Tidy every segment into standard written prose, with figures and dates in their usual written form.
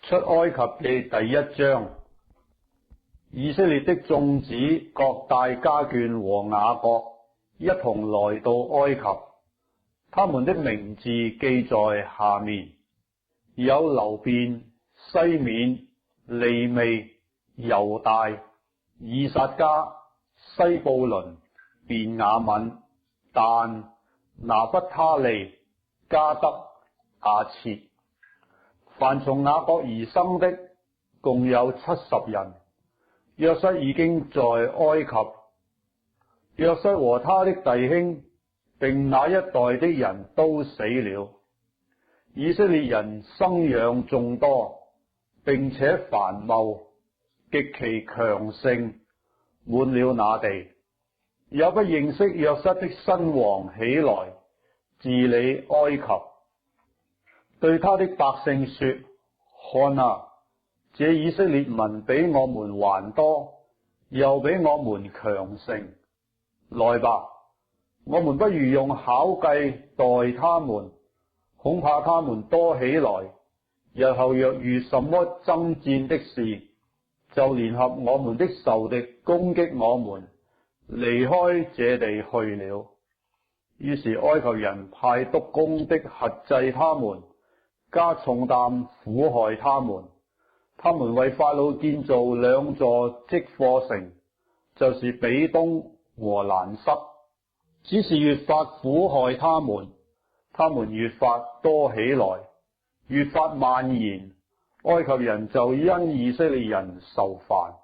出埃及記第1章，以色列的眾子各帶家眷和雅各一同來到埃及，他們的名字記在下面：有流便、西緬、利未、猶大、以撒迦、西布倫、便雅憫、但、拿弗他利、迦得、亞設。凡從雅各而生的，共有70人。約瑟已經在埃及，約瑟和他的弟兄並那一代的人都死了。以色列人生養眾多，並且繁茂，極其強盛，滿了那地。也不認識約瑟的新王起來治理埃及，對他的百姓說：看啊，這以色列民比我們還多，又比我們強盛。來吧，我們不如用巧計待他們，恐怕他們多起來，日後若遇什麼爭戰的事，就聯合我們的仇敵攻擊我們，離開這地去了。於是埃及人派督工的轄制他們，加重擔苦害他們。他們為法老建造2座積貨城，就是比東和蘭塞。只是越發苦害他們，他們越發多起來，越發蔓延。埃及人就因以色列人受煩。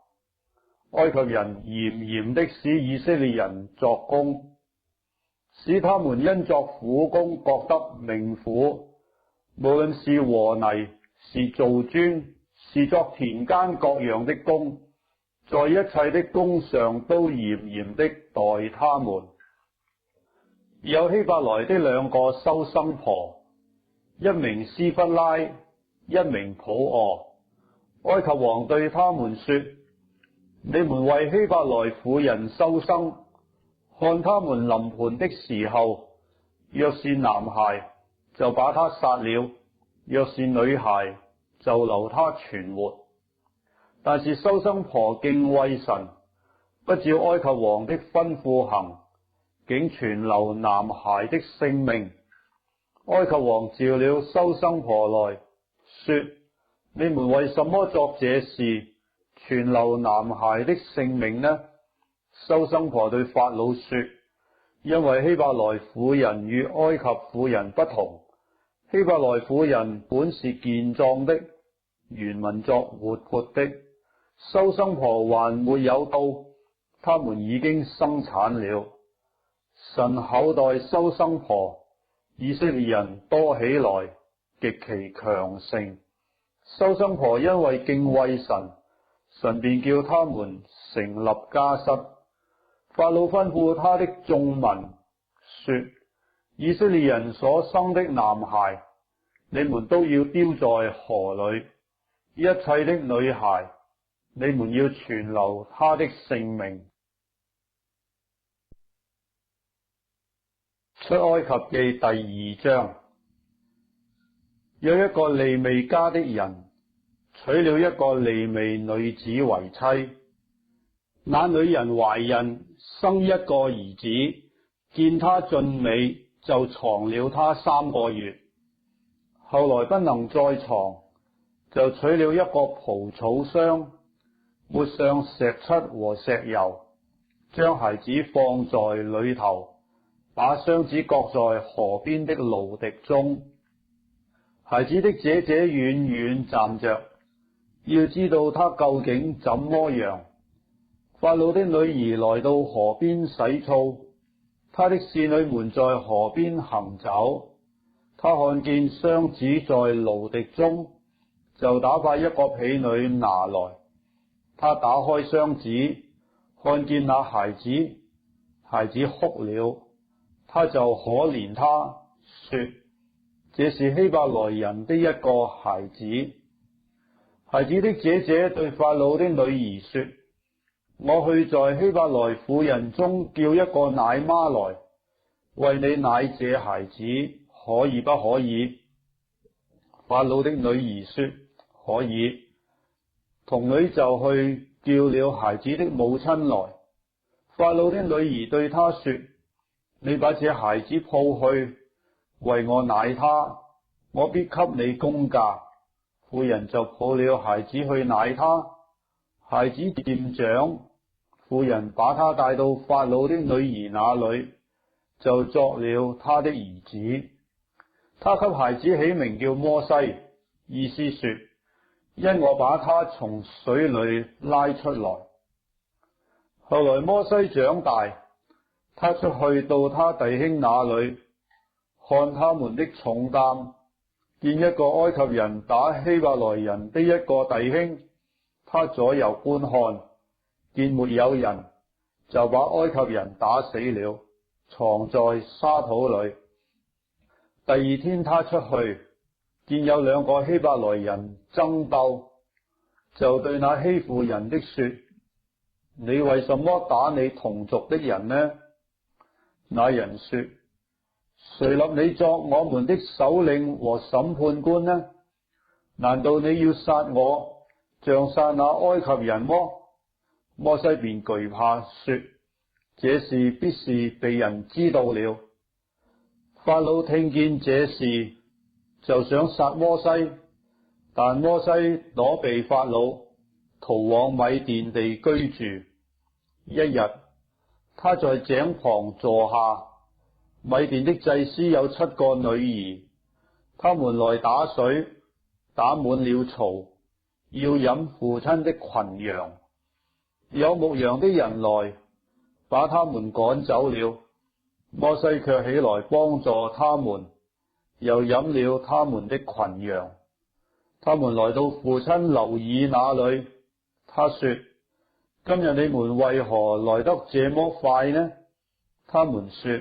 埃及人嚴嚴的使以色列人作工，使他們因作苦工覺得命苦。無論是和泥，是造磚，是作田間各樣的工，在一切的工上都嚴嚴的待他們。有希伯來的2個收生婆，一名斯弗拉，一名普俄。埃及王對他們說：你們為希伯來婦人收生，看他們臨盆的時候，若是男孩，就把他殺了；若是女孩，就留他存活。但是收生婆敬畏神，不照埃及王的吩咐行，竟存留男孩的性命。埃及王召了收生婆來說：你們為什麼作這事，存留男孩的性命呢？收生婆對法老說：因為希伯來婦人與埃及婦人不同，希伯來婦人本是健壯的，原文作活潑的。收生婆還沒有到，他們已經生產了。神厚待收生婆，以色列人多起來，極其強盛。收生婆因為敬畏神，神便叫他們成立家室。法老吩咐他的眾民說：以色列人所生的男孩，你們都要丟在河裏；一切的女孩，你們要存留他的性命。出埃及記第2章，有一個利未家的人娶了一個利未女子為妻，那女人懷孕生一個兒子，見他俊美，就藏了他3個月。後來不能再藏，就取了一個蒲草箱，抹上石漆和石油，將孩子放在裏頭，把箱子擱在河邊的蘆荻中。孩子的姐姐遠遠站着，要知道他究竟怎麼樣。法老的女兒來到河邊洗澡，他的侍女們在河邊行走。他看見箱子在蘆荻中，就打發一個婢女拿來。他打開箱子，看見那孩子，孩子哭了。他就可憐他，說：這是希伯來人的一個孩子。孩子的姐姐對法老的女兒說：我去在希伯來婦人中叫一個奶媽來，為你奶這孩子，可以不可以？法老的女兒說：可以。童女就去叫了孩子的母親來。法老的女兒對他說：你把這孩子抱去，為我奶他，我必給你工價。婦人就抱了孩子去奶他。孩子漸長，婦人把他帶到法老的女兒那裏，就作了他的兒子。他給孩子起名叫摩西，意思說，因我把他從水裏拉出來。後來摩西長大，他出去到他弟兄那裏，看他們的重擔，見一個埃及人打希伯來人的一個弟兄，他左右觀看，見沒有人，就把埃及人打死了，藏在沙土裏。第二天他出去，見有兩個希伯來人爭鬥，就對那欺負人的說：你為什麼打你同族的人呢？那人說：誰立你作我們的首領和審判官呢？難道你要殺我，像殺那埃及人麼？摩西便懼怕，說：這事必是被人知道了。法老聽見這事，就想殺摩西，但摩西躲避法老，逃往米甸地居住。一日，他在井旁坐下，米甸的祭司有7個女兒，他們來打水，打滿了槽，要飲父親的群羊。有牧羊的人來，把他們趕走了。摩西卻起來幫助他們，又飲了他們的群羊。他們來到父親流珥那裏，他說：今日你們為何來得這麼快呢？他們說：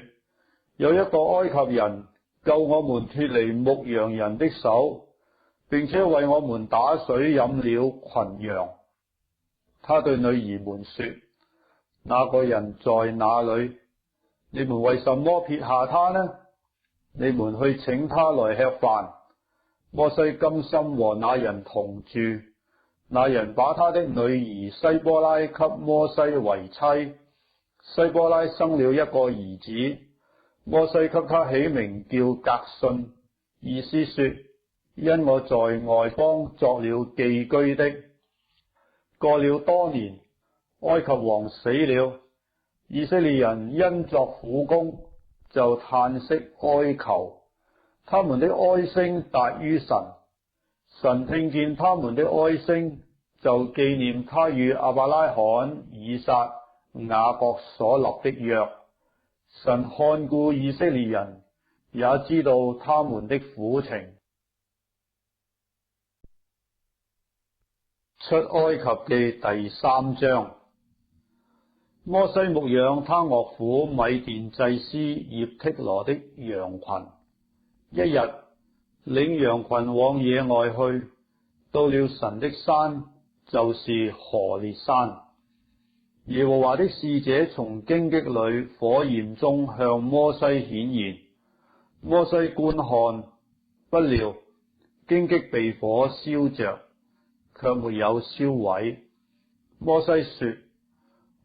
有一個埃及人救我們脫離牧羊人的手，並且為我們打水飲了群羊。他對女兒們說：那個人在哪裏？你們為什麼撇下他呢？你們去請他來吃飯。摩西甘心和那人同住。那人把他的女兒西波拉給摩西為妻。西波拉生了一個兒子，摩西給他起名叫革舜，意思說，因我在外邦作了寄居的。過了多年，埃及王死了，以色列人因作苦工，就嘆息哀求，他們的哀聲達於神。神聽見他們的哀聲，就紀念他與亞伯拉罕、以撒、雅各所立的約。神看顧以色列人，也知道他們的苦情。出埃及記第3章。摩西牧養他岳父米甸祭司葉忒羅的羊群。一日，領羊群往野外去，到了神的山，就是何烈山。耶和華的使者從荊棘裏火焰中向摩西顯現。摩西觀看，不料荊棘被火燒着，卻沒有燒毀。摩西說：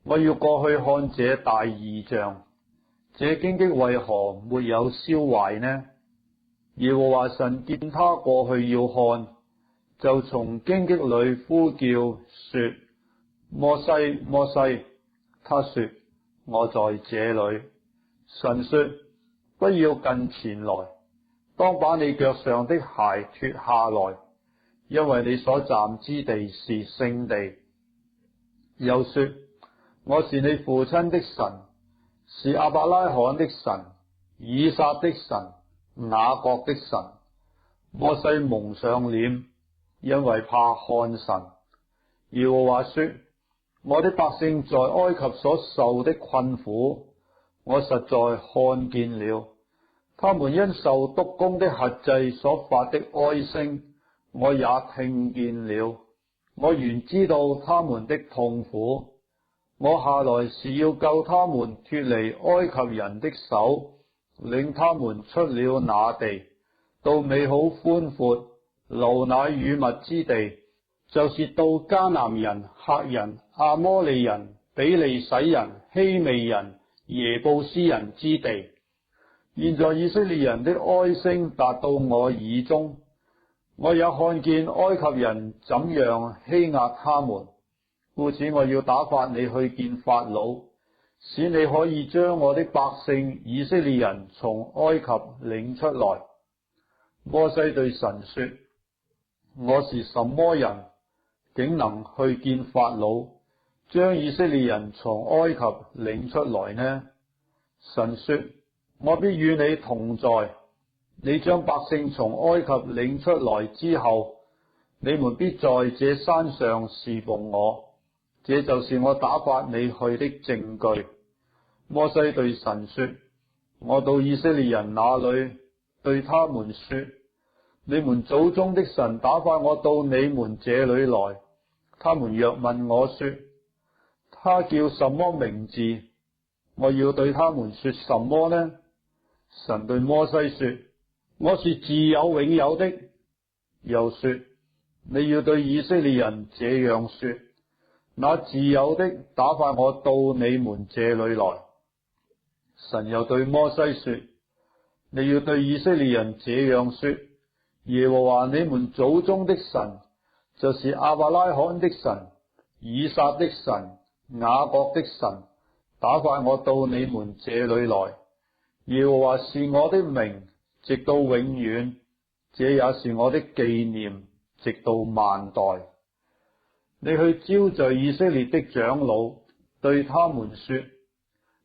我要過去看這大異象，這荊棘為何沒有燒壞呢？耶和華神見他過去要看，就從荊棘裏呼叫說：摩西，摩西。他說：我在這裏。神說：不要近前來，當把你腳上的鞋脫下來，因為你所站之地是聖地。又說：我是你父親的神，是亞伯拉罕的神，以撒的神，雅各的神。摩西蒙上臉，因為怕看神。耶和華說：我的百姓在埃及所受的困苦，我實在看見了；他們因受督工的轄制所發的哀聲，我也聽見了。我原知道他們的痛苦，我下來是要救他們脫離埃及人的手，領他們出了那地，到美好寬闊、流奶與蜜之地，就是到迦南人、赫人、阿摩利人、比利洗人、希未人、耶布斯人之地。現在以色列人的哀聲達到我耳中，我也看見埃及人怎樣欺壓他們，故此我要打發你去見法老，使你可以將我的百姓以色列人從埃及領出來。摩西對神說：我是什麼人，竟能去見法老，將以色列人從埃及領出來呢？神說：我必與你同在。你將百姓從埃及領出來之後，你們必在這山上侍奉我，這就是我打發你去的證據。摩西對神說：我到以色列人那裏，對他們說：你們祖宗的神打發我到你們這裏來。他們若問我說：他叫什麼名字？我要對他們說什麼呢？神對摩西說：我是自有永有的。又說：你要對以色列人這樣說：那自有的打發我到你們這裏來。神又對摩西說：你要對以色列人這樣說：耶和華你們祖宗的神，就是亞伯拉罕的神、以撒的神、雅各的神，打發我到你們這裏來。耶和華是我的名，直到永遠，這也是我的紀念，直到萬代。你去招聚以色列的長老，對他們說：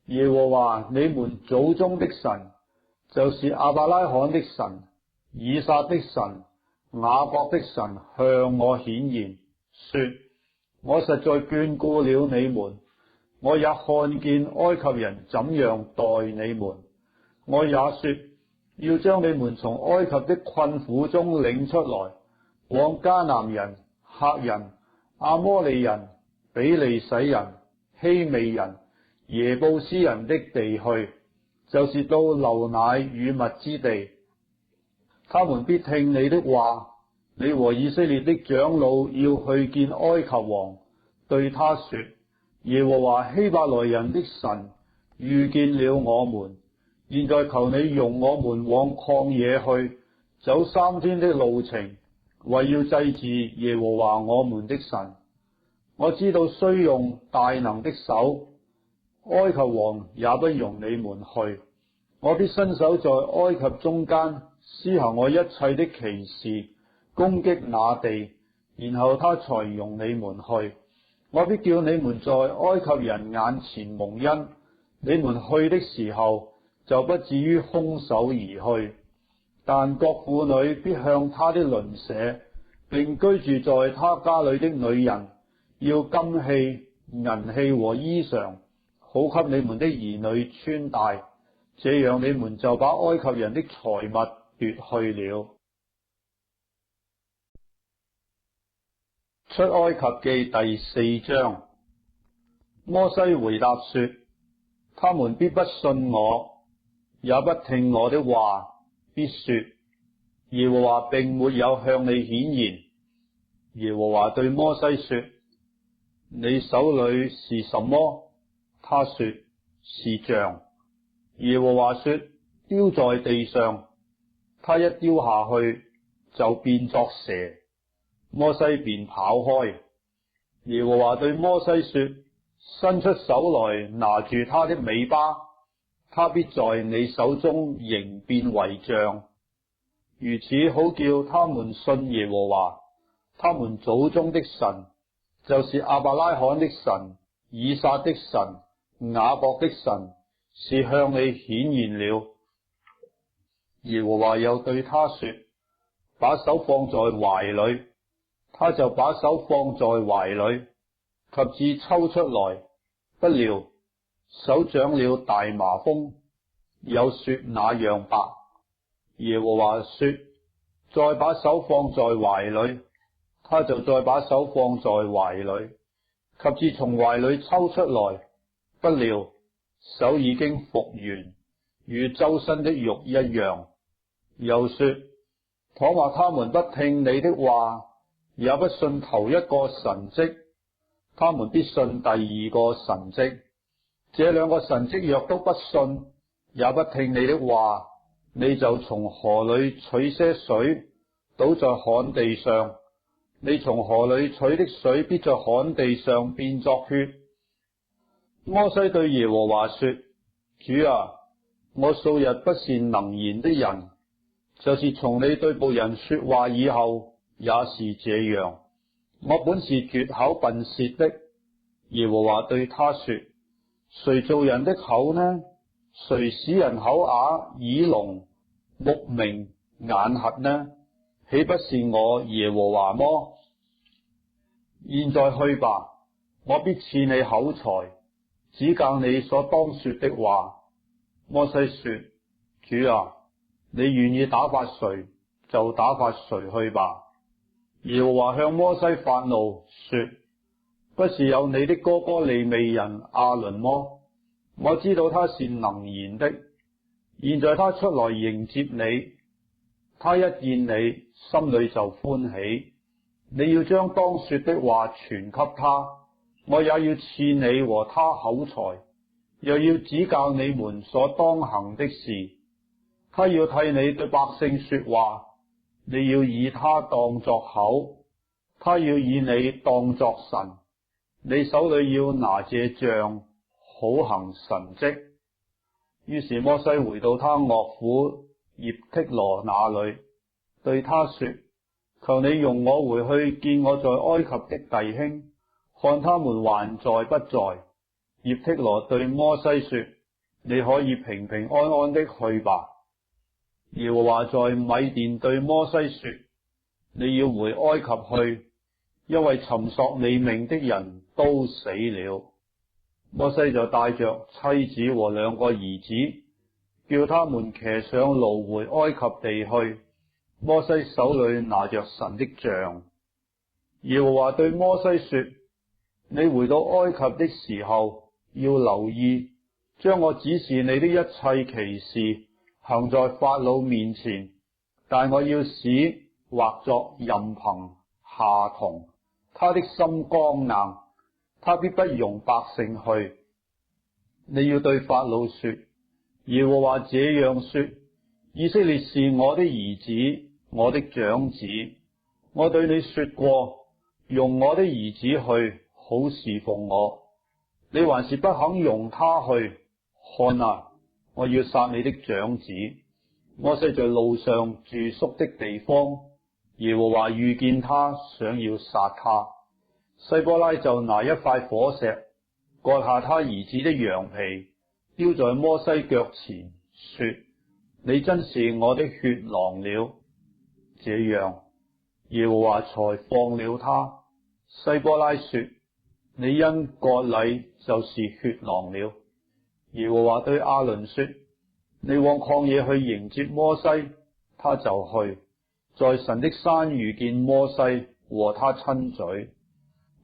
耶和華你們祖宗的神，就是亞伯拉罕的神、以撒的神、雅各的神，向我顯現，說：我實在眷顧了你們，我也看見埃及人怎樣待你們。我也說要將你們從埃及的困苦中領出來，往迦南人、赫人、阿摩利人、比利洗人、希未人、耶布斯人的地去，就是到流奶與蜜之地。他們必聽你的話，你和以色列的長老要去見埃及王，對他說：耶和華希伯來人的神遇見了我們，現在求你容我們往曠野去，走3天的路程，為要祭祀耶和華我們的神。我知道雖用大能的手，埃及王也不容你們去。我必伸手在埃及中間施行我一切的奇事，攻擊那地，然後他才容你們去。我必叫你們在埃及人眼前蒙恩，你們去的時候就不至於空手而去。但各婦女必向他的鄰舍，並居住在他家裏的女人，要金器、銀器和衣裳，好給你們的兒女穿戴。這樣你們就把埃及人的財物奪去了。出埃及記第4章。摩西回答說：他們必不信我，也不聽我的話，必說：耶和華並沒有向你顯現。耶和華對摩西說：你手裏是什麼？他說：是杖。耶和華說：丟在地上。他一丟下去，就變作蛇。摩西便跑開。耶和華對摩西說：伸出手來拿住他的尾巴，他必在你手中形變為杖。如此好叫他們信耶和華他們祖宗的神，就是亞伯拉罕的神、以撒的神、雅各的神，是向你顯現了。耶和華又對他說：把手放在懷裏。他就把手放在懷裏，及至抽出來，不料手長了大麻風，有雪那樣白。耶和華說：再把手放在懷裏。他就再把手放在懷裏，及至從懷裏抽出來，不料手已經復原，與周身的肉一樣。又說：倘或他們不聽你的話，也不信頭一個神蹟，他們必信第二個神蹟。這兩個神蹟若都不信，也不聽你的話，你就從河裏取些水，倒在旱地上。你從河裏取的水，必在旱地上變作血。摩西對耶和華說：主啊，我素日不是能言的人，就是從你對僕人說話以後，也是這樣。我本是拙口笨舌的。耶和華對他說：誰造人的口呢？誰使人口啞、耳聾、目明、眼瞎呢？豈不是我耶和華麼？現在去吧，我必賜你口才，指教你所當說的話。摩西說：主啊，你願意打發誰，就打發誰去吧。耶和華向摩西發怒，說：不是有你的哥哥利未人亞倫麼？我知道他是能言的。現在他出來迎接你，他一見你，心裏就歡喜。你要將當說的話傳給他，我也要賜你和他口才，又要指教你們所當行的事。他要替你對百姓說話，你要以他當作口，他要以你當作神。你手裏要拿這杖，好行神蹟。於是摩西回到他岳父葉忒羅那裏，對他說：求你容我回去見我在埃及的弟兄，看他們還在不在。葉忒羅對摩西說：你可以平平安安的去吧。耶和華在米甸對摩西說：你要回埃及去，因為尋索你命的人都死了。摩西就帶着妻子和兩個兒子，叫他們騎上驢回埃及地去。摩西手裏拿着神的杖。耶和華對摩西說：你回到埃及的時候，要留意，將我指示你的一切奇事行在法老面前，但我要使或作任憑下同，他的心剛硬，他必不容百姓去。你要對法老說：耶和華這樣說，以色列是我的兒子，我的長子。我對你說過，容我的兒子去，好侍奉我。你還是不肯容他去。看啊，我要殺你的長子。摩西在路上住宿的地方，耶和華遇見他，想要殺他。西波拉就拿一塊火石，割下他兒子的羊皮，丟在摩西腳前，說：你真是我的血狼了。這樣，耶和華才放了他。西波拉說：你因割禮就是血狼了。耶和華對亞倫說：你往曠野去迎接摩西，他就去，在神的山遇見摩西，和他親嘴。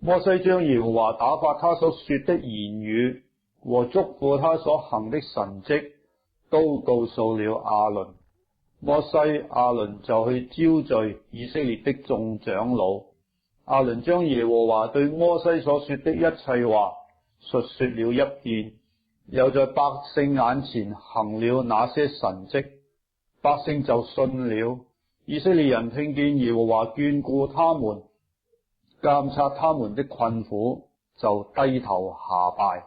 摩西將耶和華打發他所說的言語和囑咐他所行的神蹟，都告訴了亞倫。摩西、亞倫就去招聚以色列的眾長老。亞倫將耶和華對摩西所說的一切話述說了一遍，又在百姓眼前行了那些神蹟，百姓就信了。以色列人聽見耶和華眷顧他們，監察他們的困苦，就低頭下拜。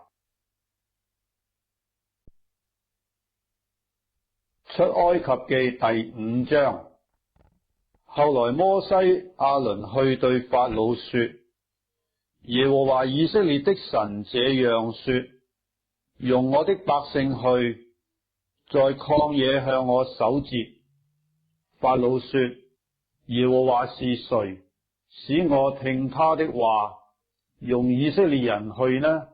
出埃及記第5章。後來摩西、亞倫去對法老說：耶和華以色列的神這樣說，容我的百姓去，在曠野向我守節。法老說：耶和華是誰，使我聽他的話，容以色列人去呢？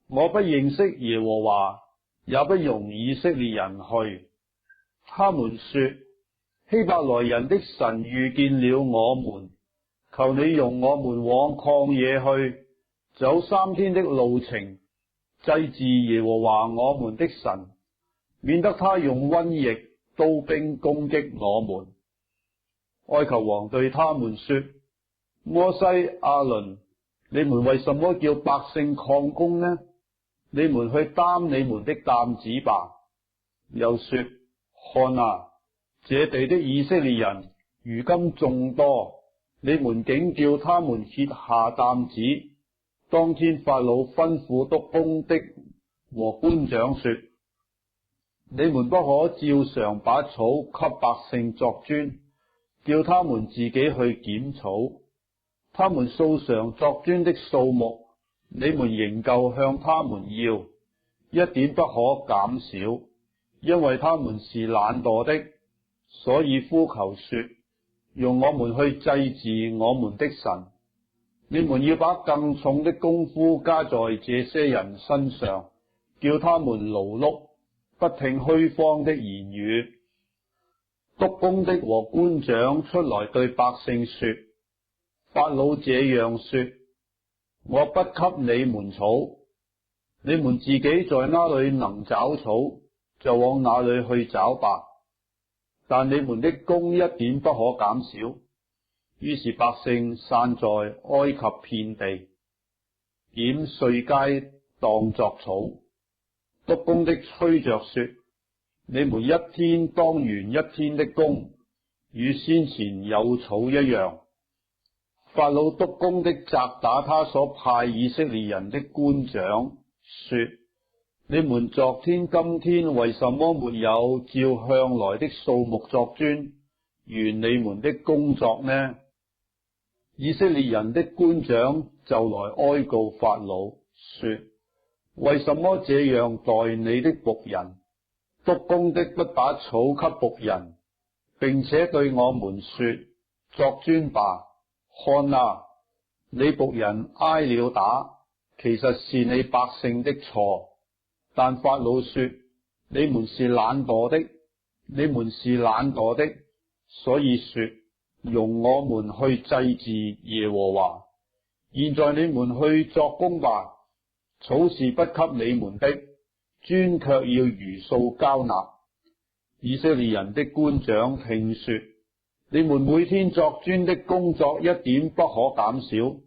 我不認識耶和華，也不容以色列人去。他們說：希伯來人的神遇見了我們，求你容我們往曠野去，走3天的路程，祭祀耶和華我們的神，免得他用瘟疫、刀兵攻擊我們。埃及王對他們說：摩西、亞倫，你們為什麼叫百姓曠工呢？你們去擔你們的擔子吧。又說：看啊，這地的以色列人如今眾多，你們竟叫他們歇下擔子。當天法老吩咐督工的和官長說：你們不可照常把草給百姓作磚，叫他們自己去撿草。他們素常作磚的數目，你們仍舊向他們要，一點不可減少，因為他們是懶惰的，所以呼求說：用我們去祭祀我們的神。你們要把更重的功夫加在這些人身上，叫他們勞碌，不聽虛謊的言語。督工的和官長出來對百姓說：法老這樣說：我不給你們草，你們自己在哪裏能找草，就往哪裏去找吧。但你們的工一點不可減少。於是百姓散在埃及遍地，撿碎秸當作草。督工的催着說：你們一天當完一天的工，與先前有草一樣。法老督工的責打他所派以色列人的官長，說：你們昨天今天為什麼沒有照向來的數目作磚，完你們的工作呢？以色列人的官長就來哀告法老，說：為什麼這樣待你的僕人？督工的不把草給僕人，並且對我們說：作磚吧。看啊，你僕人挨了打，其實是你百姓的錯。但法老說：你們是懶惰的，你們是懶惰的，所以說容我們去祭祀耶和華。現在你們去作工吧，草是不給你們的，磚卻要如數交納。以色列人的官長聽說你們每天作磚的工作一點不可減少，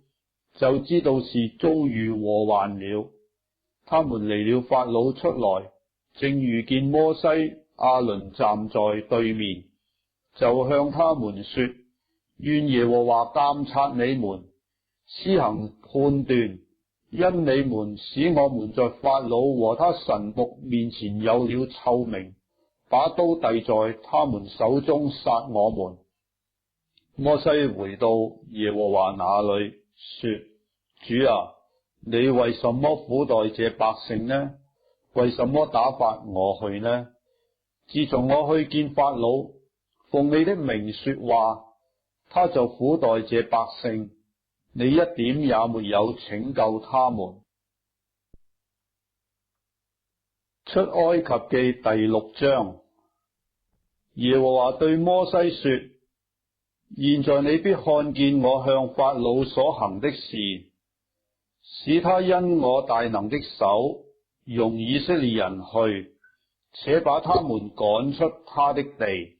就知道是遭遇禍患了。他們離了法老出來，正遇見摩西、亞倫站在對面，就向他們說：願耶和華監察你們，施行判斷，因你們使我們在法老和他臣僕面前有了臭名，把刀遞在他們手中殺我們。摩西回到耶和華那裏，說：主啊，你為什麼苦待這百姓呢？為什麼打發我去呢？自從我去見法老，奉你的名說話，他就苦待這百姓，你一點也沒有拯救他們。出埃及記第6章。耶和華對摩西說：現在你必看見我向法老所行的事，使他因我大能的手容以色列人去，且把他們趕出他的地。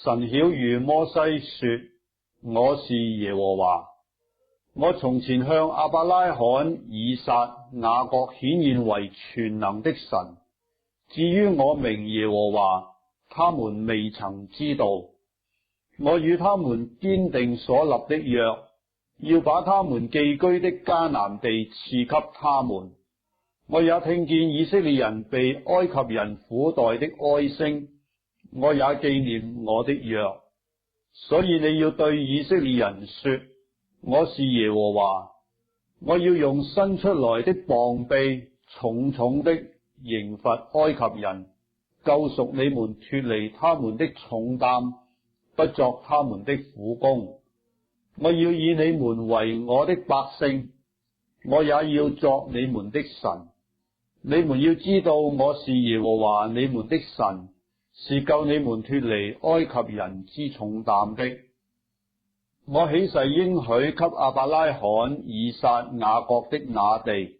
神曉諭摩西說：我是耶和華，我從前向亞伯拉罕、以撒、雅各顯現為全能的神。至於我名耶和華，他們未曾知道。我與他們堅定所立的約，要把他們寄居的迦南地賜給他們。我也聽見以色列人被埃及人苦待的哀聲，我也紀念我的約。所以你要對以色列人說：我是耶和華，我要用伸出來的膀臂重重的刑罰埃及人，救贖你們脫離他們的重擔，不作他們的苦工。我要以你們為我的百姓，我也要作你們的神。你們要知道我是耶和華你們的神，是救你們脫離埃及人之重擔的。我起誓應許給亞伯拉罕、以撒、雅各的那地，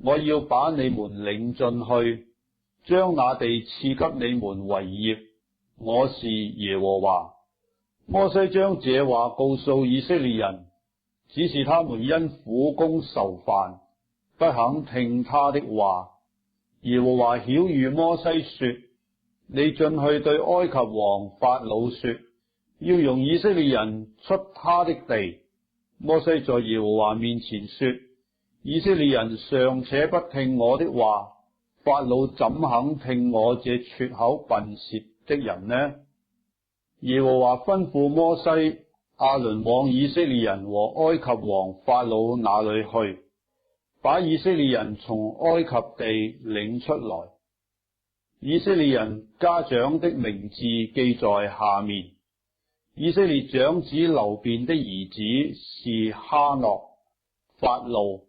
我要把你們領進去，將那地賜給你們為業。我是耶和華。摩西將這話告訴以色列人，只是他們因苦工愁煩，不肯聽他的話。耶和華曉諭摩西說：你進去對埃及王法老說，要容以色列人出他的地。摩西在耶和華面前說：以色列人尚且不聽我的話，法老怎肯聽我這拙口笨舌的人呢？耶和華吩咐摩西、亞倫往以色列人和埃及王法老那裏去，把以色列人從埃及地領出來。以色列人家長的名字記在下面：以色列長子流便的兒子是哈諾、法路、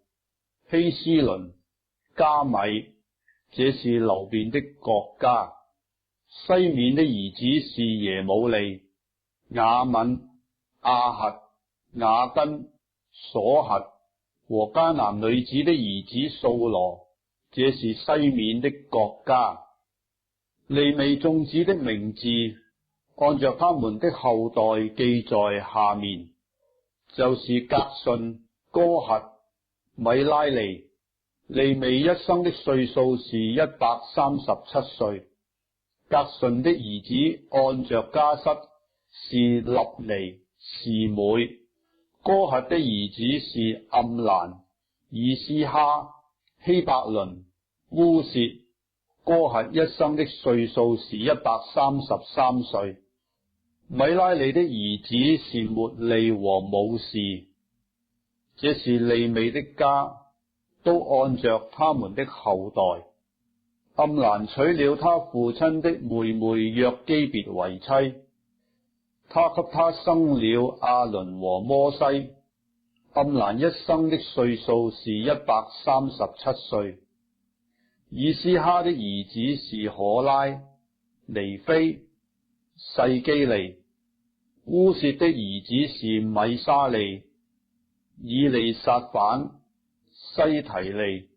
希斯倫、加米，這是流便的國家。西緬的兒子是耶母利、雅憫、亞轄、雅根、瑣轄和迦南女子的兒子掃羅，這是西緬的國家。利未眾子的名字按着他們的後代記在下面，就是革順、哥轄、米拉利。利未一生的歲數是137歲。革順的兒子按着家室是立尼、示每。哥轄的兒子是暗蘭、以斯哈、希伯倫、烏薛。哥轄一生的歲數是133歲。米拉利的兒子是末利和母士。這是利未的家，都按着他們的後代。暗蘭娶了他父親的妹妹約基別為妻，他給他生了亞倫和摩西。暗蘭一生的歲數是137歲。以斯哈的兒子是可拉、尼非、細基利。烏薛的兒子是米沙利、以利撒反、西提利。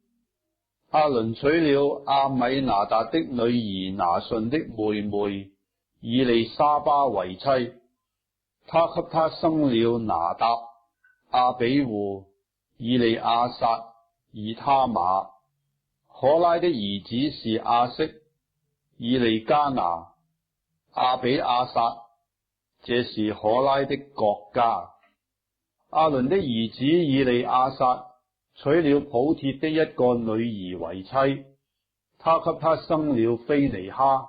亞倫娶了阿米拿達的女兒拿順的妹妹以利沙巴為妻，他給他生了拿答、阿比戶、以利亞撒、以他瑪。可拉的兒子是亞色、以利加拿、阿比亞撒，這是可拉的國家。亞倫的兒子以利亞撒娶了普帖的一個女兒為妻，他給他生了菲尼哈，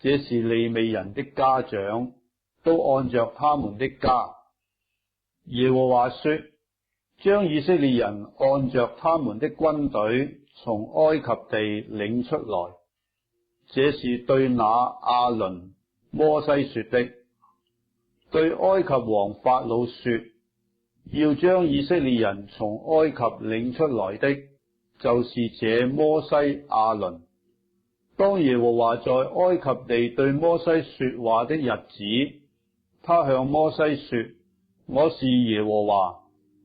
這是利未人的家長，都按着他們的家。耶和華說：將以色列人按着他們的軍隊從埃及地領出來，這是對那亞倫、摩西說的。對埃及王法老說：要將以色列人從埃及領出來的，就是這摩西、亞倫。當耶和華在埃及地對摩西說話的日子，他向摩西說：我是耶和華，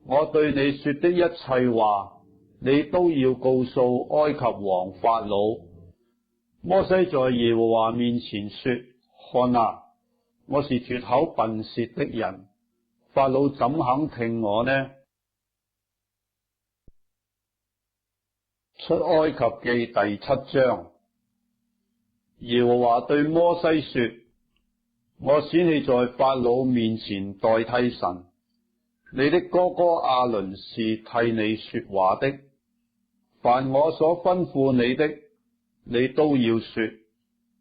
我對你說的一切話，你都要告訴埃及王法老。摩西在耶和華面前說：看啊，我是拙口笨舌的人，法老怎肯聽我呢？出埃及記第7章。耶和華對摩西說：我使你在法老面前代替神，你的哥哥亞倫是替你說話的。凡我所吩咐你的，你都要說。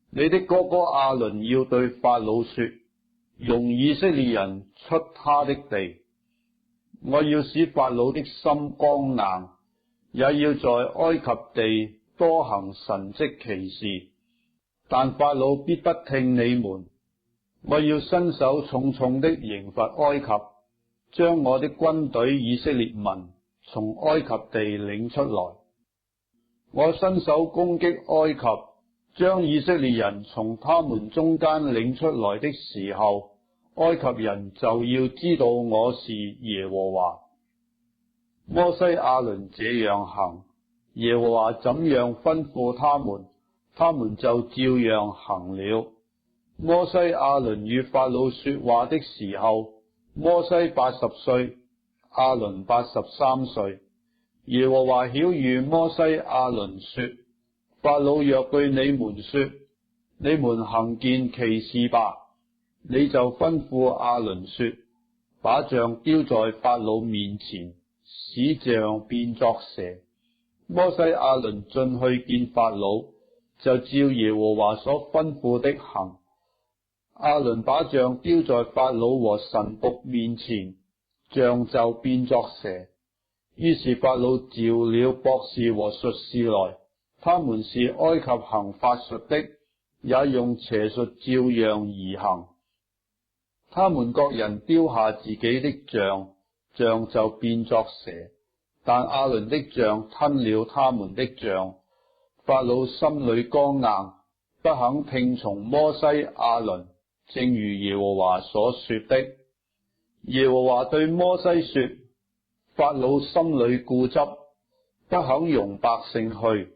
你的哥哥亞倫要對法老說：容以色列人出他的地。我要使法老的心剛硬，也要在埃及地多行神蹟奇事，但法老必不聽你們。我要伸手重重的刑罰埃及，將我的軍隊以色列民從埃及地領出來。我伸手攻擊埃及，將以色列人從他們中間領出來的時候，埃及人就要知道我是耶和華。摩西、亞倫這樣行，耶和華怎樣吩咐他們，他們就照樣行了。摩西亞倫與法老說話的時候，摩西80歲，亞倫83歲。耶和華曉諭摩西亞倫說：法老若對你們說，你們行件奇事吧，你就吩咐亞倫說，把杖丟在法老面前，使杖變作蛇。摩西亞倫進去見法老，就照耶和華所吩咐的行。亞倫把杖丟在法老和臣僕面前，杖就變作蛇。於是法老召了博士和術士來，他們是埃及行法術的，也用邪術照樣而行。他們各人丟下自己的杖，杖就變作蛇。但亞倫的杖吞了他們的杖。法老心裏剛硬，不肯聽從摩西亞倫，正如耶和華所說的。耶和華對摩西說：法老心裏固執，不肯容百姓去。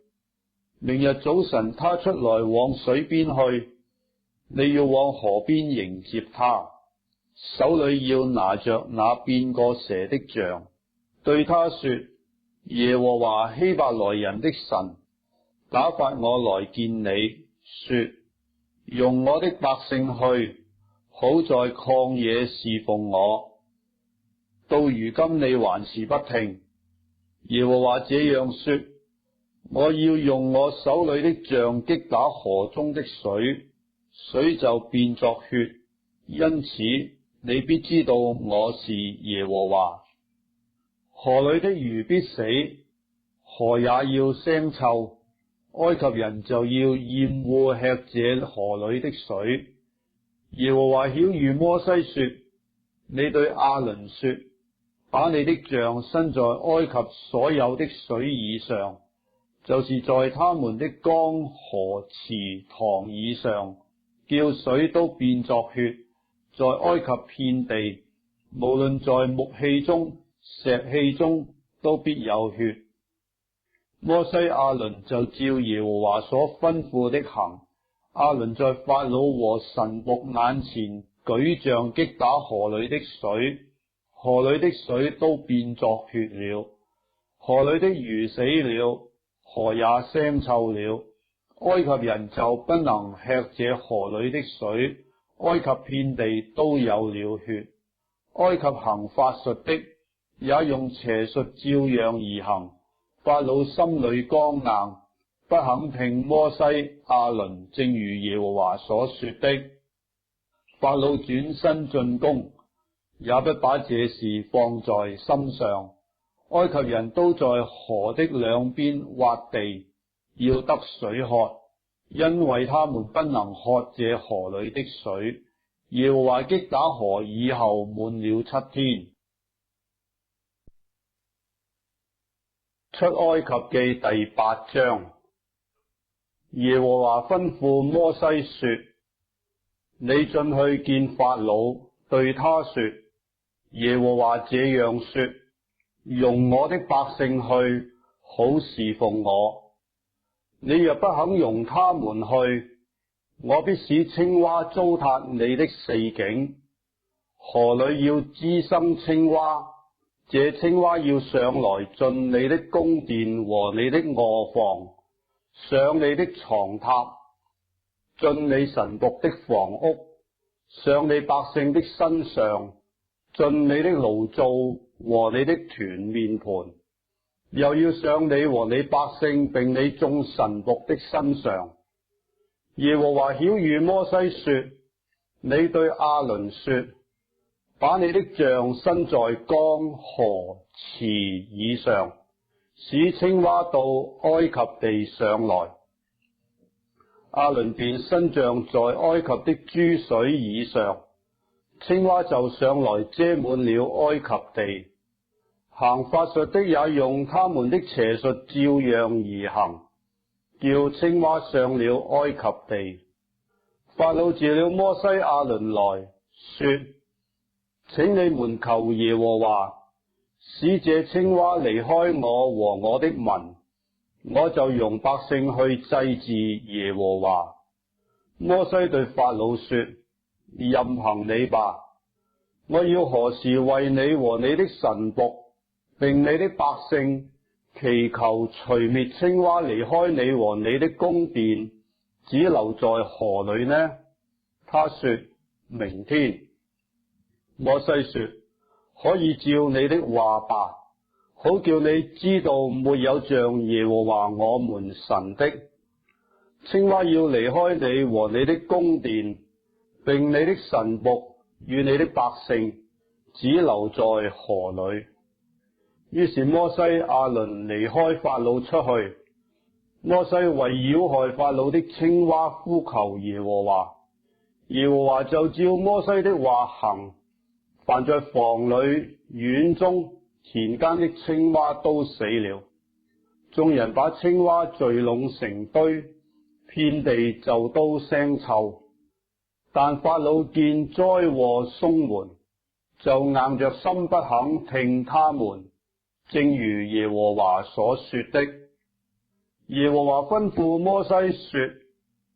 明日早晨他出來往水邊去，你要往河邊迎接他，手裏要拿着那變過蛇的杖，對他說：耶和華希伯來人的神打發我來見你，說：容我的百姓去，好在曠野侍奉我。到如今你還是不聽。耶和華這樣說：我要用我手裏的杖擊打河中的水，水就變作血。因此你必知道我是耶和華。河裏的魚必死，河也要腥臭，埃及人就要厭惡吃這河裏的水。耶和華曉諭摩西說：你對亞倫說，把你的杖伸在埃及所有的水以上，就是在他們的江河池塘以上，叫水都變作血，在埃及遍地，無論在木器中、石器中，都必有血。摩西亞倫就照耶和華所吩咐的行。亞倫在法老和臣僕眼前舉杖擊打河裏的水，河裏的水都變作血了，河裏的魚死了，河也腥臭了。埃及人就不能吃這河裏的水，埃及遍地都有了血。埃及行法術的，也用邪術照樣而行。法老心裏剛硬，不肯聽摩西亞倫，正如耶和華所說的。法老轉身進宮，也不把這事放在心上。埃及人都在河的兩邊挖地，要得水喝，因為他們不能喝這河裏的水。耶和華擊打河以後滿了7天。出埃及記第8章。耶和華吩咐摩西說：你進去見法老，對他說：耶和華這樣說，容我的百姓去，好侍奉我。你若不肯容他們去，我必使青蛙糟蹋你的四境。河裏要滋生青蛙，這青蛙要上來進你的宮殿和你的臥房，上你的床榻，進你臣僕的房屋，上你百姓的身上，進你的爐灶和你的團麵盤，又要上你和你百姓並你眾臣僕的身上。耶和華曉諭摩西說：你對亞倫說，把你的杖伸在江河池以上，使青蛙到埃及地上來。亞倫便伸杖在埃及的諸水以上，青蛙就上來遮滿了埃及地。行法術的也用他們的邪術照樣而行，叫青蛙上了埃及地。法老召了摩西亞倫來說：請你們求耶和華，使這青蛙離開我和我的民，我就容百姓去祭祀耶和華。摩西對法老說：任憑你吧，我要何時為你和你的臣僕，並你的百姓祈求除滅青蛙離開你和你的宮殿，只留在河裏呢？他說：明天。摩西說：可以照你的話吧，好叫你知道沒有像耶和華我們神的。青蛙要離開你和你的宮殿，並你的臣僕與你的百姓，只留在河裏。於是摩西、亞倫離開法老出去。摩西為擾害法老的青蛙呼求耶和華，耶和華就照摩西的話行，凡在房裏、院中、田間的青蛙都死了。眾人把青蛙聚攏成堆，遍地就都腥臭。但法老見災禍鬆緩，就硬着心不肯聽他們，正如耶和華所說的。耶和華吩咐摩西說：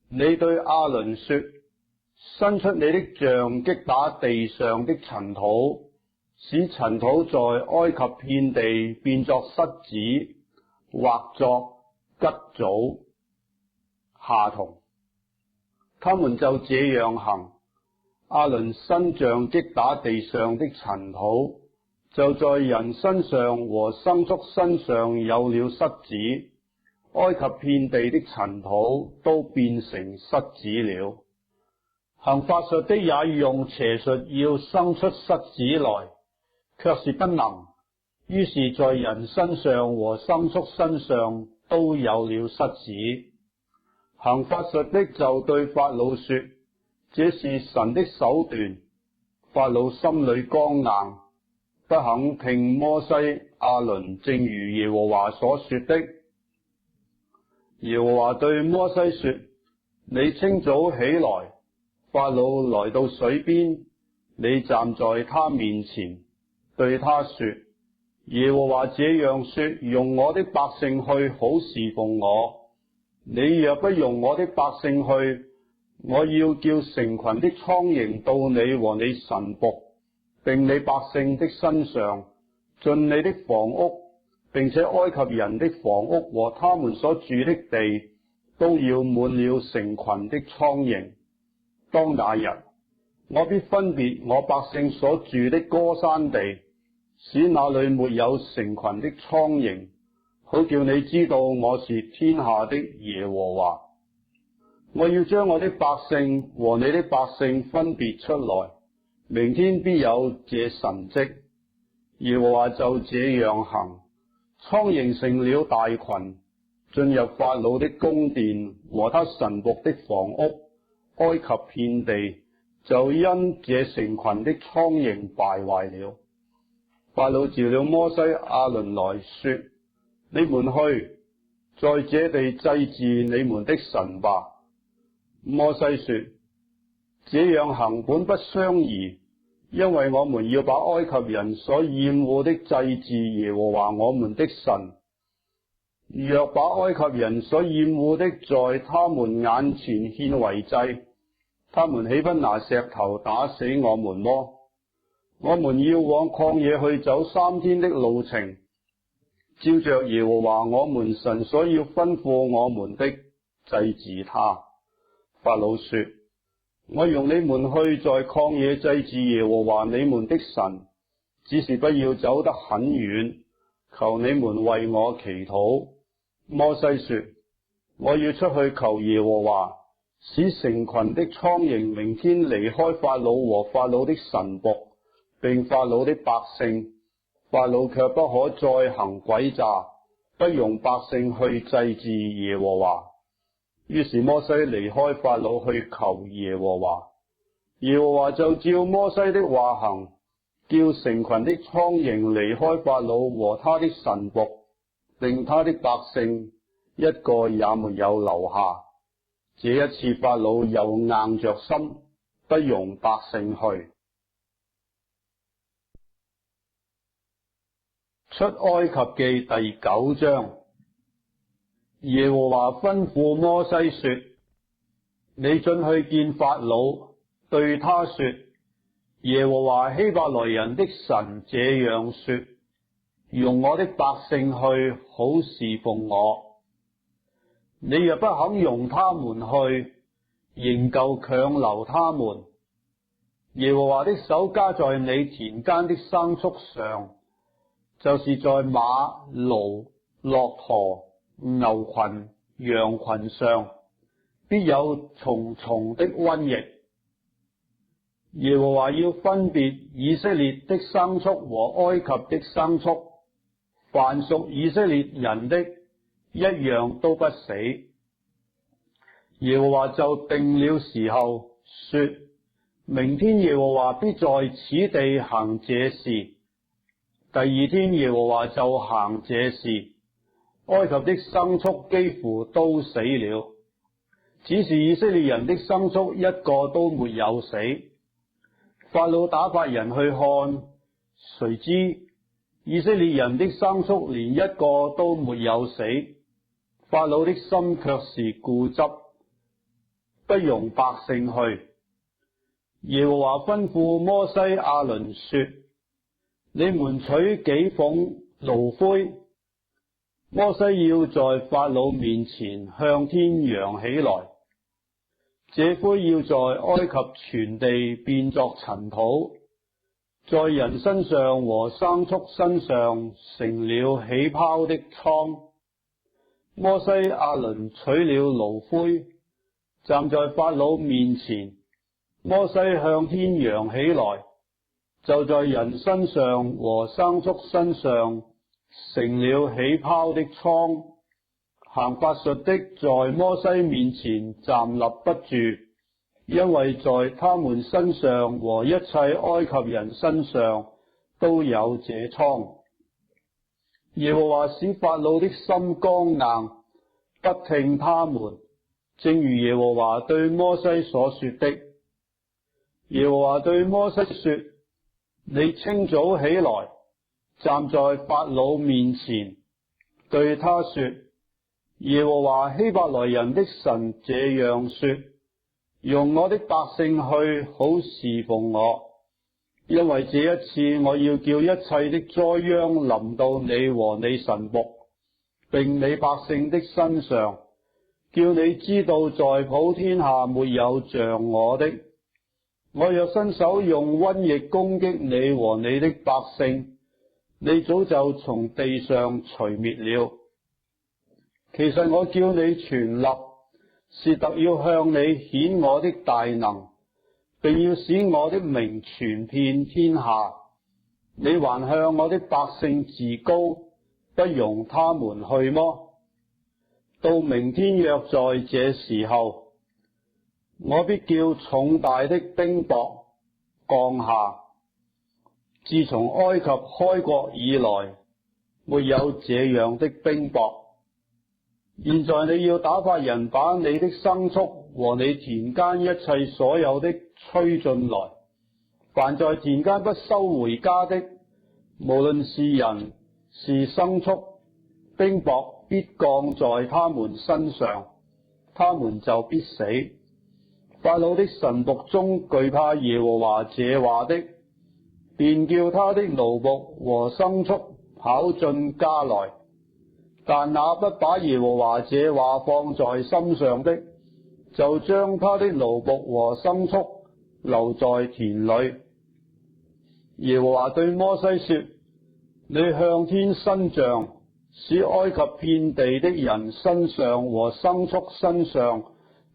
你對亞倫說，伸出你的杖擊打地上的塵土，使塵土在埃及遍地變作虱子，或作虼蚤、夏蟲。他們就這樣行。亞倫伸杖擊打地上的塵土，就在人身上和牲畜身上有了虱子，埃及遍地的塵土都變成虱子了。行法術的也用邪術要生出虱子來，卻是不能。於是，在人身上和牲畜身上都有了虱子。行法術的就對法老說：這是神的手段。法老心裏剛硬，不肯聽摩西、亞倫，正如耶和華所說的。耶和華對摩西說：你清早起來，法老來到水邊，你站在他面前，對他說：耶和華這樣說，容我的百姓去，好侍奉我。你若不容我的百姓去，我要叫成群的蒼蠅到你和你臣僕並你百姓的身上，進你的房屋，並且埃及人的房屋和他們所住的地，都要滿了成群的蒼蠅。當那日，我必分別我百姓所住的歌珊地，使那裏沒有成群的蒼蠅，好叫你知道我是天下的耶和華。我要將我的百姓和你的百姓分別出來，明天必有這神蹟。耶和華就這樣行，蒼蠅成了大群，進入法老的宮殿和他臣僕的房屋，埃及遍地就因這成群的蒼蠅敗壞了。法老召了摩西、亞倫來說：你們去，在這地祭祀你們的神吧。摩西說：這樣行本不相宜，因為我們要把埃及人所厭惡的祭祀耶和華我們的神。若把埃及人所厭惡的在他們眼前獻為祭，他們豈不拿石頭打死我們麼？我們要往曠野去走3天的路程，照着耶和華我們神所要吩咐我們的祭祀他。法老說：我容你們去在曠野祭祀耶和華你們的神，只是不要走得很遠，求你們為我祈禱。摩西說：我要出去求耶和華，使成群的蒼蠅明天離開法老和法老的臣僕，並法老的百姓。法老卻不可再行詭詐，不容百姓去祭祀耶和華。於是摩西離開法老去求耶和華，耶和華就照摩西的話行，叫成群的蒼蠅離開法老和他的臣僕，並他的百姓，一個也沒有留下。這一次法老又硬着心，不容百姓去。出埃及記第9章。耶和華吩咐摩西說：你進去見法老，對他說：耶和華希伯來人的神這樣說，容我的百姓去，好侍奉我。你若不肯容他們去，仍舊強留他們，耶和華的手加在你田間的牲畜上，就是在馬、驢、駱駝、牛群、羊群上，必有重重的瘟疫。耶和華要分別以色列的牲畜和埃及的牲畜，凡屬以色列人的，一樣都不死。耶和華就定了時候，說：明天耶和華必在此地行這事。第二天耶和華就行這事，埃及的牲畜幾乎都死了，只是以色列人的牲畜一個都沒有死。法老打發人去看，誰知以色列人的牲畜連一個都沒有死。法老的心卻是固執，不容百姓去。耶和華吩咐摩西亞倫說：你們取幾捧爐灰，摩西要在法老面前向天揚起來。這灰要在埃及全地變作塵土，在人身上和牲畜身上成了起泡的瘡。摩西亞倫取了爐灰，站在法老面前，摩西向天揚起來，就在人身上和牲畜身上成了起泡的瘡。行法術的在摩西面前站立不住，因為在他們身上和一切埃及人身上都有這瘡。耶和華使法老的心剛硬，不聽他們，正如耶和華對摩西所說的。耶和華對摩西說：你清早起來，站在法老面前，對他說：耶和華希伯來人的神這樣說，容我的百姓去，好侍奉我，因為這一次我要叫一切的災殃臨到你和你臣僕，並你百姓的身上，叫你知道在普天下沒有像我的。我若伸手用瘟疫攻擊你和你的百姓，你早就從地上除滅了。其實我叫你存立，是特要向你顯我的大能，並要使我的名傳遍天下。你還向我的百姓自高，不容他們去麼？到明天約在這時候，我必叫重大的冰雹降下。自從埃及開國以來，沒有這樣的冰雹。現在你要打發人把你的牲畜和你田間一切所有的催進來，凡在田間不收回家的，無論是人是牲畜，冰雹必降在他們身上，他們就必死。法老的臣僕中懼怕耶和華這話的，便叫他的奴僕和牲畜跑進家來。但那不把耶和華這話放在心上的，就將他的奴僕和牲畜留在田裏。耶和華對摩西說：你向天伸杖，使埃及遍地的人身上和牲畜身上，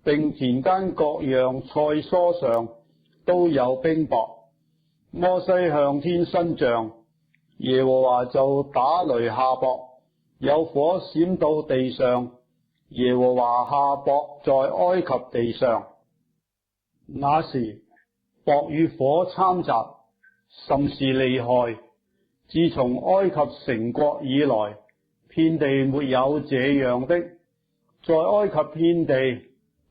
並田間各樣菜蔬上都有冰雹。摩西向天伸杖，耶和華就打雷下雹，有火閃到地上，耶和華下雹在埃及地上。那時雹與火摻雜，甚是厲害。自從埃及成國以來，遍地沒有這樣的。在埃及遍地，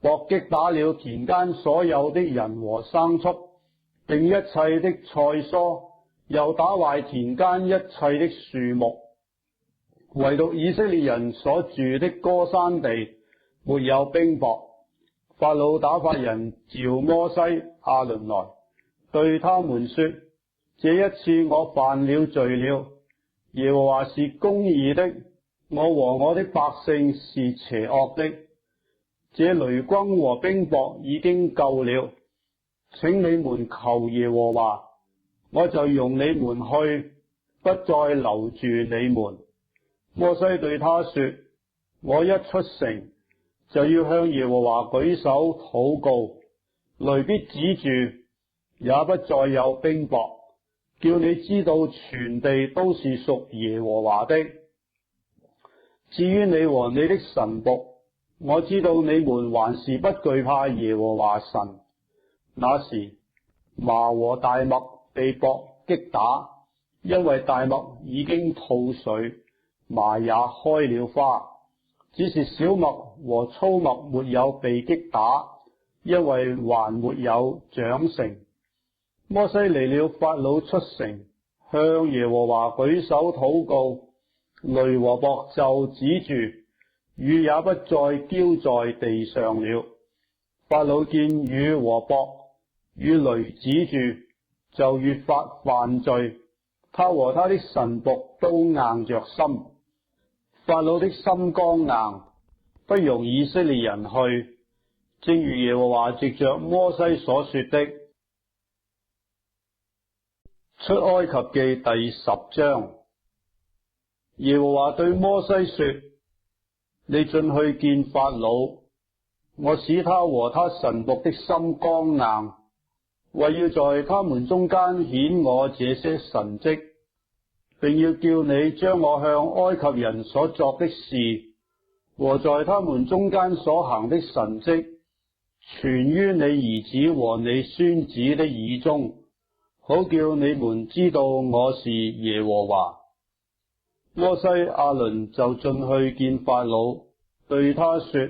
雹擊打了田間所有的人和牲畜，並一切的菜蔬，又打壞田間一切的樹木。唯獨以色列人所住的歌珊地沒有冰雹，法老打發人召摩西、亞倫來，對他們說：這一次我犯了罪了，耶和華是公義的，我和我的百姓是邪惡的。這雷轟和冰雹已經夠了，請你們求耶和華，我就容你們去，不再留住你們。摩西對他說：我一出城，就要向耶和華舉手禱告，雷必止住，也不再有冰雹，叫你知道全地都是屬耶和華的。至於你和你的臣僕，我知道你們還是不懼怕耶和華神。那時麻和大麥被雹擊打，因為大麥已經吐穗，麻也開了花，只是小麥和粗麥沒有被擊打，因為還沒有長成。摩西離了法老出城，向耶和華舉手禱告，雷和雹就止住，雨也不再澆在地上了。法老見雨和雹與雷止住，就越發犯罪，他和他的臣僕都硬着心。法老的心剛硬，不容以色列人去，正如耶和華藉着摩西所說的。出埃及記第10章。耶和華對摩西說：你進去見法老，我使他和他臣僕的心剛硬，為要在他們中間顯我這些神蹟，並要叫你將我向埃及人所作的事和在他們中間所行的神蹟傳於你兒子和你孫子的耳中，好叫你們知道我是耶和華。摩西、亞倫就進去見法老，對他說：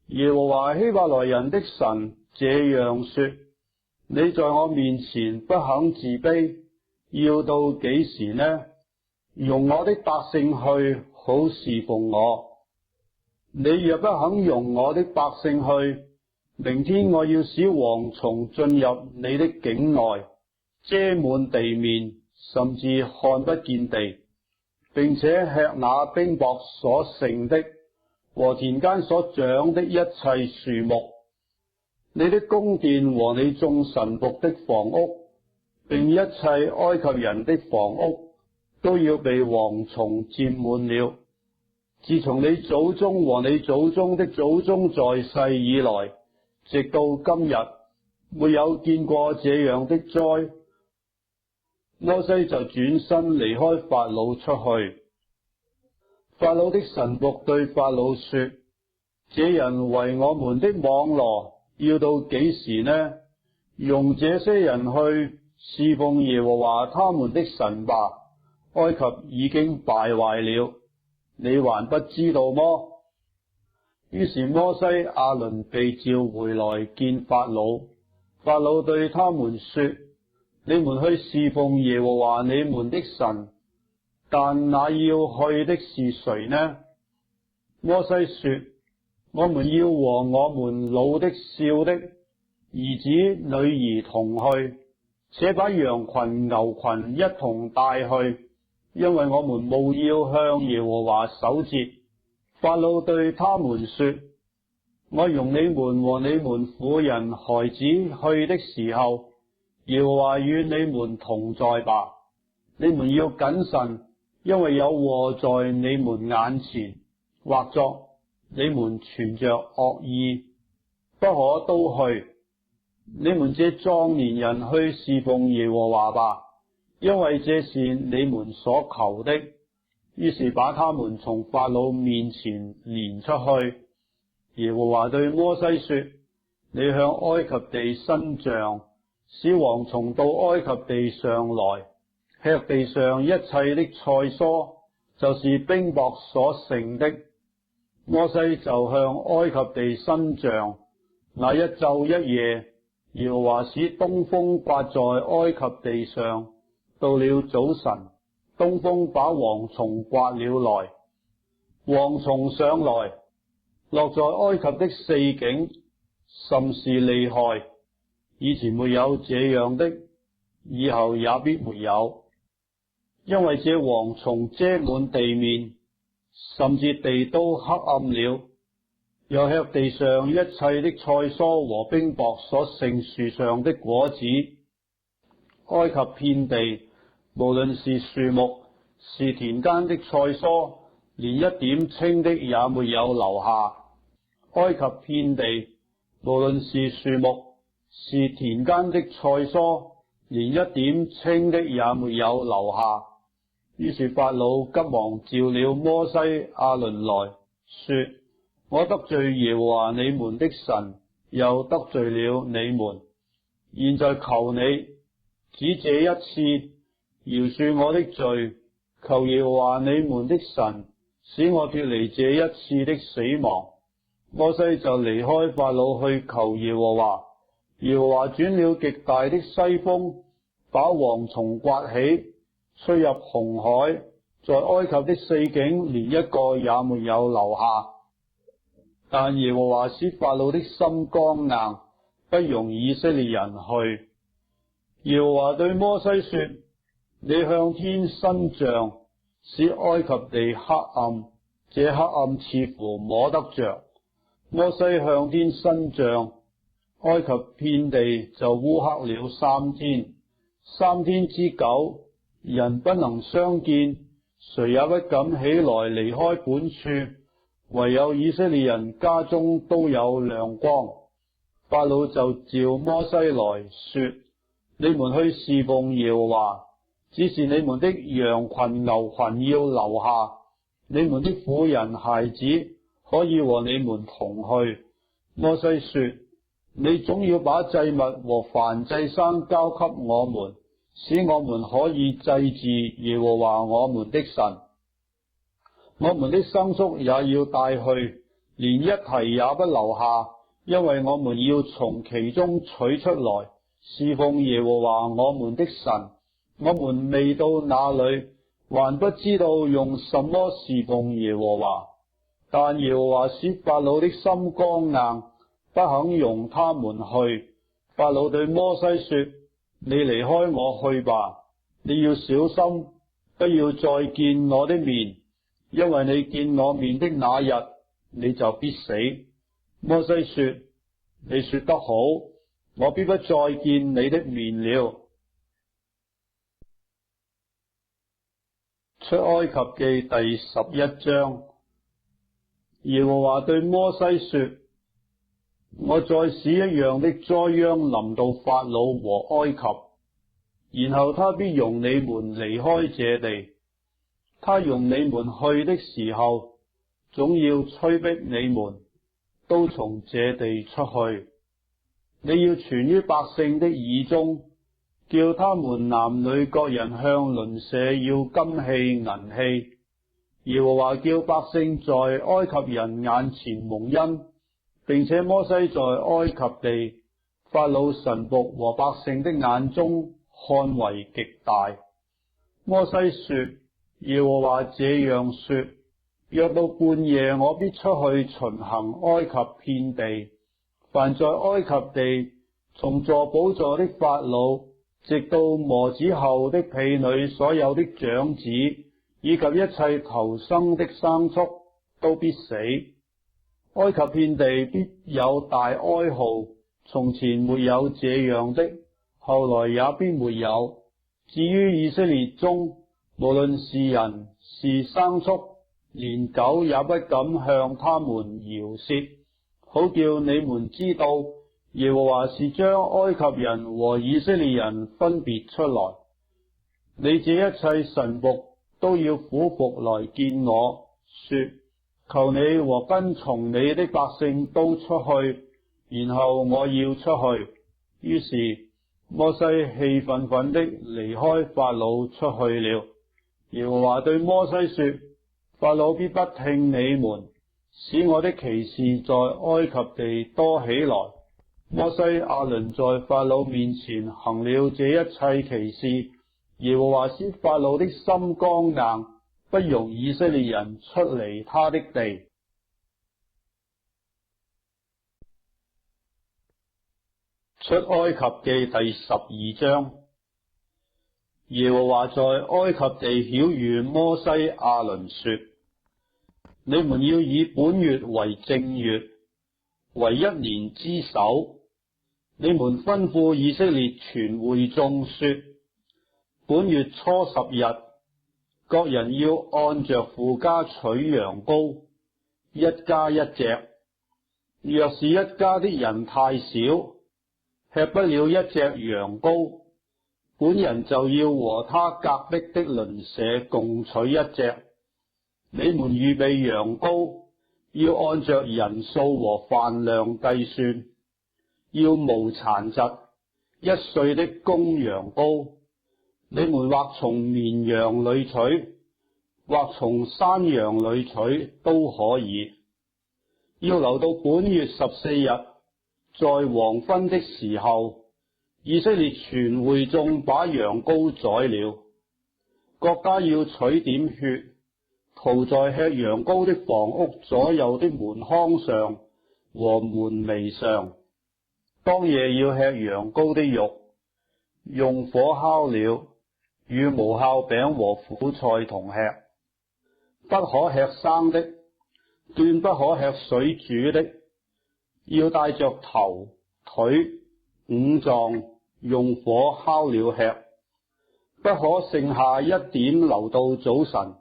耶和華希伯來人的神這樣說：你在我面前不肯自卑，要到幾時呢？容我的百姓去，好侍奉我。你若不肯容我的百姓去，明天我要使蝗蟲進入你的境內，遮滿地面，甚至看不見地，並且吃那冰雹所剩的和田間所長的一切樹木。你的宮殿和你眾臣僕的房屋，並一切埃及人的房屋，都要被蝗蟲佔滿了。自從你祖宗和你祖宗的祖宗在世以來，直到今日，沒有見過這樣的災。摩西就轉身離開法老出去。法老的臣僕對法老說：這人為我們的網羅，要到幾時呢？容這些人去侍奉耶和華他們的神吧。埃及已經敗壞了，你還不知道麼？於是摩西、亞倫被召回來見法老。法老對他們說：你們去侍奉耶和華你們的神，但那要去的是誰呢？摩西說：我們要和我們老的少的兒子女兒同去，且把羊群牛群一同帶去，因為我們務要向耶和華守節。法老對他們說：我容你們和你們婦人孩子去的時候，耶和華與你們同在吧。你們要謹慎，因為有禍在你們眼前，或作你們存着惡意，不可都去。你們這壯年人去侍奉耶和華吧，因為這是你們所求的。於是把他們從法老面前攆出去。耶和華對摩西說：你向埃及地伸杖，使蝗蟲到埃及地上來，吃地上一切的菜蔬，就是冰雹所剩的。摩西就向埃及地伸杖，那一晝一夜，耶和華使東風颳在埃及地上。到了早晨，東風把蝗蟲颳了來，蝗蟲上來，落在埃及的四境，甚是厲害，以前沒有這樣的，以後也必沒有。因為這蝗蟲遮滿地面，甚至地都黑暗了，又吃地上一切的菜蔬和冰雹所盛樹上的果子。埃及遍地，無論是樹木，是田間的菜蔬，連一點青的也沒有留下。埃及遍地，無論是樹木，是田間的菜蔬，連一點青的也沒有留下。於是法老急忙召了摩西、亞倫來說：我得罪耶和華你們的神，又得罪了你們。現在求你只這一次饒恕我的罪，求耶和華你們的神使我脫離這一次的死亡。摩西就離開法老去求耶和華。耶和華轉了極大的西風，把蝗蟲颳起，吹入紅海，在埃及的四境連一個也沒有留下。但耶和華使法老的心剛硬，不容以色列人去。耶和華對摩西說：你向天伸杖，使埃及地黑暗，這黑暗似乎摸得着。摩西向天伸杖，埃及遍地就烏黑了3天。3天之久，人不能相見，誰也不敢起來離開本處，唯有以色列人家中都有亮光。法老就召摩西來說：你們去侍奉耶和華，只是你們的羊群牛群要留下，你們的婦人孩子可以和你們同去。摩西說：你總要把祭物和燔祭牲交給我們，使我們可以祭祀耶和華我們的神。我們的牲畜也要帶去，連一蹄也不留下，因為我們要從其中取出來侍奉耶和華我們的神。我們未到那裏，還不知道用什麼侍奉耶和華。但耶和華使法老的心剛硬，不肯容他們去。法老對摩西說：你離開我去吧，你要小心，不要再見我的面，因為你見我面的那日，你就必死。摩西說：你說得好，我必不再見你的面了。出埃及記第11章。耶和華對摩西說：我再使一樣的災殃臨到法老和埃及，然後他必容你們離開這地。他容你們去的時候，總要催逼你們都從這地出去。你要傳於百姓的耳中，叫他們男女各人向鄰舍要金器銀器。耶和華叫百姓在埃及人眼前蒙恩，並且摩西在埃及地法老臣僕和百姓的眼中看為極大。摩西說：耶和華這樣說，若到半夜，我必出去巡行埃及遍地，凡在埃及地從坐寶座的法老，直到磨子後的婢女所有的長子，以及一切頭生的牲畜，都必死。埃及遍地必有大哀號，從前沒有這樣的，後來也必沒有。至於以色列中，無論是人是牲畜，連狗也不敢向他們搖舌，好叫你們知道耶和華是將埃及人和以色列人分別出來。你這一切臣僕都要俯伏來見我，說：求你和跟從你的百姓都出去，然後我要出去。於是摩西氣憤憤的離開法老出去了。耶和華對摩西說：法老必不聽你們，使我的奇事在埃及地多起來。摩西、亞倫在法老面前行了這一切奇事。耶和華使法老的心剛硬，不容以色列人出離他的地。出埃及記第12章。耶和華在埃及地曉諭摩西亞倫說：你們要以本月為正月，為一年之首。你們吩咐以色列全會眾說：本月初10日，各人要按着父家取羊羔，一家一隻。若是一家的人太少，吃不了一隻羊羔，本人就要和他隔壁的鄰舍共取一隻。你們預備羊羔，要按着人數和飯量計算，要無殘疾1歲的公羊羔。你們或從綿羊裏取，或從山羊裏取都可以。要留到本月14日，在黃昏的時候，以色列全會眾把羊羔宰了。各家要取點血，塗在吃羊羔的房屋左右的門框上和門楣上。當夜要吃羊羔的肉，用火烤了，與無酵餅和苦菜同吃。不可吃生的，斷不可吃水煮的，要帶着頭、腿、五臟，用火烤了吃。不可剩下一點留到早晨，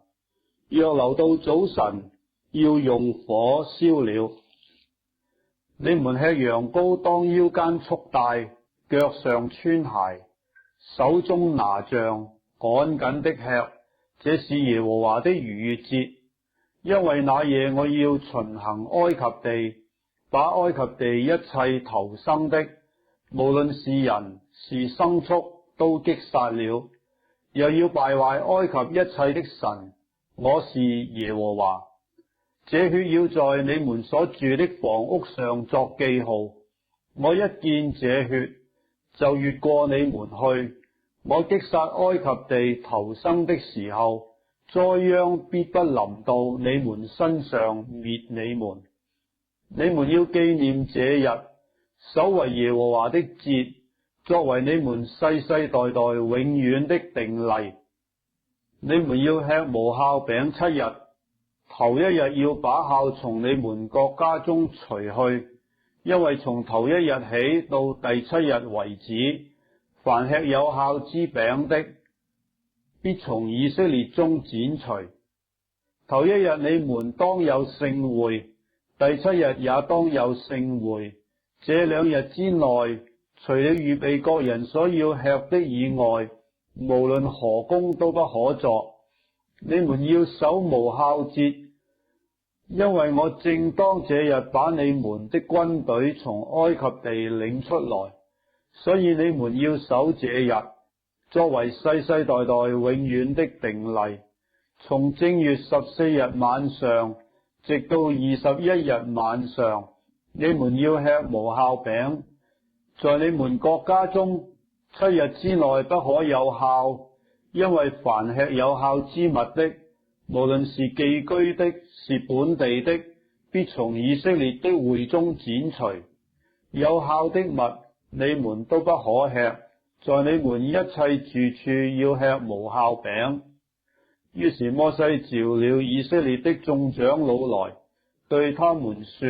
若留到早晨，要用火燒了。你們吃羊羔，當腰間束帶，腳上穿鞋，手中拿杖，趕緊的吃。這是耶和華的逾越節。因為那夜我要巡行埃及地，把埃及地一切頭生的，無論是人是牲畜，都擊殺了，又要敗壞埃及一切的神。我是耶和華。這血要在你們所住的房屋上作記號。我一見這血，就越過你們去。我擊殺埃及地頭生的時候，災殃必不臨到你們身上，滅你們。你們要紀念這日，守為耶和華的節，作為你們世世代代永遠的定例。你們要吃無酵餅7日，頭一日要把酵從你們各家中除去，因為從頭一日起到第7日為止，凡吃有酵之餅的，必從以色列中剪除。頭一日你們當有聖會，第7日也當有聖會。這2日之內，除了預備各人所要吃的以外，無論何工都不可作。你們要守無酵節，因為我正當這日把你們的軍隊從埃及地領出來，所以你們要守這日，作為世世代代永遠的定例。從正月14日晚上直到21日晚上，你們要吃無酵餅。在你們國家中7日之內不可有酵，因為凡吃有酵之物的，無論是寄居的，是本地的，必從以色列的會中剪除。有酵的物你們都不可吃，在你們一切住處要吃無酵餅。於是摩西召了以色列的眾長老來，對他們說：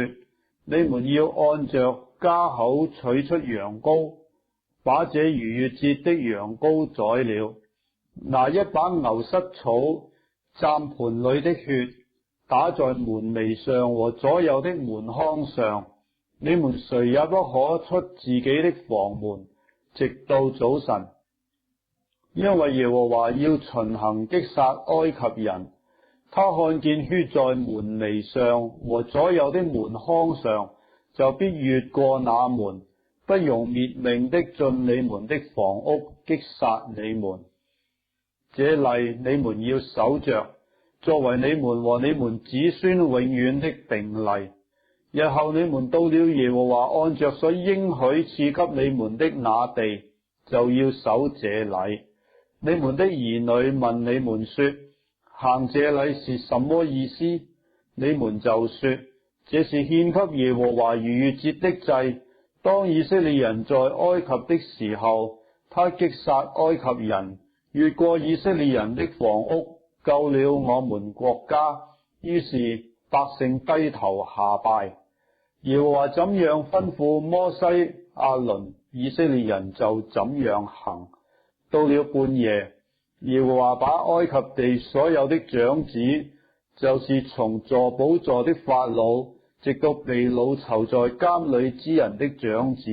你們要按着家口取出羊羔，把這逾越節的羊羔宰了，拿一把牛膝草蘸盤裏的血，打在門楣上和左右的門框上。你們誰也不可出自己的房門，直到早晨。因為耶和華要巡行擊殺埃及人，他看見血在門楣上和左右的門框上，就必越過那門，不容滅命的進你們的房屋擊殺你們。這例你們要守着，作為你們和你們子孫永遠的定例。日後你們到了耶和華按着所應許賜給你們的那地，就要守這禮。你們的兒女問你們說：行這禮是什麼意思？你們就說：這是獻給耶和華逾越節的祭，當以色列人在埃及的時候，他擊殺埃及人，越過以色列人的房屋，救了我們國家。於是百姓低頭下拜。耶和華怎樣吩咐摩西、亞倫，以色列人就怎樣行。到了半夜，耶和華把埃及地所有的長子，就是從坐寶座的法老，直到被擄囚在監裏之人的長子，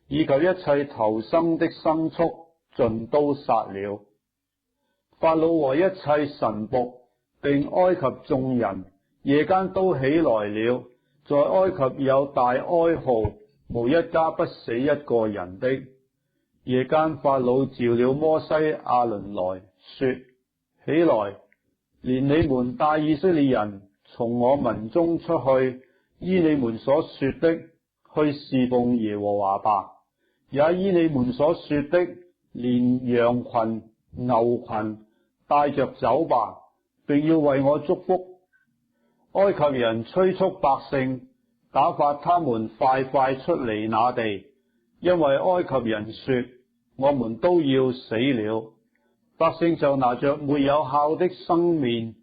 以及一切頭生的牲畜，盡都殺了。法老和一切臣僕並埃及眾人，夜間都起來了，在埃及有大哀號，無一家不死一個人的。夜間法老召了摩西、亞倫來說：起來，連你們帶以色列人從我民中出去，依你們所說的去侍奉耶和華吧，也依你們所說的，連羊群、牛群帶着走吧，並要為我祝福。埃及人催促百姓，打發他們快快出離那地，因為埃及人說：我們都要死了。百姓就拿着沒有酵的生麵，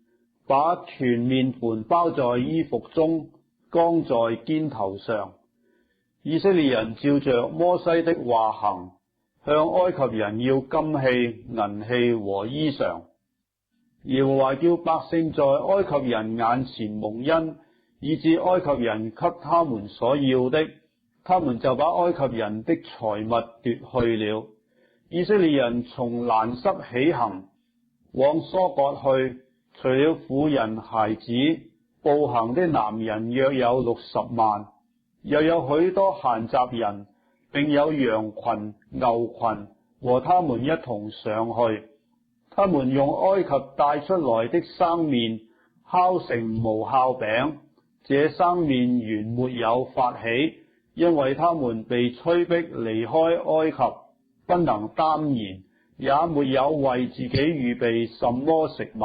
把團麵盤包在衣服中，扛在肩頭上。以色列人照着摩西的話行，向埃及人要金器、銀器和衣裳。耶和華叫百姓在埃及人眼前蒙恩，以致埃及人給他們所要的，他們就把埃及人的財物奪去了。以色列人從蘭塞起行，往疏割去，除了婦人孩子，步行的男人約有60萬，又有許多閒雜人，並有羊群、牛群和他們一同上去。他們用埃及帶出來的生麵烤成無酵餅，這生麵原沒有發起，因為他們被催逼離開埃及，不能耽延，也沒有為自己預備什麼食物。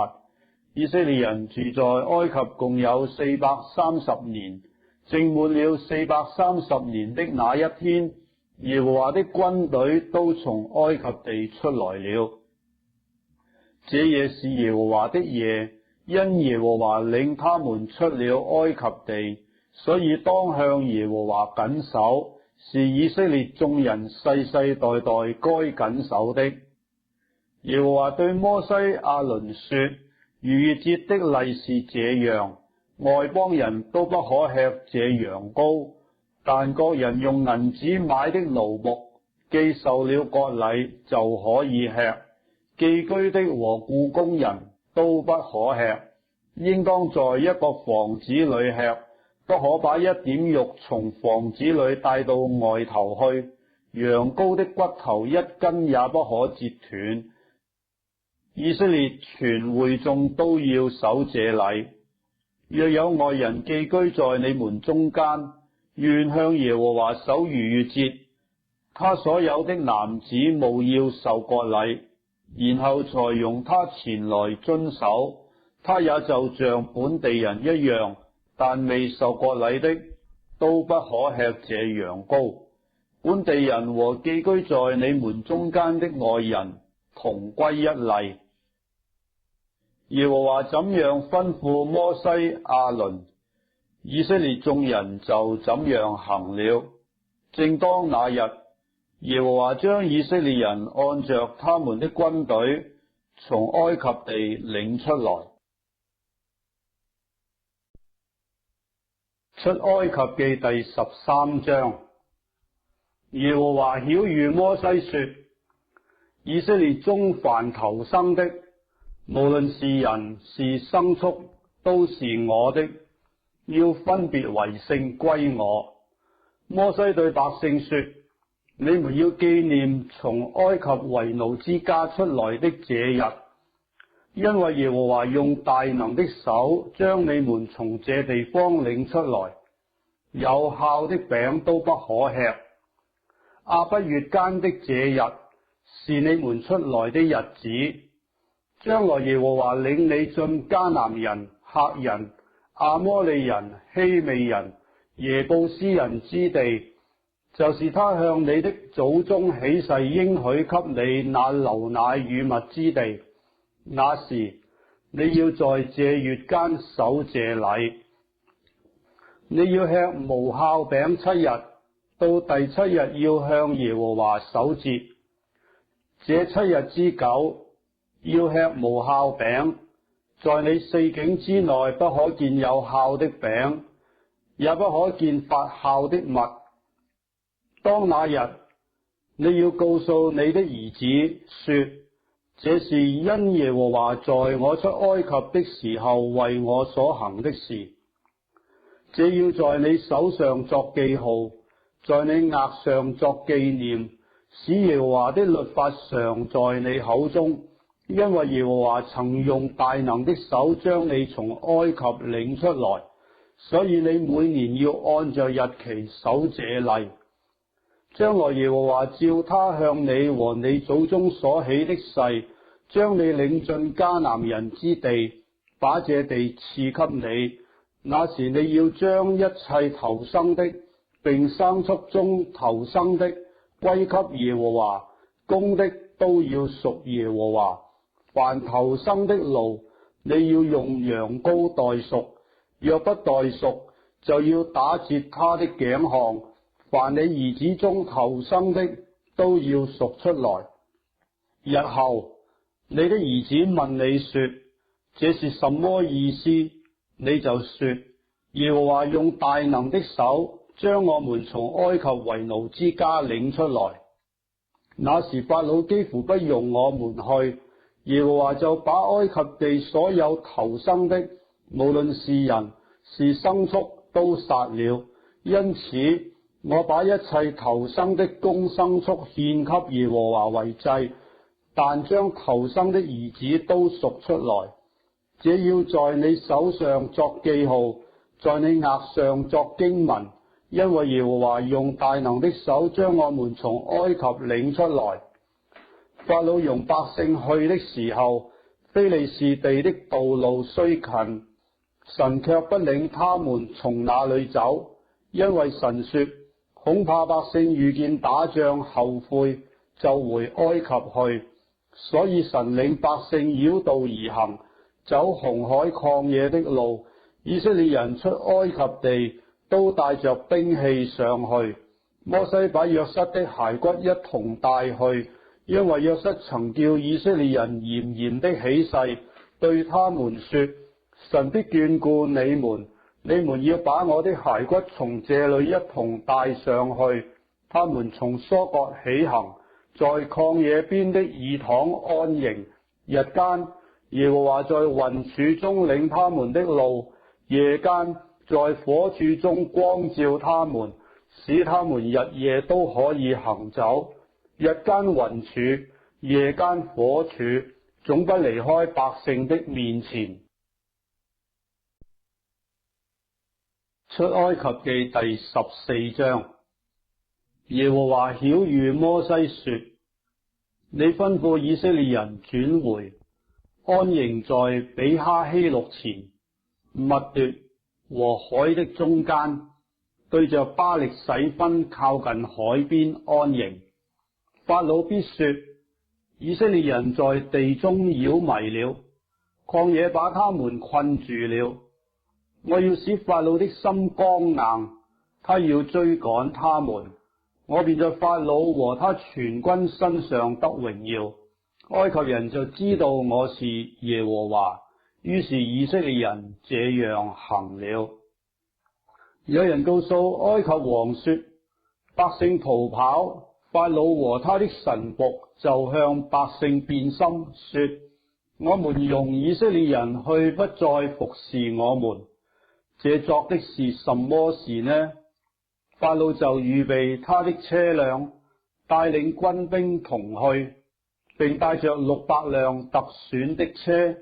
以色列人住在埃及共有430年，正滿了430年的那一天，耶和華的軍隊都從埃及地出來了。這夜是耶和華的夜，因耶和華領他們出了埃及地，所以當向耶和華謹守，是以色列眾人世世代代該謹守的。耶和華對摩西、亞倫說：逾越節的例是這樣，外邦人都不可吃這羊羔，但各人用銀子買的奴僕，既受了割禮就可以吃。寄居的和僱工人都不可吃，應當在一個房子裏吃，不可把一點肉從房子裏帶到外頭去。羊羔的骨頭一根也不可折斷。以色列全會眾都要守這禮。若有外人寄居在你們中間，願向耶和華守逾越節，他所有的男子務要受割禮，然後才容他前來遵守。他也就像本地人一樣，但未受割禮的都不可吃這羊羔。本地人和寄居在你們中間的外人同歸一例。耶和華怎樣吩咐摩西、亞倫，以色列眾人就怎樣行了。正當那日，耶和華將以色列人按着他們的軍隊從埃及地領出來。出埃及記第13章。耶和華曉諭摩西說：以色列中凡頭生的，無論是人是牲畜，都是我的，要分別為聖歸我。摩西對百姓說：你們要紀念從埃及為奴之家出來的這日，因為耶和華用大能的手將你們從這地方領出來，有酵的餅都不可吃。亞筆月間的這日是你們出來的日子。將來耶和華領你進迦南人、赫人、亞摩利人、希未人、耶布斯人之地，就是他向你的祖宗起誓應許給你那流奶與蜜之地。那時你要在這月間守這禮，你要吃無酵餅7日，到第7日要向耶和華守節。這7日之久要吃無酵餅，在你四境之內不可見有酵的餅，也不可見發酵的蜜。當那日，你要告訴你的兒子說，這是因耶和華在我出埃及的時候為我所行的事。這要在你手上作記號，在你額上作紀念，使耶和華的律法常在你口中，因為耶和華曾用大能的手將你從埃及領出來，所以你每年要按着日期守這例。將來耶和華照他向你和你祖宗所起的誓，將你領進迦南人之地，把這地賜給你。那時你要將一切頭生的並牲畜中頭生的歸給耶和華，公的都要屬耶和華。凡頭生的驢，你要用羊羔代贖，若不代贖，就要打折他的頸項。凡你兒子中頭生的都要贖出來。日後你的兒子問你說，這是什麼意思？你就說，耶和華用大能的手將我們從埃及為奴之家領出來。那時法老幾乎不容我們去，耶和華就把埃及地所有頭生的，無論是人是牲畜，都殺了。因此我把一切頭生的公牲畜獻給耶和華為祭，但將頭生的兒子都贖出來。這要在你手上作記號，在你額上作經文，因為耶和華用大能的手將我們從埃及領出來。法老容百姓去的時候，非利士地的道路雖近，神卻不領他們從那裏走，因為神說，恐怕百姓遇見打仗後悔，就回埃及去。所以神領百姓繞道而行，走紅海曠野的路。以色列人出埃及地都帶着兵器上去。摩西把約瑟的骸骨一同帶去，因為約瑟曾叫以色列人嚴嚴的起誓，對他們說，神必眷顧你們，你們要把我的骸骨從這裏一同帶上去。他們從疏割起行，在曠野邊的以躺安營。日間耶和華在雲柱中領他們的路，夜間在火柱中光照他們，使他們日夜都可以行走。日間雲柱，夜間火柱，總不離開百姓的面前。出埃及記第14章。耶和華曉諭摩西說，你吩咐以色列人轉回，安營在比哈希錄前，密奪和海的中間，對着巴力洗分靠近海邊安營。法老必說，以色列人在地中繞迷了，曠野把他們困住了。我要使法老的心剛硬，他要追趕他們，我便在法老和他全軍身上得榮耀。埃及人就知道我是耶和華，於是以色列人這樣行了。有人告訴埃及王說，百姓逃跑，法老和他的臣僕就向百姓變心，說，我們容以色列人去，不再服侍我們，這作的是什麼事呢？法老就預備他的車輛，帶領軍兵同去，並帶着600輛特選的車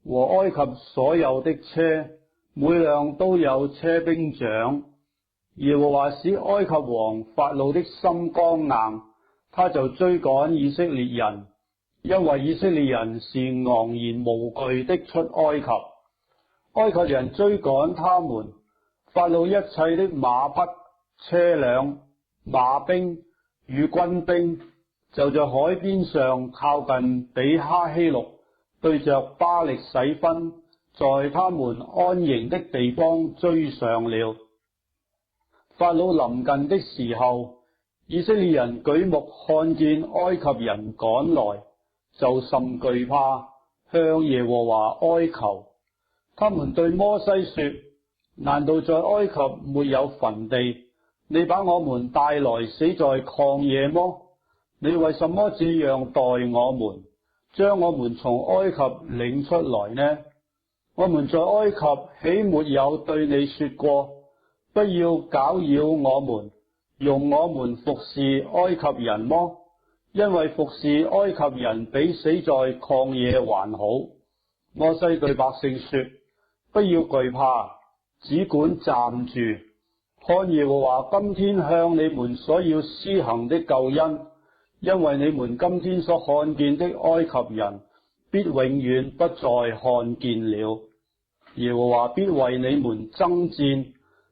和埃及所有的車，每輛都有車兵長。耶和華使埃及王法老的心剛硬，他就追趕以色列人，因為以色列人是昂然無懼的出埃及。埃及人追趕他們，法老一切的馬匹、車輛、馬兵與軍兵就在海邊上靠近比哈希錄，對着巴力洗分，在他們安營的地方追上了。法老臨近的時候，以色列人舉目看見埃及人趕來，就甚懼怕，向耶和華哀求。他們對摩西說：難道在埃及沒有墳地？你把我們帶來死在曠野麼？你為什麼這樣待我們，將我們從埃及領出來呢？我們在埃及豈沒有對你說過，不要攪擾我們，容我們服侍埃及人麼？因為服侍埃及人比死在曠野還好。摩西對百姓說：不要懼怕，只管站住，看耶和華今天向你們所要施行的救恩，因為你們今天所看見的埃及人，必永遠不再看見了。耶和華必為你們爭戰，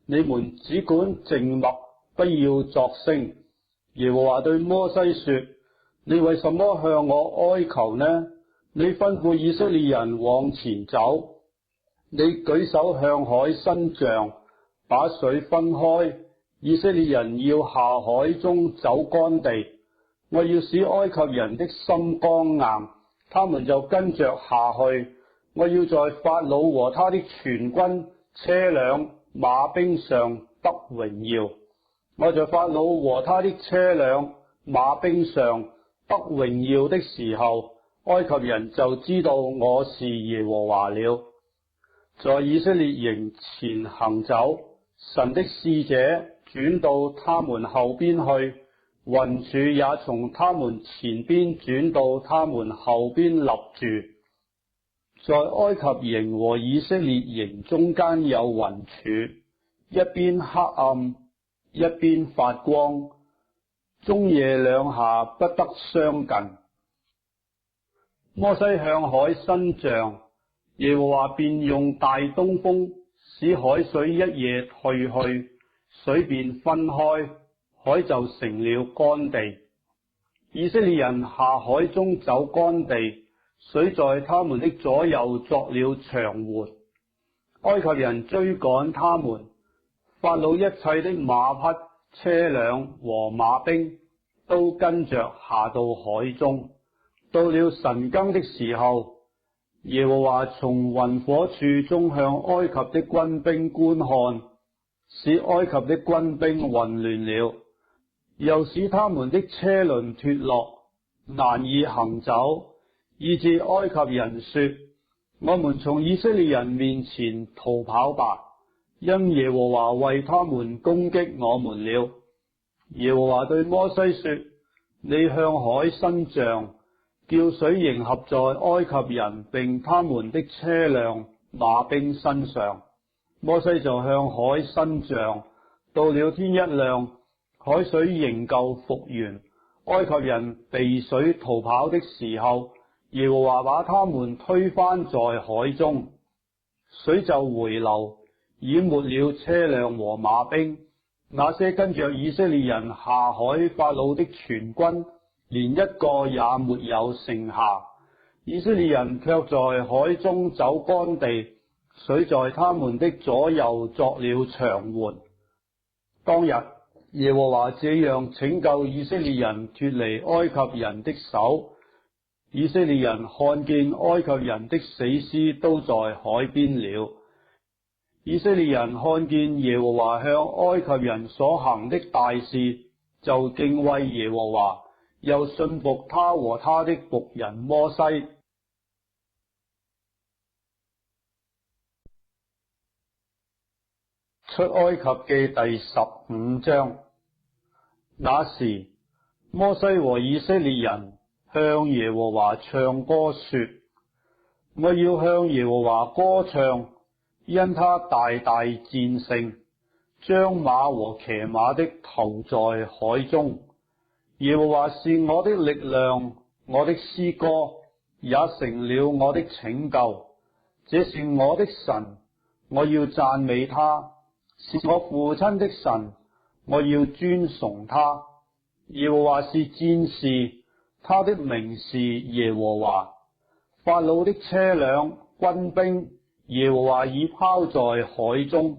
你們只管靜默，不要作聲。耶和華對摩西說：你為什麼向我哀求呢？你吩咐以色列人往前走，你舉手向海伸杖，把水分開，以色列人要下海中走乾地。我要使埃及人的心剛硬，他們就跟着下去。我要在法老和他的全軍、車輛、馬兵上得榮耀。我在法老和他的車輛、馬兵上得榮耀的時候，埃及人就知道我是耶和華了。在以色列營前行走，神的使者轉到他們後邊去，雲柱也從他們前邊轉到他們後邊立住。在埃及營和以色列營中間有雲柱，一邊黑暗，一邊發光，中夜兩下不得相近。摩西向海伸杖，耶和華便用大東風使海水一夜退去，水便分開，海就成了乾地。以色列人下海中走乾地，水在他們的左右作了牆垣。埃及人追趕他們，法老一切的馬匹、車輛和馬兵都跟着下到海中。到了晨更的時候，耶和華從雲火柱中向埃及的軍兵觀看，使埃及的軍兵混亂了，又使他們的車輪脫落，難以行走，以致埃及人說：我們從以色列人面前逃跑吧，因耶和華為他們攻擊我們了。耶和華對摩西說：你向海伸杖，叫水迎合在埃及人並他們的車輛馬兵身上。摩西就向海伸杖，到了天一亮，海水仍舊復原。埃及人避水逃跑的時候，耶和華把他們推翻在海中，水就回流，淹沒了車輛和馬兵。那些跟着以色列人下海法老的全軍，連一個也沒有剩下。以色列人卻在海中走乾地，水在他們的左右作了牆垣。當日耶和華這樣拯救以色列人脫離埃及人的手。以色列人看見埃及人的死屍都在海邊了。以色列人看見耶和華向埃及人所行的大事，就敬畏耶和華，又信服他和他的僕人摩西。出埃及記第15章。那時，摩西和以色列人向耶和華唱歌說：我要向耶和華歌唱，因他大大戰勝，將馬和騎馬的投在海中。耶和華是我的力量，我的詩歌，也成了我的拯救。這是我的神，我要讚美他，是我父親的神，我要尊崇他。耶和華是戰士，他的名是耶和華。法老的車輛、軍兵，耶和華已拋在海中，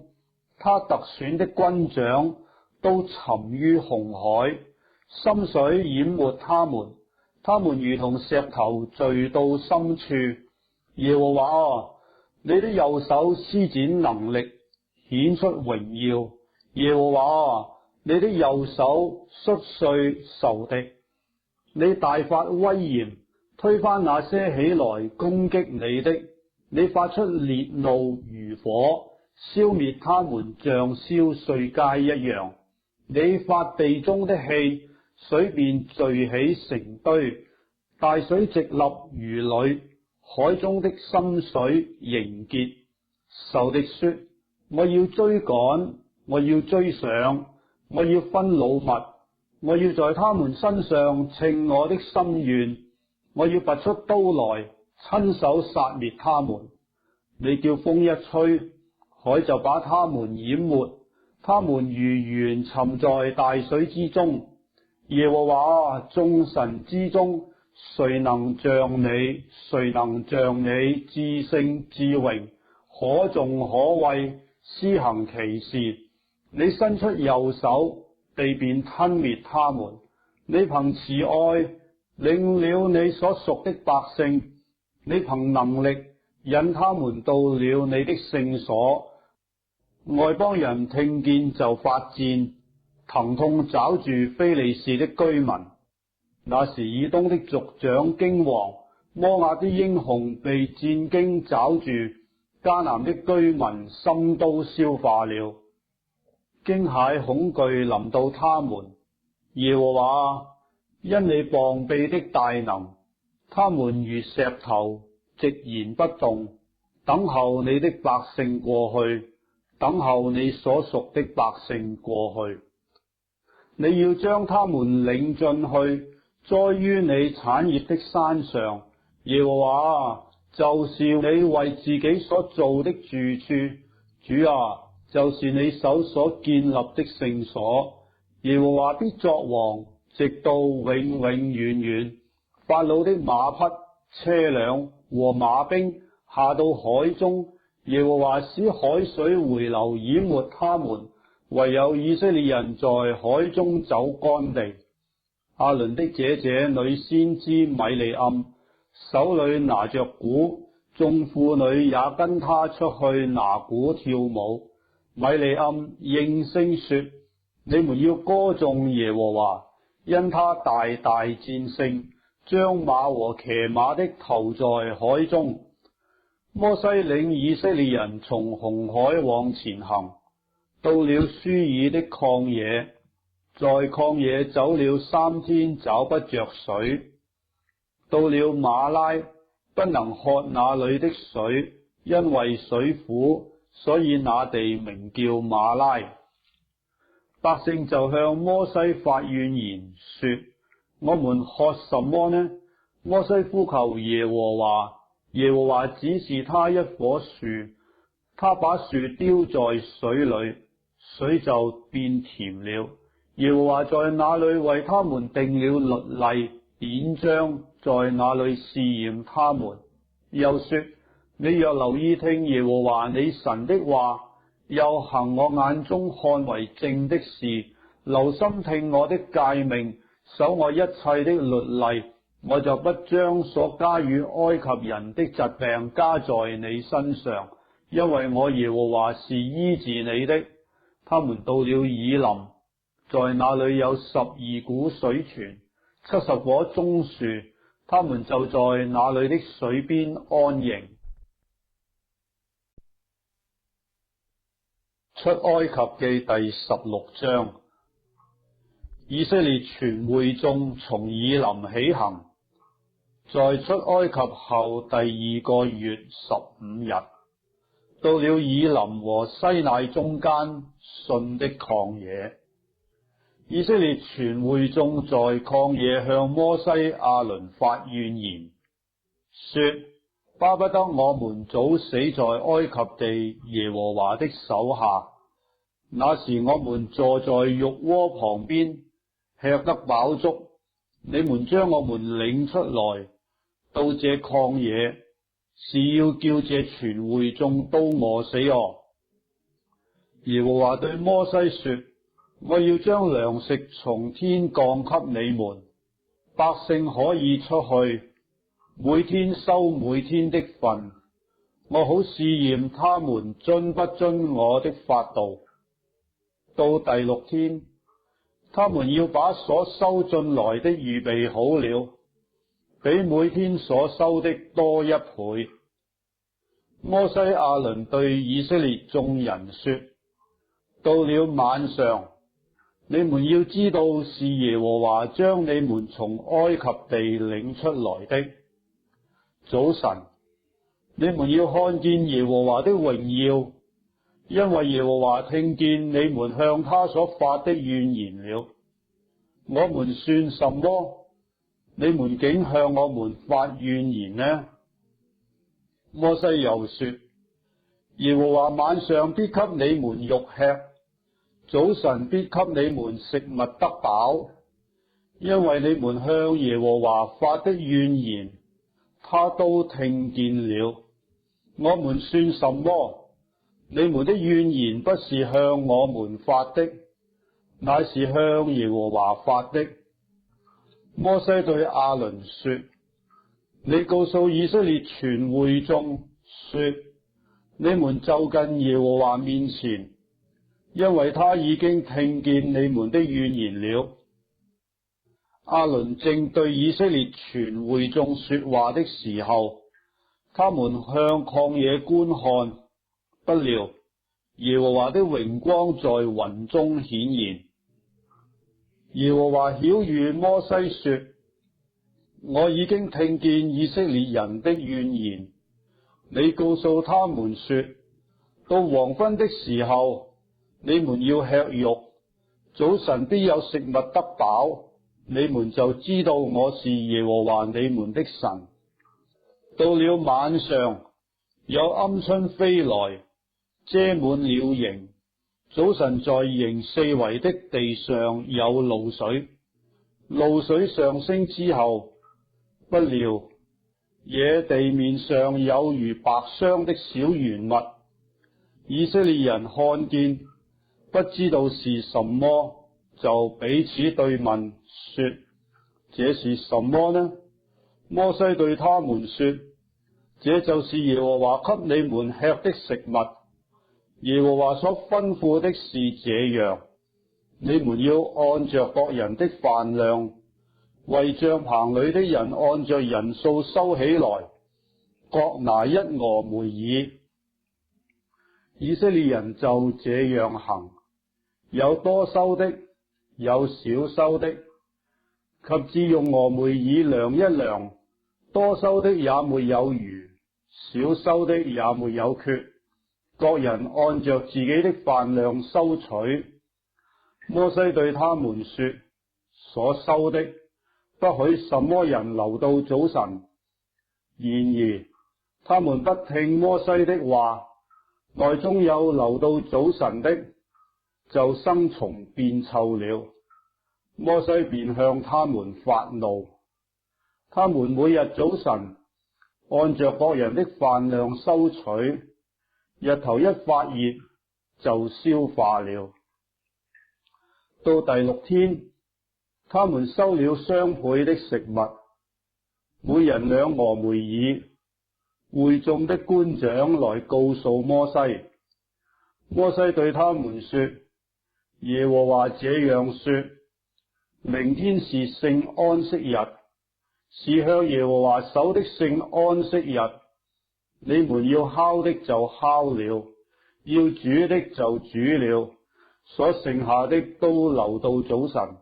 他特選的軍長都沉於紅海，深水淹沒他們，他們如同石頭墜到深處。耶和華啊，你的右手施展能力，顯出榮耀。耶和華啊，你的右手摔碎仇敵，你大發威嚴，推翻那些起來攻擊你的。你發出烈怒如火，消滅他們像燒碎秸一樣。你發地中的氣，水便聚起成堆，大水直立如壘，海中的深水凝結。仇敵說：我要追趕，我要追上，我要分擄物，我要在他們身上稱我的心願，我要拔出刀來，親手殺滅他們。你叫風一吹，海就把他們淹沒，他們如鉛沉在大水之中。耶和華，眾神之中，誰能像你？誰能像你至聖至榮，可頌可畏，施行奇事？你伸出右手，地便吞滅他們。你憑慈愛領了你所屬的百姓，你憑能力引他們到了你的聖所。外邦人聽見就發顫，疼痛抓住非利士的居民。那時以東的族長驚惶，摩押的英雄被戰驚抓住，迦南的居民心都消化了。驚駭恐懼臨到他們。耶和華，因你膀臂的大能，他們如石頭寂然不動，等候你的百姓過去，等候你所屬的百姓過去。你要將他們領進去，栽於你產業的山上。耶和華，就是你為自己所造的住處。主啊，就是你手所建立的聖所。耶和華必作王，直到永永遠遠。法老的馬匹、車輛和馬兵下到海中，耶和華使海水回流淹沒他們，唯有以色列人在海中走乾地。亞倫的姐姐女先知米利暗手裏拿着鼓，眾婦女也跟她出去拿鼓跳舞。米利暗應聲說：你們要歌頌耶和華，因他大大戰勝，將馬和騎馬的投在海中。摩西領以色列人從紅海往前行，到了舒爾的曠野，在曠野走了3天，找不着水。到了馬拉，不能喝那裏的水，因為水苦，所以那地名叫馬拉。百姓就向摩西發怨言，說：我們喝什麼呢？摩西呼求耶和華，耶和華指示他一棵樹，他把樹丟在水裏，水就變甜了。耶和華在那裏為他們定了律例典章，在那裏試驗他們。又說：你若留意聽耶和華你神的話，又行我眼中看為正的事，留心聽我的誡命，守我一切的律例，我就不將所加與埃及人的疾病加在你身上，因為我耶和華是醫治你的。他們到了以琳，在那裏有12股水泉，70棵棕樹，他們就在那裏的水邊安營。出埃及記第16章。以色列全會眾從以琳起行，在出埃及後第2個月15日，到了以琳和西乃中間汛的曠野。以色列全會眾在曠野向摩西、亞倫發怨言，說：巴不得我們早死在埃及地耶和華的手下，那時我們坐在肉鍋旁邊，吃得飽足，你們將我們領出來到這曠野，是要叫這全會眾都餓死哦。耶和華對摩西說：我要將糧食從天降給你們，百姓可以出去，每天收每天的分，我好試驗他們遵不遵我的法度。到第6天，他們要把所收進來的預備好了，比每天所收的多1倍。摩西亞倫對以色列眾人說：到了晚上，你們要知道是耶和華將你們從埃及地領出來的。早晨，你們要看見耶和華的榮耀，因為耶和華聽見你們向他所發的怨言了。我們算什麼？你們竟向我們發怨言呢？摩西又說：耶和華晚上必給你們肉吃，早晨必給你們食物得飽，因為你們向耶和華發的怨言，他都聽見了。我們算什麼？你們的怨言不是向我們發的，乃是向耶和華發的。摩西對亞倫說：你告訴以色列全會眾說，你們就近耶和華面前，因為他已經聽見你們的怨言了。亞倫正對以色列全會眾說話的時候，他們向曠野觀看，不料耶和華的榮光在雲中顯現。耶和華曉諭摩西說：我已經聽見以色列人的怨言，你告訴他們說，到黃昏的時候，你們要吃肉，早晨必有食物得飽，你們就知道我是耶和華你們的神。到了晚上，有鵪鶉飛來，遮滿了營，早晨在營四圍的地上有露水，露水上升之後，不料野地面上有如白霜的小圓物，以色列人看見，不知道是什麼，就彼此對問說：這是什麼呢？摩西對他們說：這就是耶和華給你們吃的食物。耶和華所吩咐的是這樣，你們要按着各人的飯量，為帳棚裏的人按着人數收起來，各拿1俄梅爾。以色列人就這樣行，有多收的，有少收的，及至用俄梅爾量一量，多收的也沒有餘，少收的也沒有缺，各人按着自己的飯量收取。摩西對他們說：所收的，不許什麼人留到早晨。然而他們不聽摩西的話，內中有留到早晨的，就生蟲變臭了。摩西便向他們發怒。他們每日早晨按着各人的飯量收取，日頭一發熱就消化了。到第6天，他們收了雙倍的食物，每人2俄梅爾。會眾的官長來告訴摩西，摩西對他們說：耶和華這樣說，明天是聖安息日，是向耶和華守的聖安息日。你們要烤的就烤了，要煮的就煮了，所剩下的都留到早晨。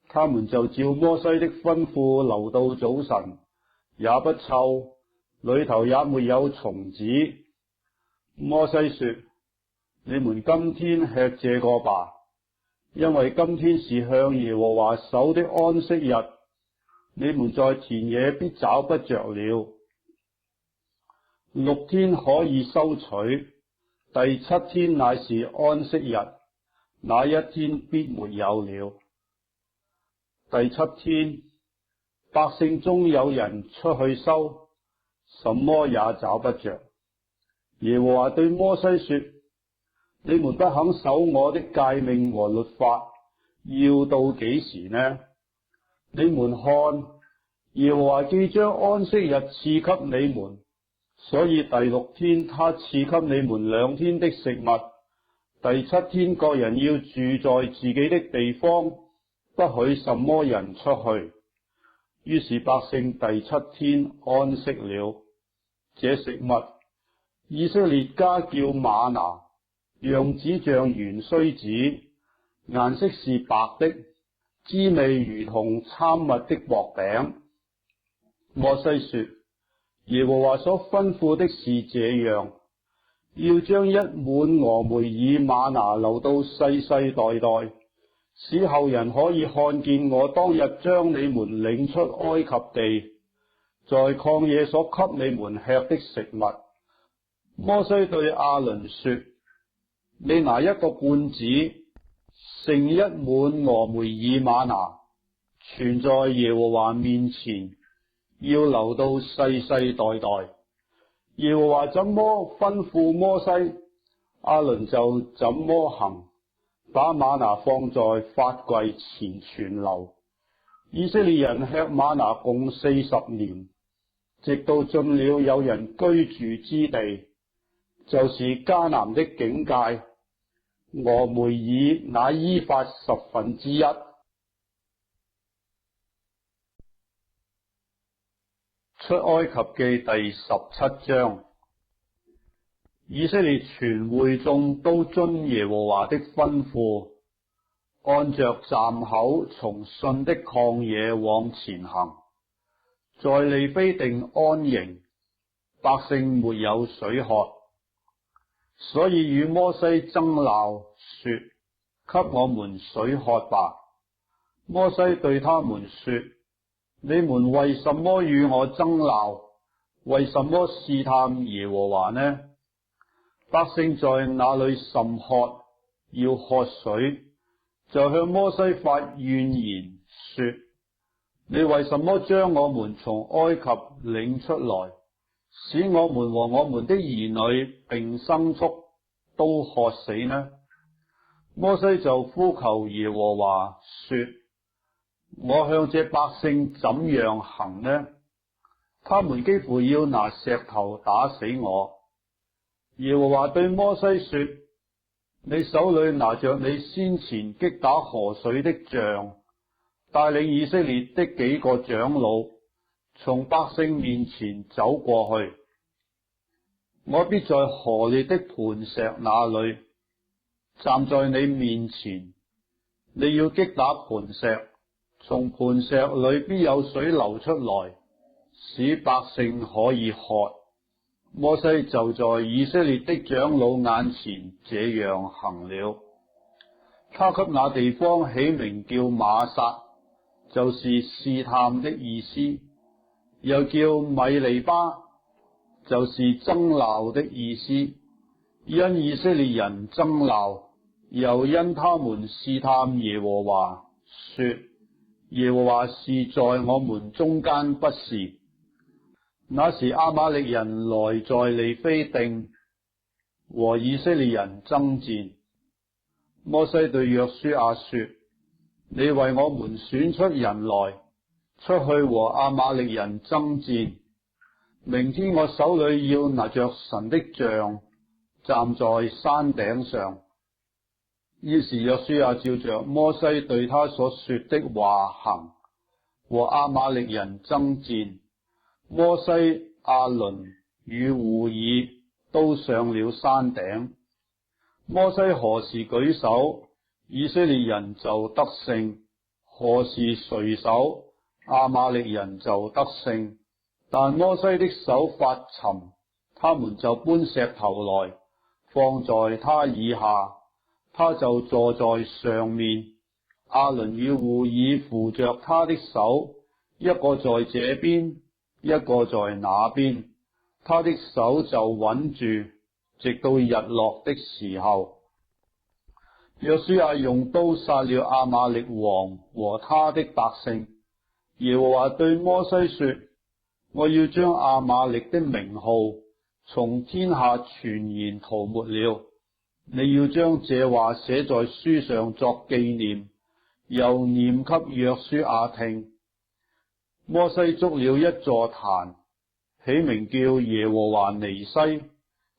他們就照摩西的吩咐留到早晨，也不臭，裏頭也沒有蟲子。摩西說：你們今天吃這個吧，因為今天是向耶和華守的安息日，你們在田野必找不着了。6天可以收取，第7天乃是安息日。那一天必沒有了。第七天，百姓中有人出去收，什麼也找不着。耶和華對摩西說：你們不肯守我的誡命和律法，要到幾時呢？你們看，耶和華既將安息日賜給你們，所以第六天他賜給你們2天的食物。第七天各人要住在自己的地方，不許什麼人出去。於是百姓第七天安息了。這食物以色列家叫嗎哪，樣子像芫荽子，顏色是白的，滋味如同參蜜的薄餅。摩西說：耶和華所吩咐的是這樣，要將一滿俄梅爾嗎哪留到世世代代，使後人可以看見我當日將你們領出埃及地，在曠野所給你們吃的食物。摩西對亞倫說：你拿一個罐子，盛一滿俄梅爾嗎哪，存在耶和華面前，要留到世世代代。耶和華怎麼吩咐摩西，亞倫就怎麼行，把嗎哪放在法櫃前存留。以色列人吃嗎哪共40年，直到進了有人居住之地，就是迦南的境界，俄梅爾那依法1/10。出埃及記第17章。以色列全會眾都遵耶和華的吩咐，按着站口從汛的曠野往前行，在利非定安營，百姓沒有水喝，所以與摩西爭鬧，說：給我們水喝吧。摩西對他們說：你們為什麼與我爭鬧？為什麼試探耶和華呢？百姓在那裏甚渴，要喝水，就向摩西發怨言，說：你為什麼將我們從埃及領出來，使我們和我們的兒女並牲畜都渴死呢？摩西就呼求耶和華說：我向這百姓怎樣行呢？他們幾乎要拿石頭打死我。耶和華對摩西說：你手裏拿着你先前擊打河水的杖，帶領以色列的幾個長老從百姓面前走過去。我必在何烈的磐石那裏站在你面前，你要擊打磐石，從磐石裏必有水流出來，使百姓可以喝。摩西就在以色列的長老眼前這樣行了。他給那地方起名叫瑪撒，就是試探的意思；又叫米利巴，就是爭鬧的意思。因以色列人爭鬧，又因他們試探耶和華，說：耶和華是在我們中間不是。那時亞瑪力人來在利非定和以色列人爭戰。摩西對約書亞說：你為我們選出人來，出去和亞瑪力人爭戰。明天我手裏要拿着神的杖，站在山頂上。於是約書亞照着摩西對他所說的話行，和亞瑪力人爭戰。摩西、亞倫與戶珥都上了山頂。摩西何時舉手，以色列人就得勝；何時垂手，亞瑪力人就得勝。但摩西的手發沉，他們就搬石頭來放在他以下，他就坐在上面。亞倫與戶珥扶着他的手，一個在這邊，一個在那邊，他的手就穩住，直到日落的時候。約書亞用刀殺了亞瑪力王和他的百姓。耶和華對摩西說：我要將亞瑪力的名號從天下全然塗抹了。你要將這話寫在書上作紀念，又念給約書亞聽。摩西築了一座壇，起名叫耶和華尼西，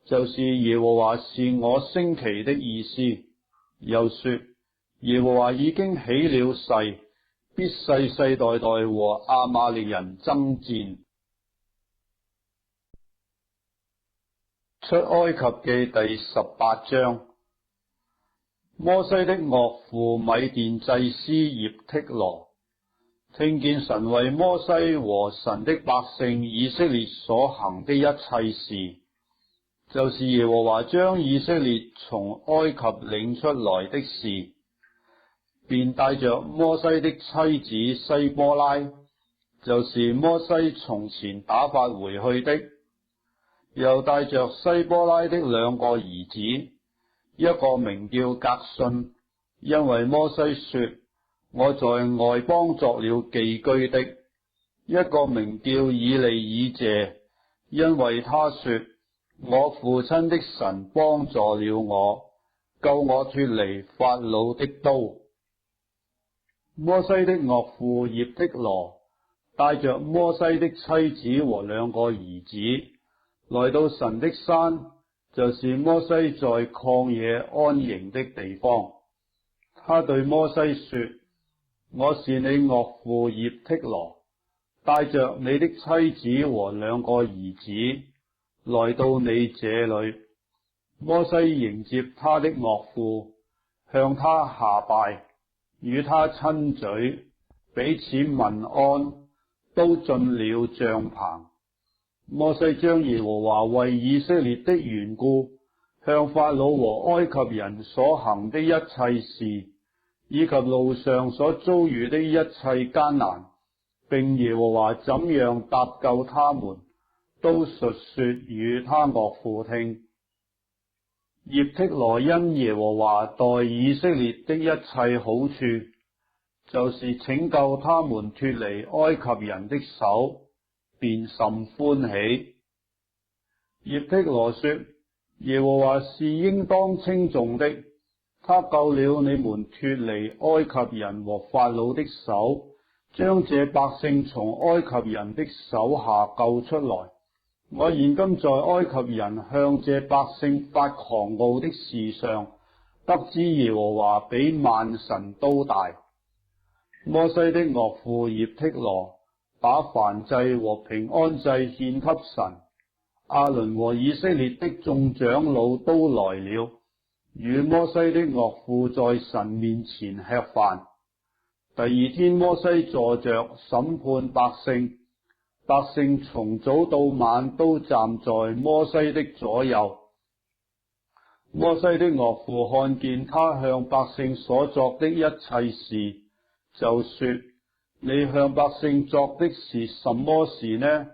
就是耶和華是我升旗的意思。又說，耶和華已經起了誓，必世世代代和亞瑪力人爭戰。出埃及記第18章。摩西的岳父米甸祭司葉忒羅聽見神為摩西和神的百姓以色列所行的一切事，就是耶和華將以色列從埃及領出來的事，便帶着摩西的妻子西波拉，就是摩西從前打發回去的，又帶着西波拉的兩個兒子，一個名叫革舜，因為摩西說我在外邦作了寄居的；一個名叫以利以謝，因為他說我父親的神幫助了我，救我脫離法老的刀。摩西的岳父葉忒羅帶着摩西的妻子和兩個兒子來到神的山，就是摩西在曠野安營的地方。他對摩西說：我是你岳父葉忒羅，帶着你的妻子和兩個兒子來到你這裏。摩西迎接他的岳父，向他下拜，與他親嘴，彼此問安，都進了帳棚。摩西將耶和華為以色列的緣故向法老和埃及人所行的一切事，以及路上所遭遇的一切艱難，並耶和華怎樣搭救他們，都述說與他岳父聽。葉忒羅因耶和華待以色列的一切好處，就是拯救他們脫離埃及人的手，便甚歡喜。葉忒羅說：耶和華是應當稱頌的，他救了你們脫離埃及人和法老的手，將這百姓從埃及人的手下救出來。我現今在埃及人向這百姓發狂傲的事上，得知耶和華比萬神都大。摩西的岳父葉忒羅把燔祭和平安祭獻給神，亞倫和以色列的眾長老都來了，與摩西的岳父在神面前吃飯。第二天，摩西坐着審判百姓，百姓從早到晚都站在摩西的左右。摩西的岳父看見他向百姓所作的一切事，就說：你向百姓作的是什麼事呢？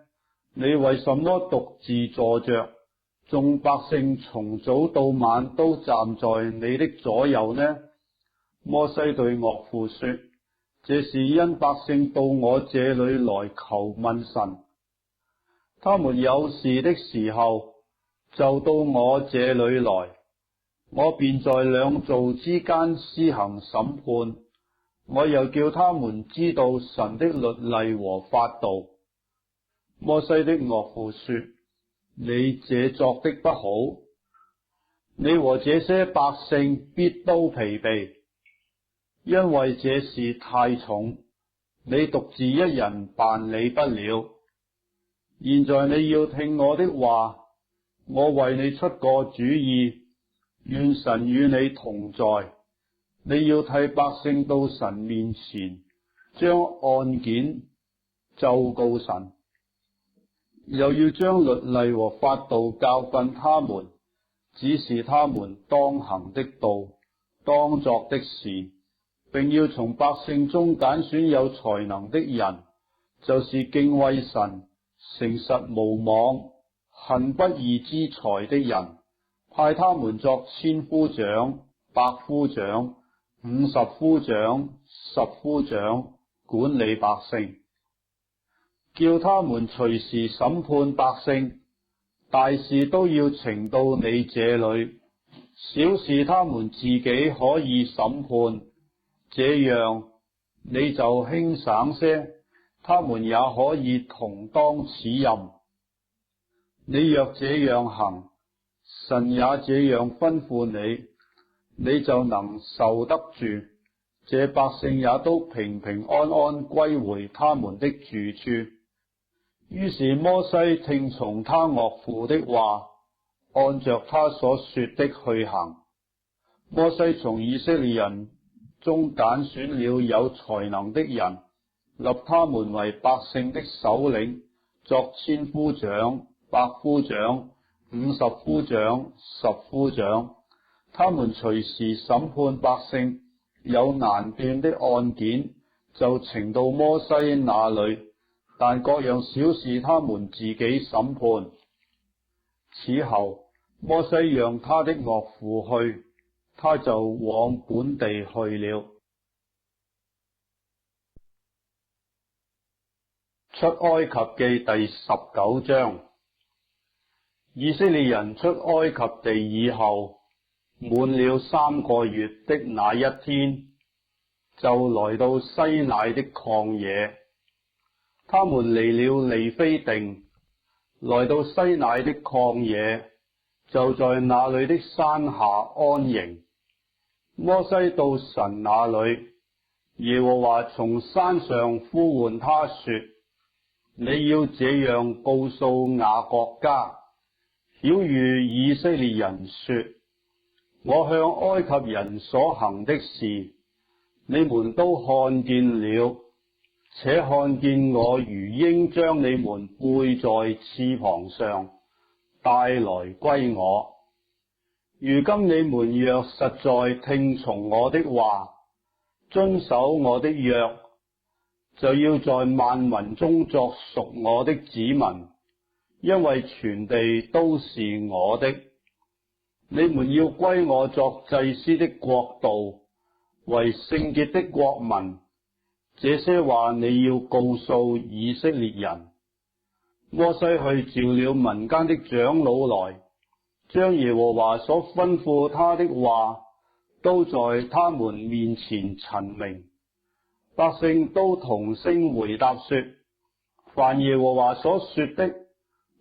你為什麼獨自坐着，眾百姓從早到晚都站在你的左右呢？摩西對岳父說：這是因百姓到我這裏來求問神，他們有事的時候就到我這裏來，我便在兩造之間施行審判。我又叫他們知道神的律例和法度。摩西的岳父說：你這作的不好，你和這些百姓必都疲憊，因為這事太重，你獨自一人辦理不了。現在你要聽我的話，我為你出個主意，願神與你同在。你要替百姓到神面前，將案件奏告神，又要將律例和法度教訓他們，指示他們當行的道，當作的事，並要從百姓中揀選有才能的人，就是敬畏神、誠實無妄、恨不義之財的人，派他們作千夫長、百夫長、50夫長、10夫長管理百姓，叫他們隨時審判百姓，大事都要呈到你這裏，小事他們自己可以審判，這樣你就輕省些，他們也可以同當此任。你若這樣行，神也這樣吩咐你，你就能受得住，這百姓也都平平安安歸回他們的住處。於是摩西聽從他岳父的話，按着他所說的去行。摩西從以色列人中揀選了有才能的人，立他們為百姓的首領，作千夫長、百夫長、50夫長、10夫長。他們隨時審判百姓，有難斷的案件，就呈到摩西那裏，但各樣小事他們自己審判。此後，摩西讓他的岳父去，他就往本地去了。出埃及記第19章。以色列人出埃及地以後，滿了3個月的那一天，就來到西乃的曠野。他們離了利非定，來到西乃的曠野，就在那裏的山下安營。摩西到神那裏，耶和華從山上呼喚他說：你要這樣告訴雅各家，曉諭以色列人說：我向埃及人所行的事，你們都看見了，且看見我如鷹將你們背在翅膀上，帶來歸我。如今你們若實在聽從我的話，遵守我的約，就要在萬民中作屬我的子民，因為全地都是我的。你們要歸我作祭司的國度，為聖潔的國民。這些話你要告訴以色列人。摩西去召了民間的長老來，將耶和華所吩咐他的話都在他們面前陳明。百姓都同聲回答說：凡耶和華所說的，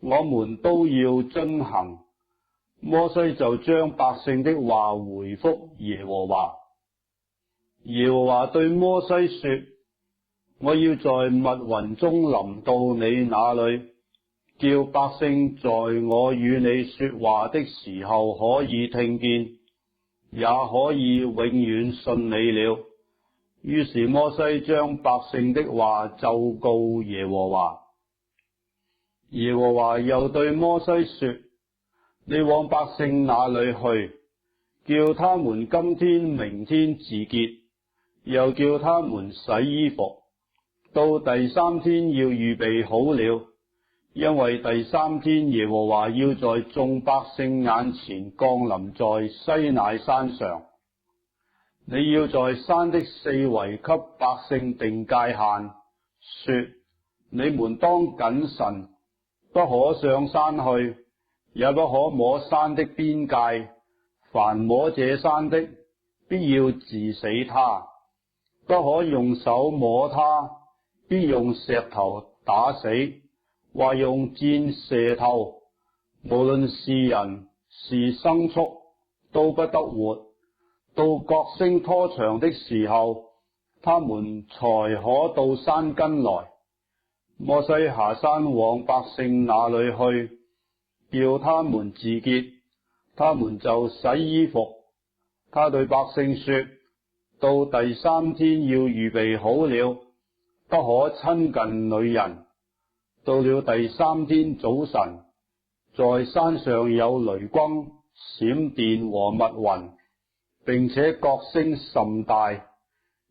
我們都要遵行。摩西就將百姓的話回覆耶和華。耶和華對摩西說：我要在密雲中臨到你那裏，叫百姓在我與你說話的時候可以聽見，也可以永遠信你了。於是摩西將百姓的話奏告耶和華。耶和華又對摩西說：你往百姓那裏去，叫他們今天、明天自潔，又叫他們洗衣服，到第3天要預備好了，因為第3天耶和華要在眾百姓眼前降臨在西乃山上。你要在山的四圍給百姓定界限，說：你們當謹慎，不可上山去，也不可摸山的邊界，凡摸這山的，必要治死他；不可用手摸他，必用石頭打死，或用箭射透。無論是人是牲畜，都不得活。到角聲拖長的時候，他們才可到山根來。摩西下山往百姓那裏去，叫他們自潔，他們就洗衣服。他對百姓說：到第3天要預備好了，不可親近女人。到了第3天早晨，在山上有雷轟、閃電和密雲，並且角聲甚大，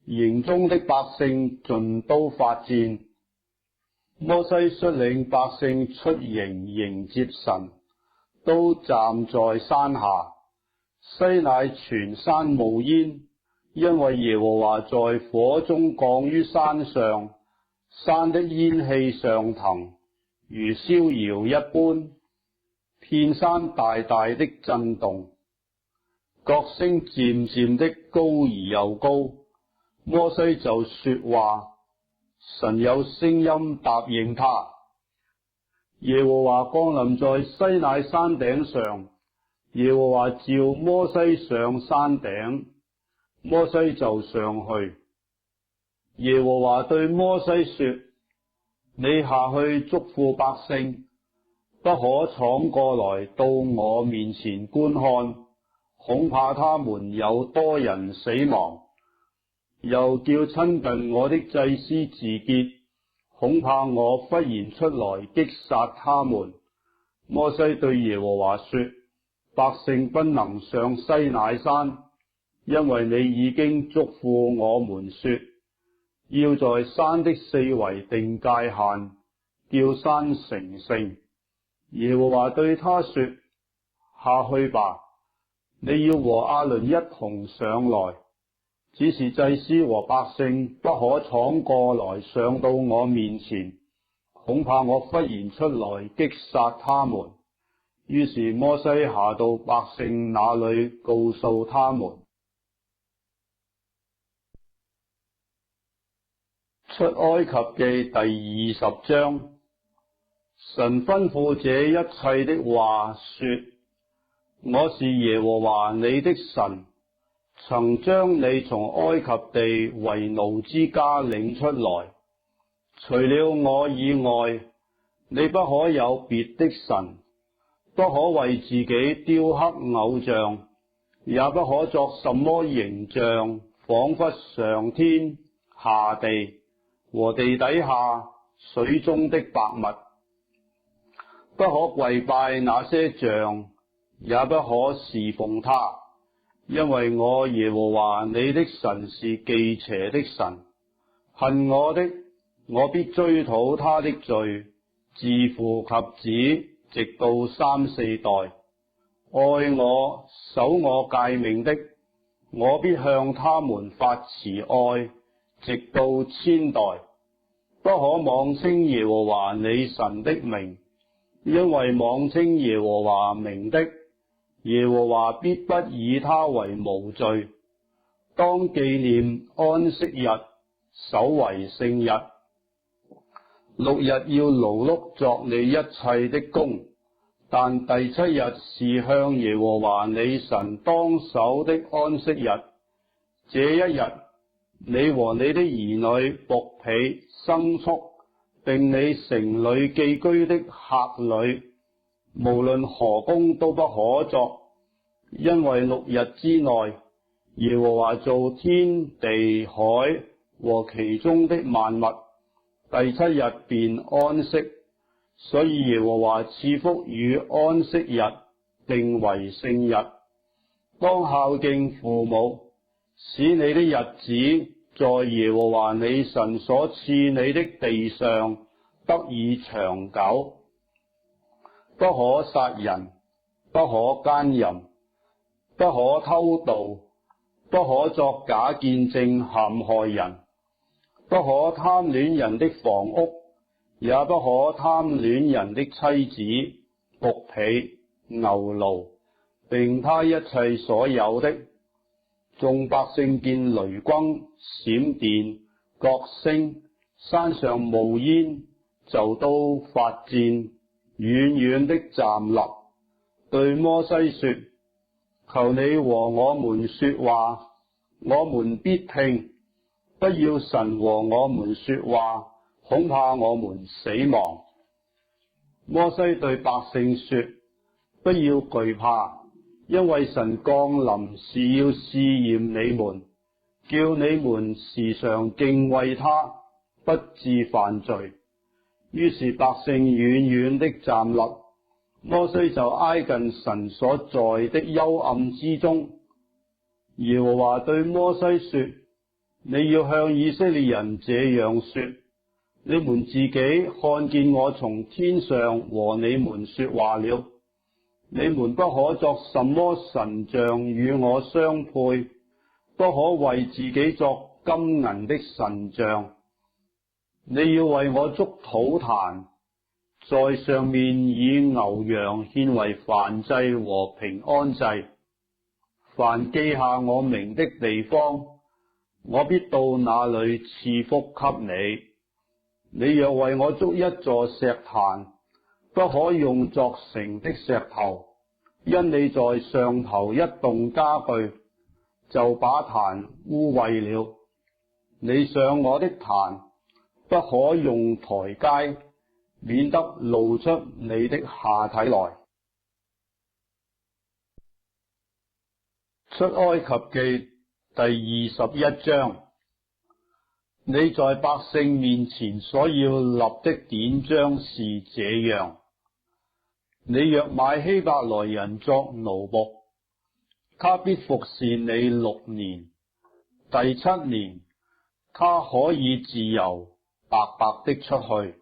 營中的百姓盡都發顫。摩西率領百姓出營迎接神，都站在山下。西乃全山冒煙，因為耶和華在火中降於山上，山的煙氣上騰，如燒窯一般，遍山大大的震動，角聲漸漸的高而又高。摩西就說話，神有聲音答應他。耶和華降臨在西乃山頂上，耶和華召摩西上山頂，摩西就上去。耶和華對摩西說：你下去囑咐百姓，不可闖過來到我面前觀看，恐怕他們有多人死亡。又叫親近我的祭司自潔，恐怕我忽然出來擊殺他們。摩西對耶和華說：百姓不能上西乃山，因為你已經囑咐我們說，要在山的四圍定界限，叫山成聖。耶和華對他說：下去吧，你要和亞倫一同上來，只是祭司和百姓不可闖過來上到我面前，恐怕我忽然出來擊殺他們。於是摩西下到百姓那裏，告訴他們。出埃及記第20章。神吩咐這一切的話說：我是耶和華你的神，曾將你從埃及地為奴之家領出來。除了我以外，你不可有別的神，不可為自己雕刻偶像，也不可作什麼形象，仿佛上天下地和地底下水中的百物。不可跪拜那些像，也不可侍奉他，因為我耶和華你的神是忌邪的神。恨我的，我必追討他的罪，自父及子，直到3、4代。愛我、守我誡命的，我必向他們發慈愛，直到千代。不可妄稱耶和華你神的名，因為妄稱耶和華名的，耶和華必不以他為無罪。當紀念安息日，守為聖日。6日要勞碌作你一切的工，但第7日是向耶和華你神當守的安息日。這一日，你和你的兒女、僕婢、牲畜，並你城裏寄居的客旅，無論何工都不可作，因為6日之內，耶和華造天地海和其中的萬物，第7日便安息，所以耶和華賜福與安息日，定為聖日。當孝敬父母，使你的日子在耶和華你神所賜你的地上得以長久。不可殺人，不可奸淫，不可偷盜，不可作假見證陷害人，不可貪戀人的房屋，也不可貪戀人的妻子、僕婢、牛驢，並他一切所有的。眾百姓見雷轟、閃電、角聲，山上冒煙，就都發顫，遠遠的站立，對摩西說：求你和我們說話，我們必聽；不要神和我們說話，恐怕我們死亡。摩西對百姓說：不要懼怕，因為神降臨是要試驗你們，叫你們時常敬畏他，不致犯罪。於是百姓遠遠的站立，摩西就挨近神所在的幽暗之中。耶和華對摩西說：你要向以色列人這樣說：你們自己看見我從天上和你們說話了。你們不可作什麼神像與我相配，不可為自己作金銀的神像。你要為我築土壇，在上面以牛羊獻為燔祭和平安祭。凡記下我名的地方，我必到那裏賜福給你。你若為我築一座石壇，不可用鑿成的石頭，因你在上頭一動家具，就把壇污穢了。你上我的壇，不可用台階，免得露出你的下體來。出埃及記第21章。你在百姓面前所要立的典章是這樣：你若買希伯來人作奴僕，他必服侍你6年，第7年，他可以自由白白的出去。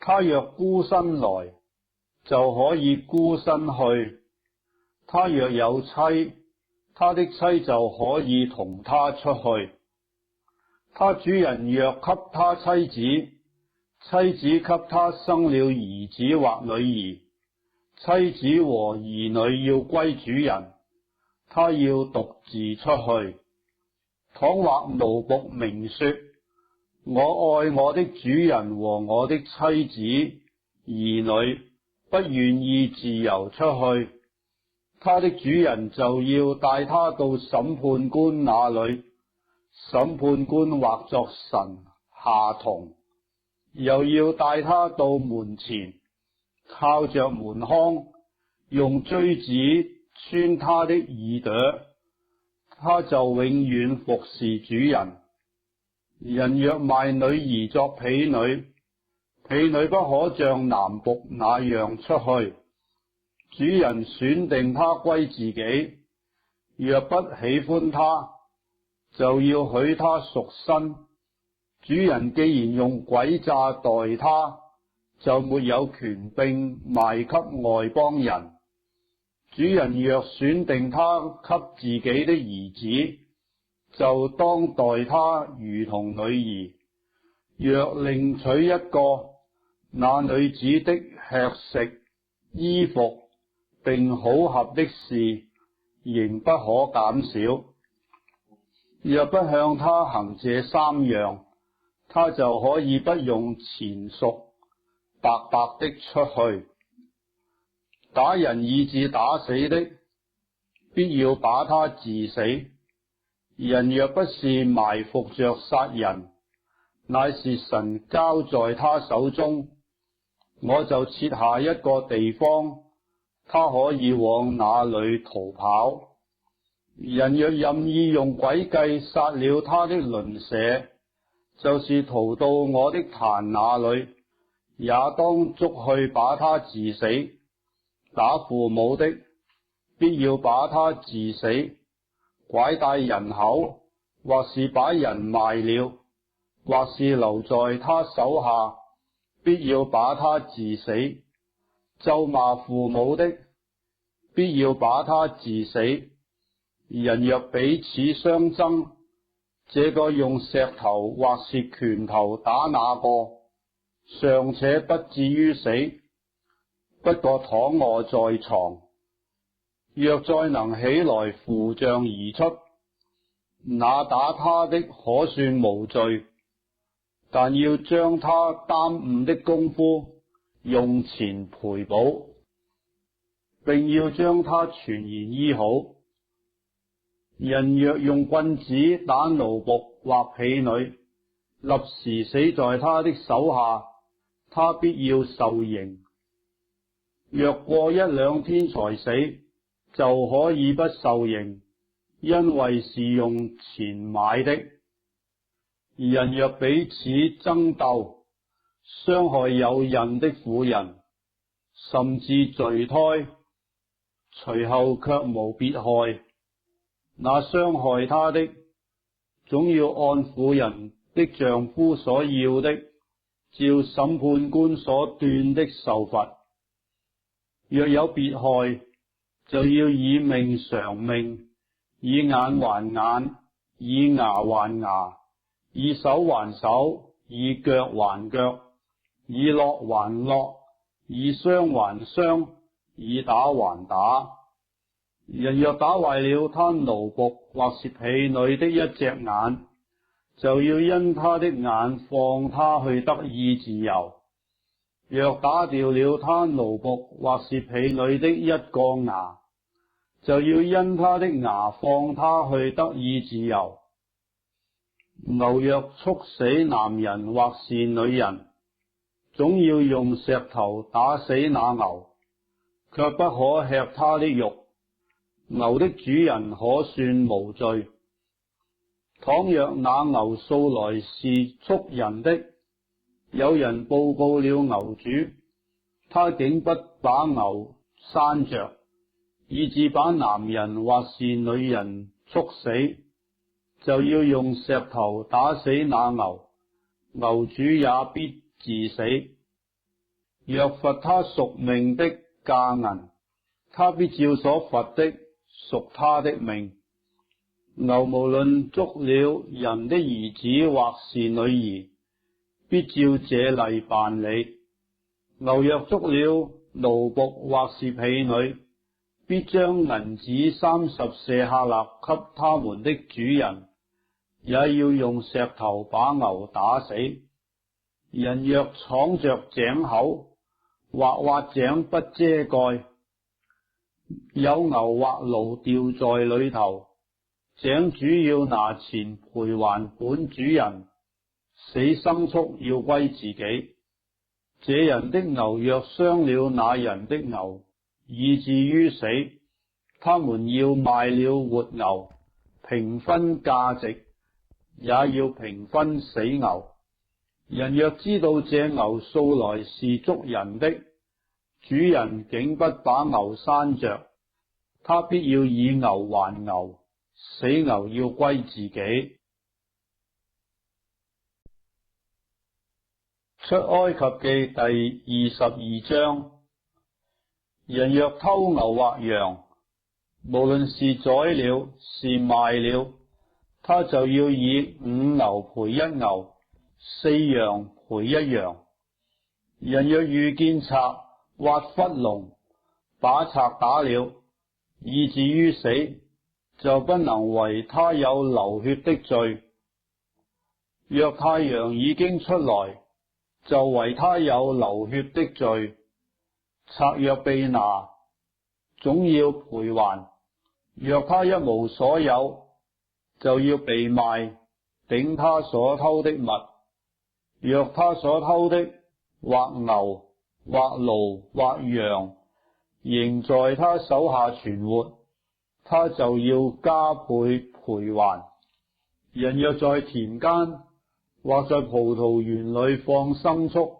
他若孤身來，就可以孤身去。他若有妻，他的妻就可以同他出去。他主人若給他妻子，妻子給他生了兒子或女兒，妻子和兒女要歸主人，他要獨自出去。倘或奴僕明說：我愛我的主人和我的妻子、兒女，不願意自由出去，他的主人就要帶他到審判官那裏。審判官或作臣下同，又要帶他到門前，靠着門框，用錐子穿他的耳朵，他就永遠服侍主人。人若賣女兒作婢女，婢女不可像男僕那樣出去。主人選定他歸自己，若不喜歡他，就要許他贖身。主人既然用詭詐待他，就沒有權柄賣給外邦人。主人若選定他給自己的兒子，就當待他如同女兒。若另娶一個，那女子的吃食、衣服並好合的事，仍不可減少。若不向他行這3樣，他就可以不用錢贖，白白的出去。打人以致打死的，必要把他治死。人若不是埋伏着殺人，乃是神交在他手中，我就設下一個地方，他可以往那裏逃跑。人若任意用詭計殺了他的鄰舍，就是逃到我的壇那裏，也當捉去把他治死。打父母的，必要把他治死；拐帶人口，或是把人賣了，或是留在他手下，必要把他治死；咒罵父母的，必要把他治死。人若彼此相爭，這個用石頭或是拳頭打那個，尚且不至於死，不過躺臥在床，若再能起來扶杖而出，那打他的可算無罪，但要將他耽誤的功夫用錢賠補，並要將他全然醫好。人若用棍子打奴僕或婢女，立時死在他的手下，他必要受刑。若過1-2天才死，就可以不受刑，因為是用錢買的。人若彼此爭鬥，傷害有孕的婦人，甚至墜胎，隨後卻無別害，那傷害他的，總要按婦人的丈夫所要的，照審判官所斷的受罰。若有別害，就要以命償命，以眼還眼，以牙還牙，以手還手，以腳還腳，以烙還烙，以傷還傷，以打還打。人若打壞了他奴僕或是婢女的一隻眼，就要因他的眼放他去得醫治由。若打掉了他奴僕或是婢女的一個牙，就要因他的牙放他去得醫治由。牛若畜死男人或是女人，總要用石頭打死那牛，卻不可吃他的肉。牛的主人可算無罪。倘若那牛素來是畜人的，有人報告了牛主，他竟不把牛拴着，以致把男人或是女人畜死，就要用石頭打死那牛，牛主也必治死。若罰他贖命的價銀，他必照所罰的贖他的命。牛無論觸了人的兒子或是女兒，必照這例辦理。牛若觸了奴僕或是婢女，必將銀子30舍客勒給他們的主人，也要用石頭把牛打死。人若敞着井口，或挖井不遮蓋，有牛或驢掉在裏頭，井主要拿錢賠還本主人，死牲畜要歸自己。這人的牛若傷了那人的牛，以至於死，他們要賣了活牛，平分價值，也要平分死牛。人若知道這牛素來是捉人的，主人竟不把牛拴着，他必要以牛還牛，死牛要歸自己。出埃及記第22章。人若偷牛或羊，無論是宰了是賣了，他就要以5牛賠1牛，4羊賠1羊。人若遇見賊或窟窿，把賊打了，以至於死，就不能為他有流血的罪。若太陽已經出來，就為他有流血的罪。賊若被拿，總要賠還。若他一無所有，就要被賣，頂他所偷的物。若他所偷的或牛或驢或羊，仍在他手下存活，他就要加倍賠還。人若在田間或在葡萄園裏放牲畜，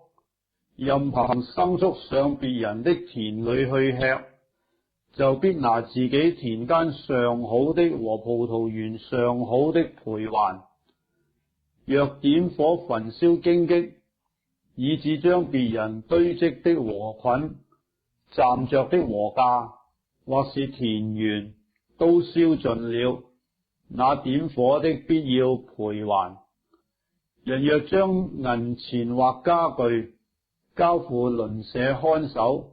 任憑牲畜上別人的田裏去吃，就必拿自己田間上好的和葡萄園上好的賠還。若點火焚燒荊棘，以致將別人堆積的禾捆、站着的禾稼或是田園都燒盡了，那點火的必要賠還。人若將銀錢或家具交付鄰舍看守，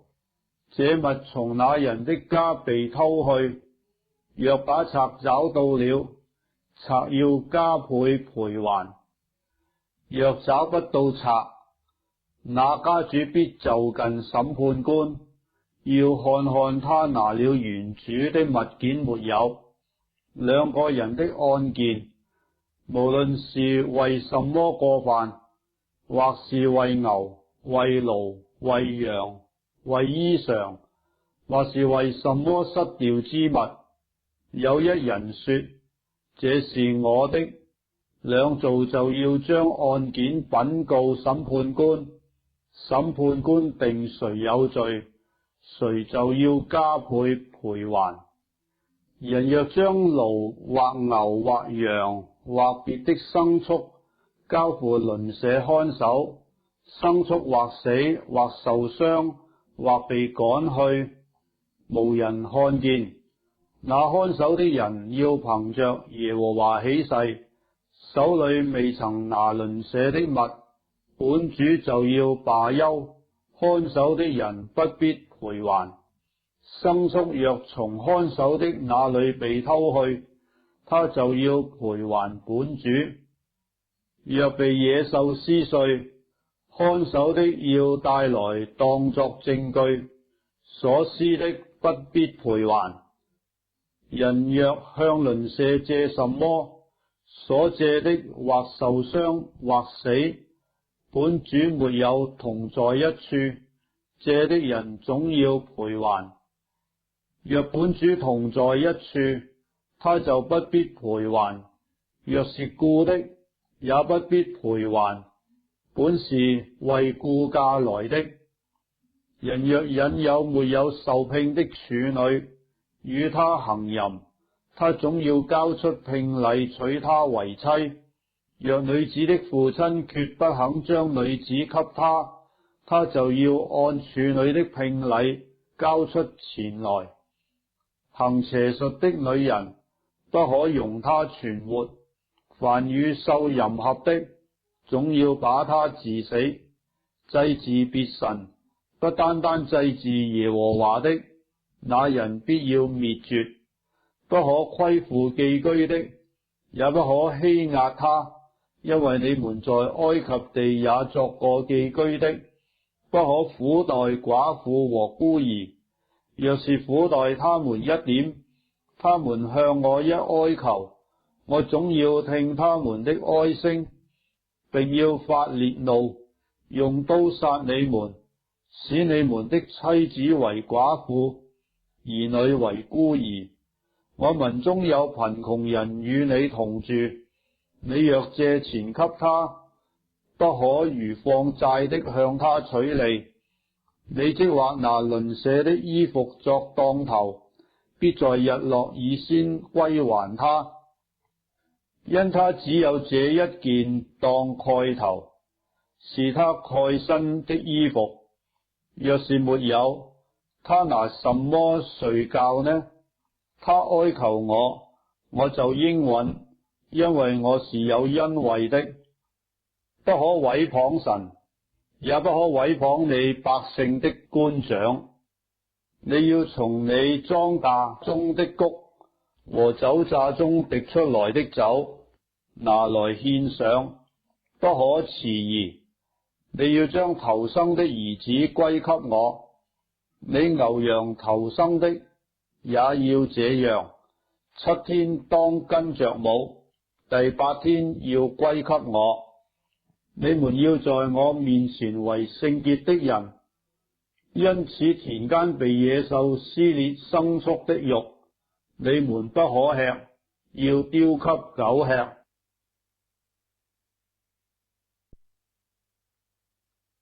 這物從那人的家被偷去，若把賊找到了，賊要加倍賠還。若找不到賊，那家主必就近審判官，要看看他拿了原主的物件沒有。兩個人的案件，無論是為什麼過犯，或是為牛、為驢、為羊、為衣裳，或是為什麼失掉之物，有一人說這是我的，兩造就要將案件稟告審判官，審判官定誰有罪，誰就要加倍賠還。人若將驢或牛或羊或別的牲畜交付鄰舍看守，牲畜或死或受傷或被趕去，無人看見，那看守的人要憑着耶和華起誓，手裏未曾拿鄰舍的物，本主就要罷休，看守的人不必賠還。牲畜若從看守的那裏被偷去，他就要賠還本主。若被野獸撕碎，看守的要帶來當作證據，所撕的不必賠還。人若向鄰舍借什麼，所借的或受傷或死，本主沒有同在一處，借的人總要賠還。若本主同在一處，他就不必賠還；若是雇的，也不必賠還，本是為雇價來的。人若引誘沒有受聘的處女與他行淫，他總要交出聘禮娶她為妻。若女子的父親決不肯將女子給他，他就要按處女的聘禮交出錢來。行邪術的女人不可容她存活，凡與獸淫合的，總要把她治死。祭祀別神，不單單祭祀耶和華的，那人必要滅絕。不可虧負寄居的，也不可欺壓他，因為你們在埃及地也作過寄居的。不可苦待寡婦和孤兒，若是苦待他們一點，他們向我一哀求，我總要聽他們的哀聲，並要發烈怒，用刀殺你們，使你們的妻子為寡婦，兒女為孤兒。我民中有貧窮人與你同住，你若借錢給他，不可如放債的向他取利。你即或拿鄰舍的衣服作當頭，必在日落以先歸還他，因他只有這一件當蓋頭，是他蓋身的衣服。若是沒有，他拿什麼睡覺呢？他哀求我，我就應允，因為我是有恩惠的。不可毀謗神，也不可毀謗你百姓的官長。你要從你莊稼中的穀和酒榨中滴出來的酒拿來獻上，不可遲疑。你要將頭生的兒子歸給我，你牛羊頭生的也要這樣。7天當跟着母，第8天要歸給我。你們要在我面前為聖潔的人。因此田間被野獸撕裂牲畜的肉，你們不可吃，要丟給狗吃。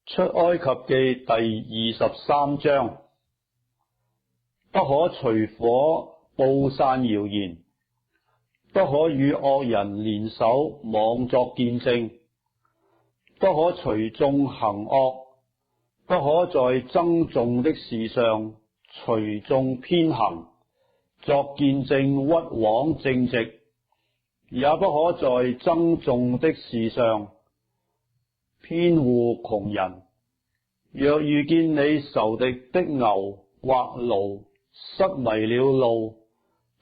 出埃及記第23章。不可隨火布散謠言，不可與惡人聯手妄作見證，不可隨眾行惡，不可在爭訟的事上隨眾偏行，作見證屈枉正直，也不可在爭訟的事上偏護窮人。若遇見你仇敵的牛或驢失迷了路，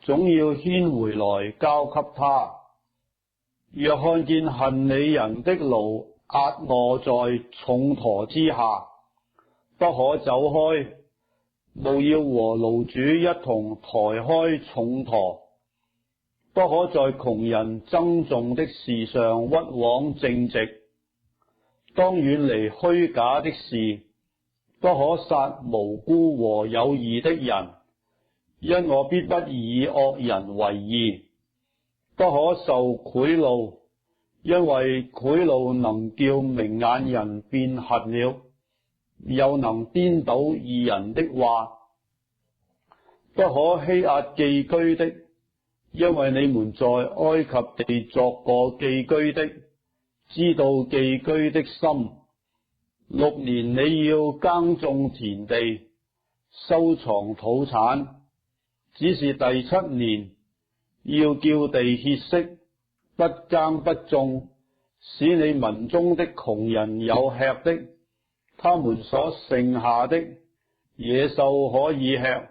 總要牽回來交給他。若看見恨你人的驢壓臥在重馱之下，不可走開，務要和驢主一同抬開重馱。不可在窮人爭訟的事上屈枉正直，當遠離虛假的事，不可殺無辜和有義的人，因我必不以惡人為義。不可受賄賂，因為賄賂能叫明眼人變瞎了，又能顛倒義人的話。不可欺壓寄居的，因為你們在埃及地作過寄居的，知道寄居的心。6年你要耕種田地，收藏土產，只是第7年要叫地歇息，不耕不種，使你民中的窮人有吃的，他們所剩下的野獸可以吃。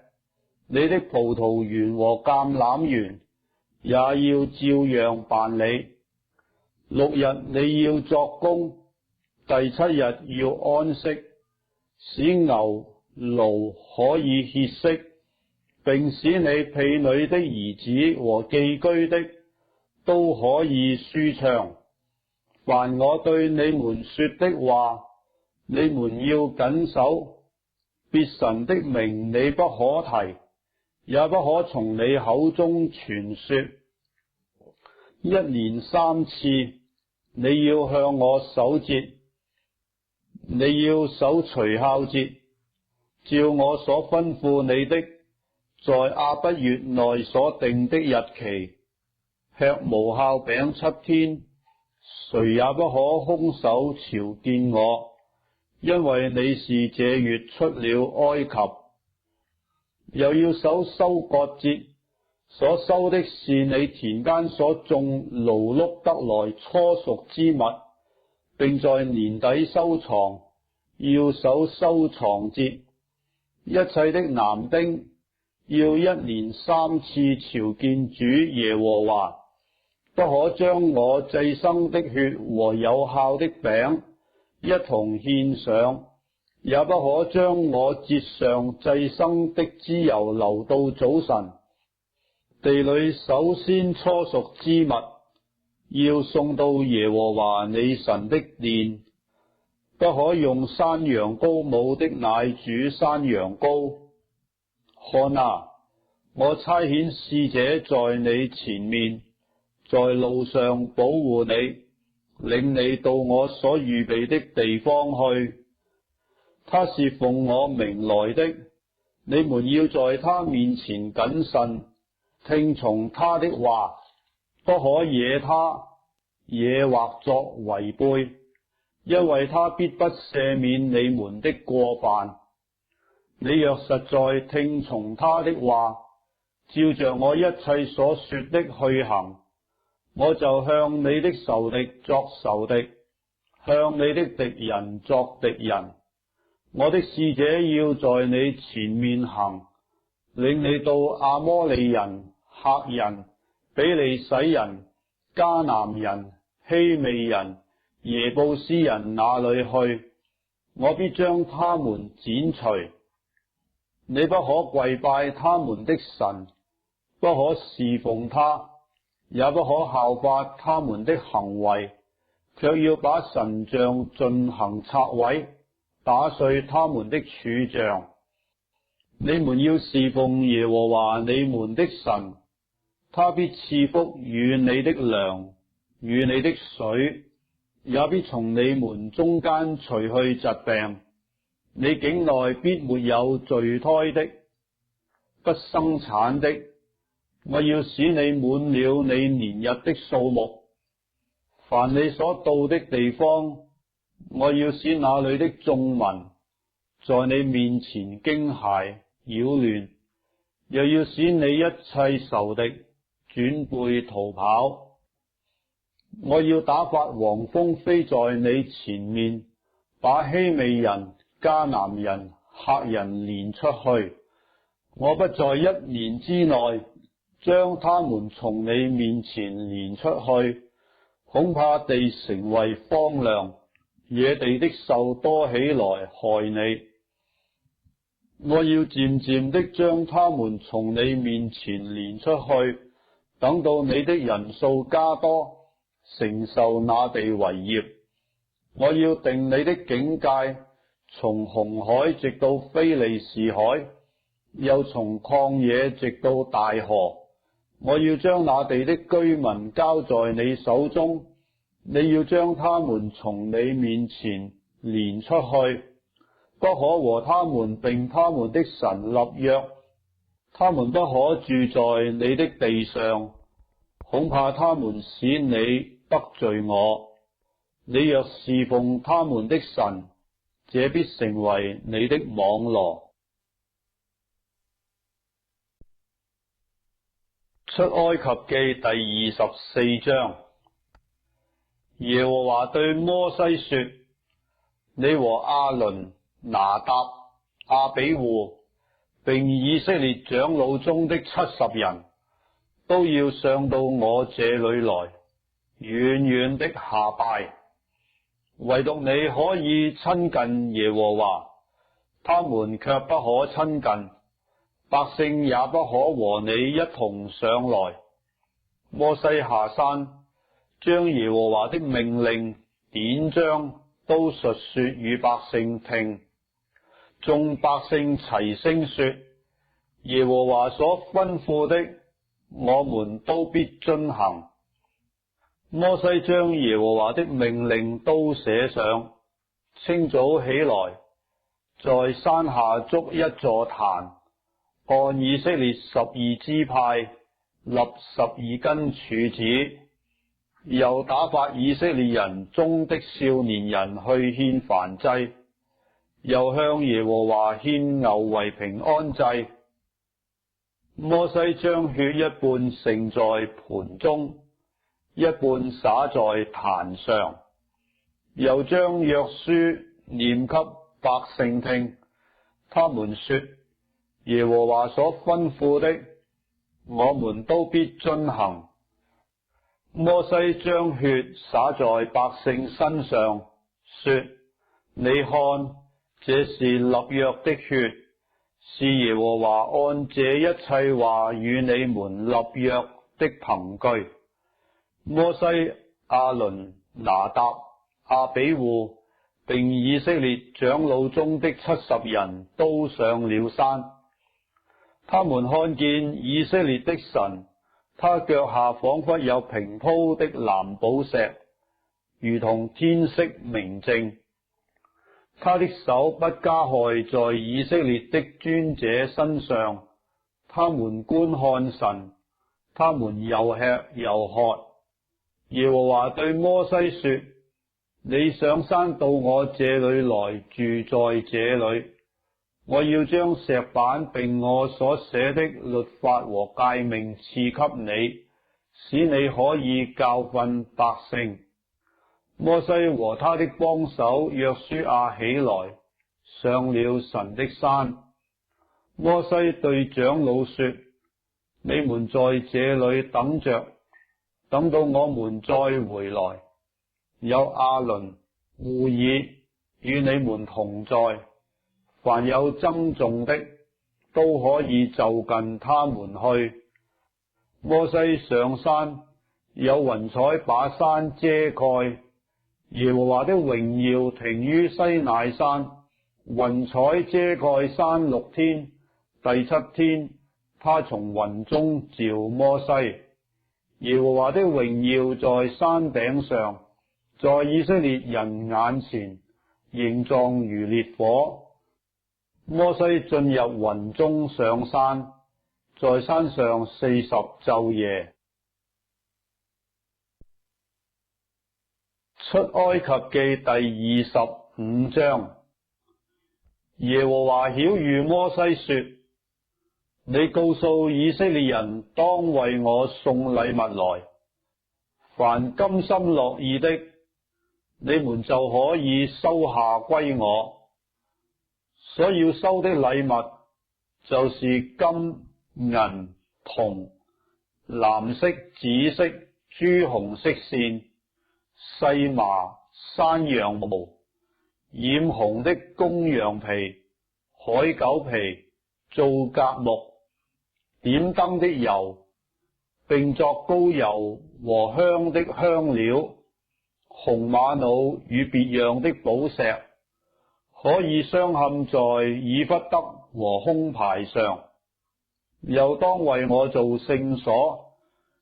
你的葡萄園和橄欖園也要照樣辦理。6日你要作工，第7日要安息，使牛驢可以歇息，並使你婢女的兒子和寄居的都可以舒暢。凡我對你們說的話，你們要謹守。別神的名你不可提，也不可從你口中傳說。1年3次你要向我守節，你要守除酵節，照我所吩咐你的，在亞筆月內所定的日期，吃無酵餅7天，誰也不可空手朝見我，因為你是這月出了埃及。又要守收割節，所收的是你田間所種勞碌得來初熟之物，並在年底收藏，要守收藏節。一切的男丁要1年3次朝見主耶和華，不可將我祭牲的血和有酵的餅一同獻上，也不可將我節上祭牲的脂油留到早晨。地裏首先初熟之物要送到耶和華你神的殿，不可用山羊羔母的奶煮山羊羔。看啊，我差遣使者在你前面，在路上保護你，領你到我所預備的地方去。他是奉我名來的，你們要在他面前謹慎，聽從他的話，不可惹他，惹或作違背，因為他必不赦免你們的過犯。你若實在聽從他的話，照着我一切所說的去行，我就向你的仇敵作仇敵，向你的敵人作敵人。我的使者要在你前面行，領你到亞摩利人、赫人、比利洗人、迦南人、希未人、耶布斯人那裏去，我必將他們剪除。你不可跪拜他們的神，不可侍奉他，也不可效法他們的行為，卻要把神像進行拆毀，打碎他們的柱像。你們要侍奉耶和華你們的神，他必賜福與你的糧，與你的水，也必從你們中間除去疾病。你境內必沒有墜胎的，不生產的。我要使你滿了你年日的數目。凡你所到的地方，我要使那裏的眾民在你面前驚駭擾亂，又要使你一切仇敵轉背逃跑。我要打發黃蜂飛在你前面，把希未人、迦南人、赫人攆出去。我不在1年之內將他們從你面前攆出去，恐怕地成為荒涼，野地的獸多起來害你。我要漸漸的將他們從你面前攆出去，等到你的人數加多，承受那地為業。我要定你的境界，從紅海直到非利士海，又從曠野直到大河。我要將那地的居民交在你手中，你要將他們從你面前攆出去，不可和他們並他們的神立約，他們不可住在你的地上，恐怕他們使你得罪我。你若侍奉他們的神，這必成為你的網羅。出埃及記第24章。耶和華對摩西說：你和亞倫、拿答、亞比戶，並以色列長老中的70人，都要上到我這裏來，遠遠的下拜。唯獨你可以親近耶和華，他們卻不可親近，百姓也不可和你一同上來。摩西下山，將耶和華的命令、典章都述說與百姓聽。眾百姓齊聲說：耶和華所吩咐的，我們都必遵行。摩西將耶和華的命令都寫上，清早起來，在山下築一座壇，按以色列12支派立12根柱子，又打發以色列人中的少年人去獻燔祭，又向耶和華獻牛為平安祭。摩西將血一半盛在盤中，一半灑在壇上，又將約書念給百姓聽。他們說：耶和華所吩咐的，我們都必遵行。摩西將血灑在百姓身上，說：你看，這是立約的血，是耶和華按這一切話與你們立約的憑據。摩西、亞倫、拿答、亞比戶，並以色列長老中的70人都上了山。他們看見以色列的神，他腳下仿佛有平鋪的藍寶石，如同天色明淨。他的手不加害在以色列的尊者身上。他們觀看神，他們又吃又喝。耶和華對摩西說：你上山到我這裏來，住在這裏。我要將石板並我所寫的律法和誡命賜給你，使你可以教訓百姓。摩西和他的幫手約書亞起來，上了神的山。摩西對長老說：你們在這裏等着，等到我們再回來。有亞倫、戶珥與你們同在，凡有爭訟的，都可以就近他們去。摩西上山，有雲彩把山遮蓋。耶和華的榮耀停於西乃山，雲彩遮蓋山6天。第7天，他從雲中召摩西。耶和華的榮耀在山頂上，在以色列人眼前，形狀如烈火。摩西進入雲中上山，在山上40晝夜。出埃及記第25章。耶和華曉諭摩西說：你告訴以色列人，當為我送禮物來，凡甘心樂意的，你們就可以收下歸我。所要收的禮物，就是金、銀、銅、藍色、紫色、朱紅色線、細麻、山羊毛、染紅的公羊皮、海狗皮、皂莢木、點燈的油，並作膏油和香的香料，紅瑪瑙與別樣的寶石，可以鑲嵌在以弗得和胸牌上。又當為我做聖所，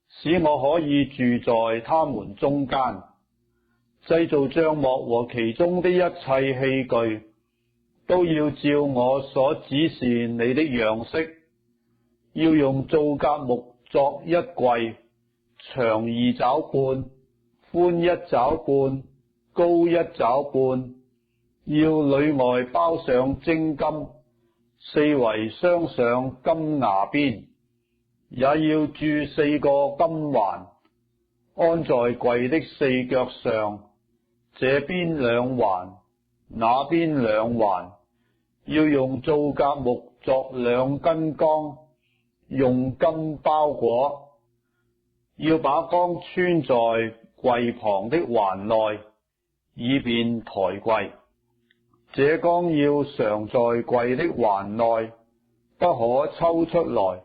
使我可以住在他們中間。製造帳幕和其中的一切器具，都要照我所指示你的樣式。要用皂莢木作一櫃，長2肘半，寬1肘半，高1肘半。要裏外包上精金，四圍鑲上金牙邊，也要鑄4個金環，安在櫃的4腳上，這邊2環，那邊2環，要用皂莢木作2根缸，用金包裹，要把缸穿在櫃旁的環內，以便抬櫃。這缸要常在櫃的環內，不可抽出來。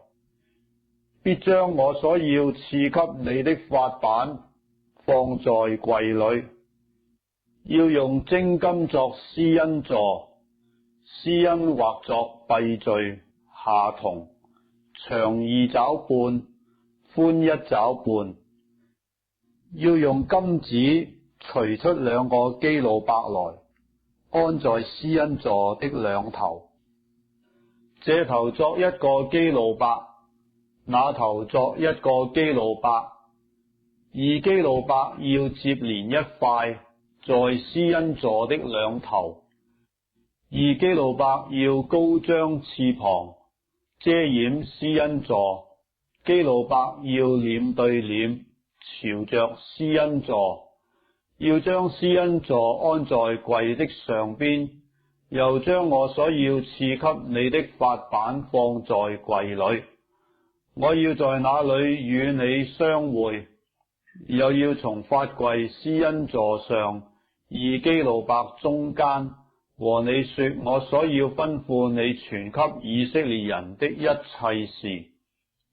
必將我所要賜給你的法版放在櫃裏，要用精金作施恩座，施恩畫作幣敘下銅，長2肘半，寬1肘半。要用金子錘出2個基路伯來，安在施恩座的2頭。這頭作1個基路伯，那頭作1個基路伯。2基路伯要接連1塊，在施恩座的2頭。2基路伯要高張翅膀，遮掩施恩座。基路伯要臉對臉，朝着施恩座。要將施恩座安在櫃的上邊，又將我所要賜給你的法版放在櫃裏。我要在那裏與你相會，又要從法櫃施恩座上2基路伯中間和你說我所要吩咐你傳給以色列人的一切事。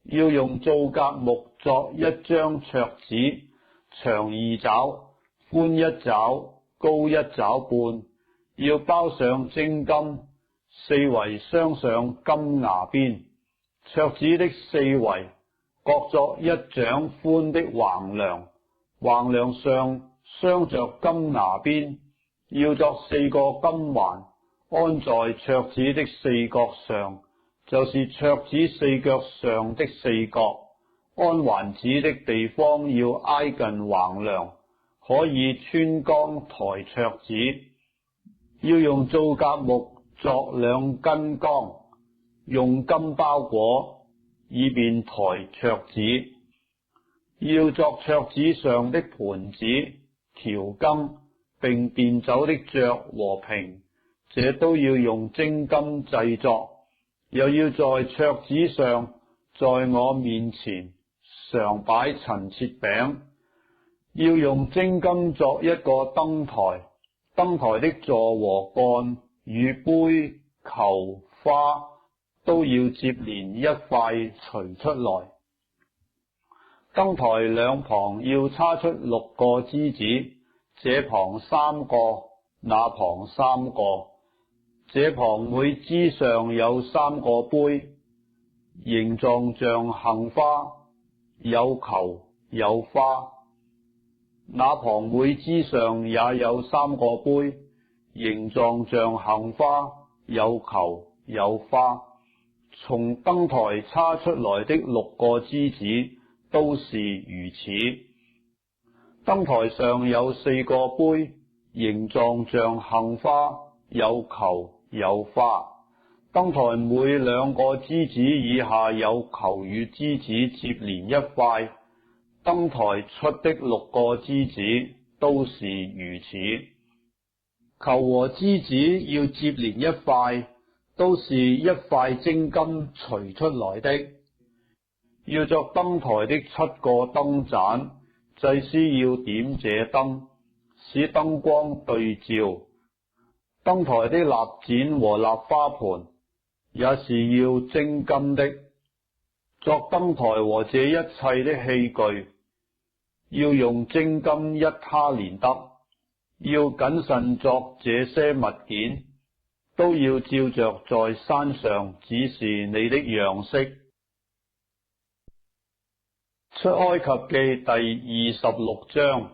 要用皂莢木作1張桌子，長2肘，寬1肘，高1肘半，要包上精金，四圍鑲上金牙邊。桌子的四圍各作1掌寬的橫梁，橫梁上鑲着金牙邊，要作4個金環，安在桌子的4角上，就是桌子4腳上的4角。安環子的地方要挨近橫梁，可以穿缸抬桌子。要用皂莢木作2根缸，用金包裹，以便抬桌子。要作桌子上的盤子、調羹，並奠酒的爵和瓶，這都要用精金製作。又要在桌子上，在我面前常擺陳設餅。要用精金作1個燈台，燈台的座和杆與杯、球、花都要接連1塊錘出來。燈台兩旁要插出6個枝子，這旁3個，那旁3個。這旁每枝上有3個杯，形狀像杏花，有球有花。那旁每枝上也有3個杯，形狀像杏花，有球有花。從燈台插出來的6個枝子都是如此。燈台上有4個杯，形狀像杏花，有球有花。燈台每2個枝子以下有球與枝子接連1塊。燈台出的6個枝子都是如此。球和枝子要接連1塊，都是1塊精金錘出來的。要作燈台的7個燈盞，祭司要點這燈，使燈光對照。燈台的蠟剪和蠟花盤也是要精金的。作燈台和這一切的器具，要用精金1他連得。要謹慎作這些物件，都要照着在山上指示你的樣式。出埃及記第26章。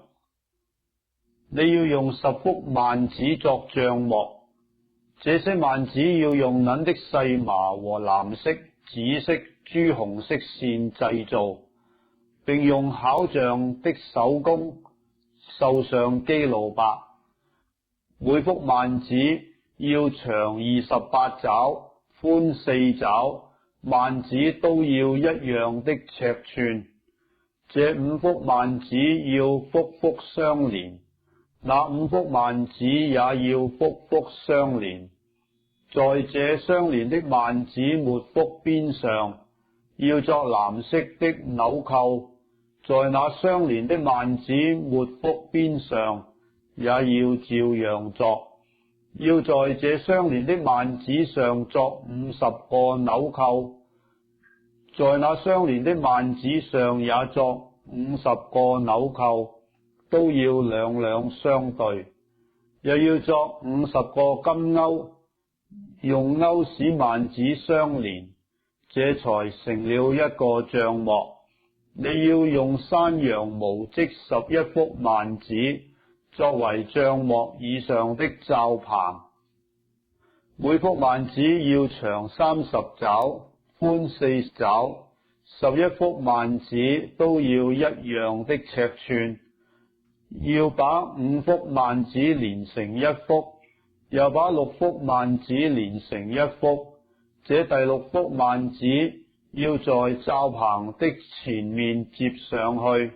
你要用10幅幔子作帳幕，這些幔子要用銀的細麻和藍色、紫色、朱紅色線製造，並用巧匠的手工繡上基路伯。每幅幔子要長28肘，寬4肘，幔子都要一樣的尺寸。這5幅幔子要幅幅相連，那5幅幔子也要幅幅相連。在這相連的幔子末幅邊上，要作藍色的紐扣，在那相連的幔子末幅邊上，也要照樣作。要在這相連的幔子上作50個紐扣，在那相連的幔子上也作50個紐扣，都要兩兩相對。又要作50個金鈎，用鈎使幔子相連，這才成了一個帳幕。你要用山羊毛織11幅幔子，作為帳幕以上的罩棚。每幅幔子要長30肘，寬4肘，11幅幔子都要一樣的尺寸。要把5幅幔子連成一幅，又把6幅幔子連成一幅。這第6幅幔子要在罩棚的前面接上去，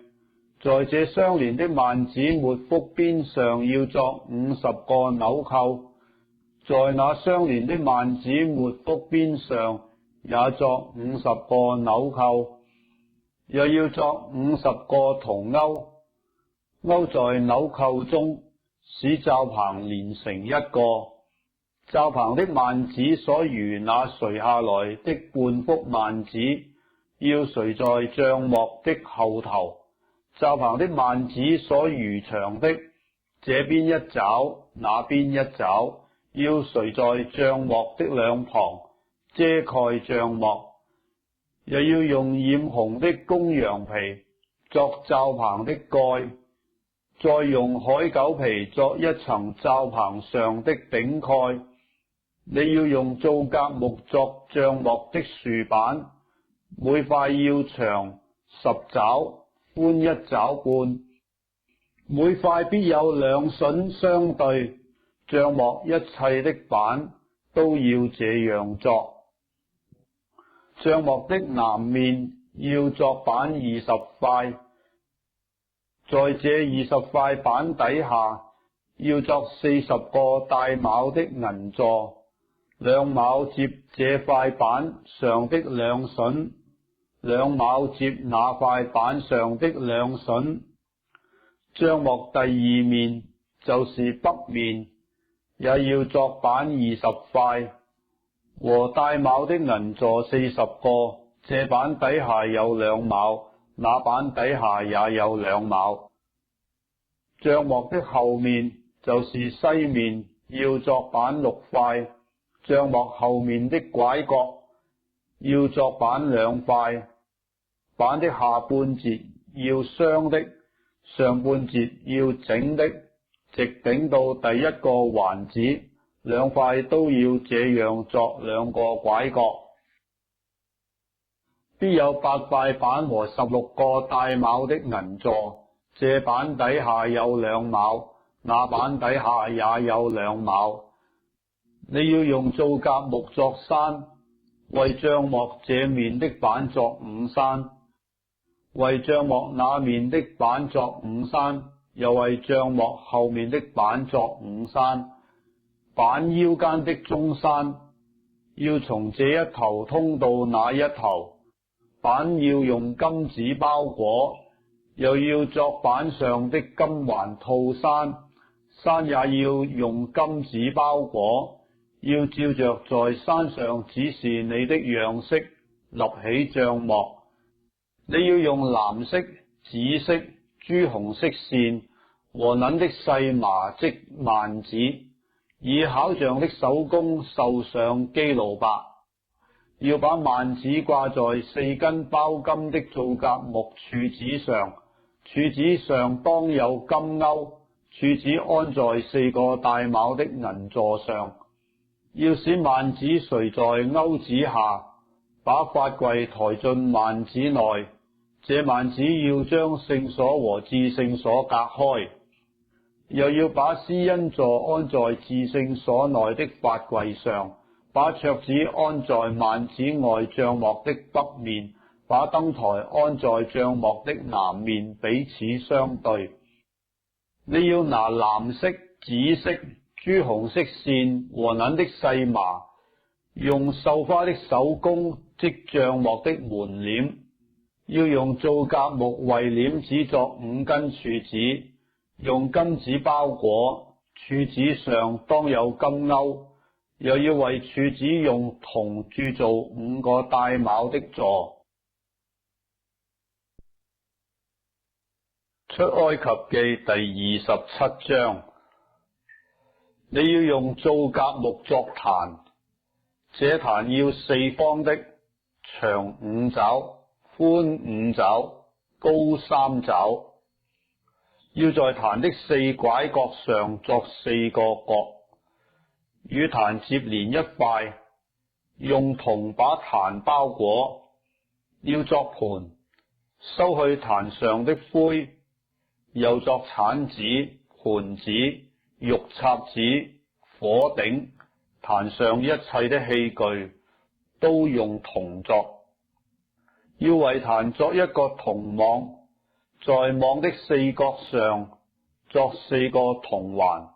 在這相連的幔子末幅邊上要作50個紐扣，在那相連的幔子末幅邊上也作50個紐扣，又要作50個銅鈎，勾在紐扣中，使罩棚連成一個。罩棚的幔子所餘那垂下來的半幅幔子，要垂在帳幕的後頭。罩棚的幔子所餘長的，這邊一肘，那邊一肘，要垂在帳幕的兩旁，遮蓋帳幕。又要用染紅的公羊皮作罩棚的蓋，再用海狗皮作一層罩棚上的頂蓋。你要用皂莢木作帳幕的豎板，每塊要長10肘，寬1肘半，每塊必有2榫相對。帳幕一切的板都要這樣作。帳幕的南面要作板20塊，在這20塊板底下要作40個帶卯的銀座，2卯接這塊板上的2榫，2卯接那塊板上的2榫。帳幕第2面就是北面，也要作板20塊，和帶卯的銀座40個。這板底下有2卯，那板底下也有2卯。帳幕的後面就是西面，要作板6塊。帳幕後面的拐角要作板2塊，板的下半截要鑲的，上半截要整的，直頂到第一個環子，2塊都要這樣作2個拐角。必有8塊板和16個帶卯的銀座，這板底下有2卯，那板底下也有2卯。你要用皂莢木作山，為帳幕這面的板作5山，為帳幕那面的板作5山，又為帳幕後面的板作5山。板腰間的中山要從這一頭通到那一頭，板要用金子包裹，又要作板上的金環套山，山也要用金子包裹。要照着在山上指示你的樣式立起帳幕。你要用藍色、紫色、朱紅色線和捻的細麻織幔子，以巧匠的手工繡上基路伯。要把幔子掛在4根包金的皂莢木柱子上，柱子上當有金鈎，柱子安在4個帶卯的銀座上。要使幔子垂在鈎子下，把法櫃抬進幔子內。這幔子要將聖所和至聖所隔開。又要把施恩座安在至聖所內的法櫃上，把桌子安在幔子外帳幕的北面，把燈台安在帳幕的南面，彼此相對。你要拿藍色、紫色、朱紅色線和捻的細麻，用繡花的手工織帳幕的門簾，要用皂莢木為簾子作5根柱子，用金子包裹，柱子上當有金鈎，又要為柱子用銅鑄造5個帶卯的座。出埃及記第27章。你要用皂莢木作壇，這壇要4方的，長5肘，寬5肘，高3肘。要在壇的4拐角上作4個角，與壇接連一塊，用銅把壇包裹。要作盤，收去壇上的灰，又作鏟子、盤子、玉插子、火頂，壇上一切的器具都用銅作。要為壇作一個銅網，在網的4角上作4個銅環，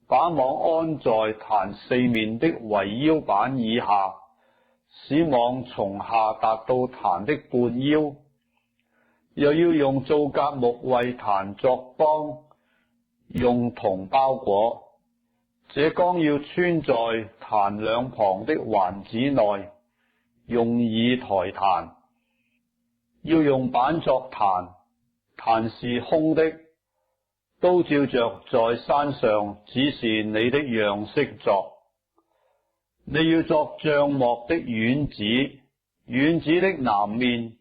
把網安在壇4面的圍腰板以下，使網從下達到壇的半腰。又要用皂莢木為壇作綱，用銅包裹。這綱要穿在壇兩旁的環子內，用以抬壇。要用板作壇，壇是空的，都照着在山上指示你的樣式作。你要作帳幕的院子，院子的南面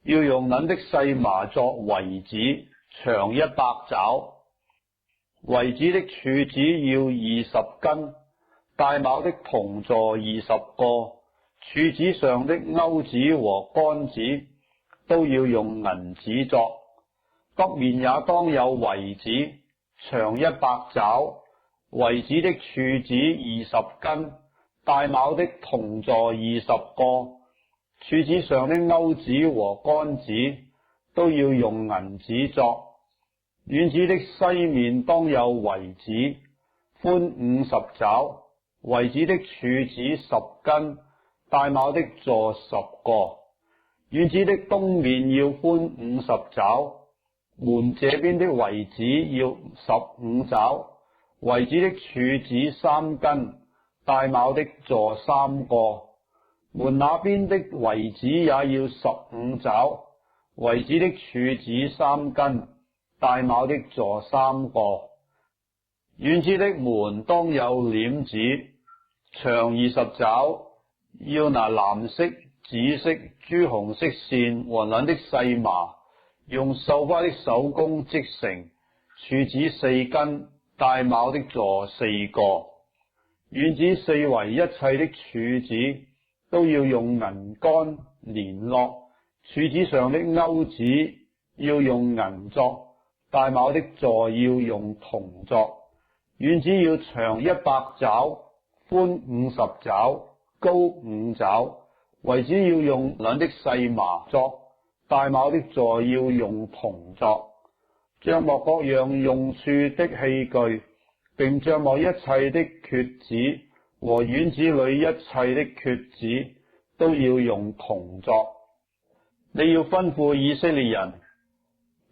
要用捻的細麻作圍子，長100肘。圍子的柱子要20根，帶卯的銅座20個，柱子上的鈎子和桿子都要用銀子作。北面也當有圍子，長100肘，圍子的柱子20根，帶卯的銅座20個，柱子上的鈎子和桿子都要用銀子作。院子的西面當有圍子，寬50肘，圍子的柱子10根，帶卯的座10個。院子的東面要寬50肘，門這邊的圍子要15肘，圍子的柱子3根，帶卯的座3個。門那邊的圍子也要15肘，圍子的柱子3根，帶卯的座3個。院子的門當有簾子，長20肘，要拿藍色、紫色、朱紅色線和捻的細麻，用繡花的手工織成。柱子4根，帶卯的座4個。院子四圍一切的柱子都要用銀桿連絡，柱子上的鈎子要用銀作，帶卯的座要用銅作。院子要長100肘，寬50肘，高5肘。圍子要用捻的細麻作，帶卯的座要用銅作。帳幕各樣用處的器具，並帳幕一切的橛子和院子裏一切的橛子都要用銅作。你要吩咐以色列人，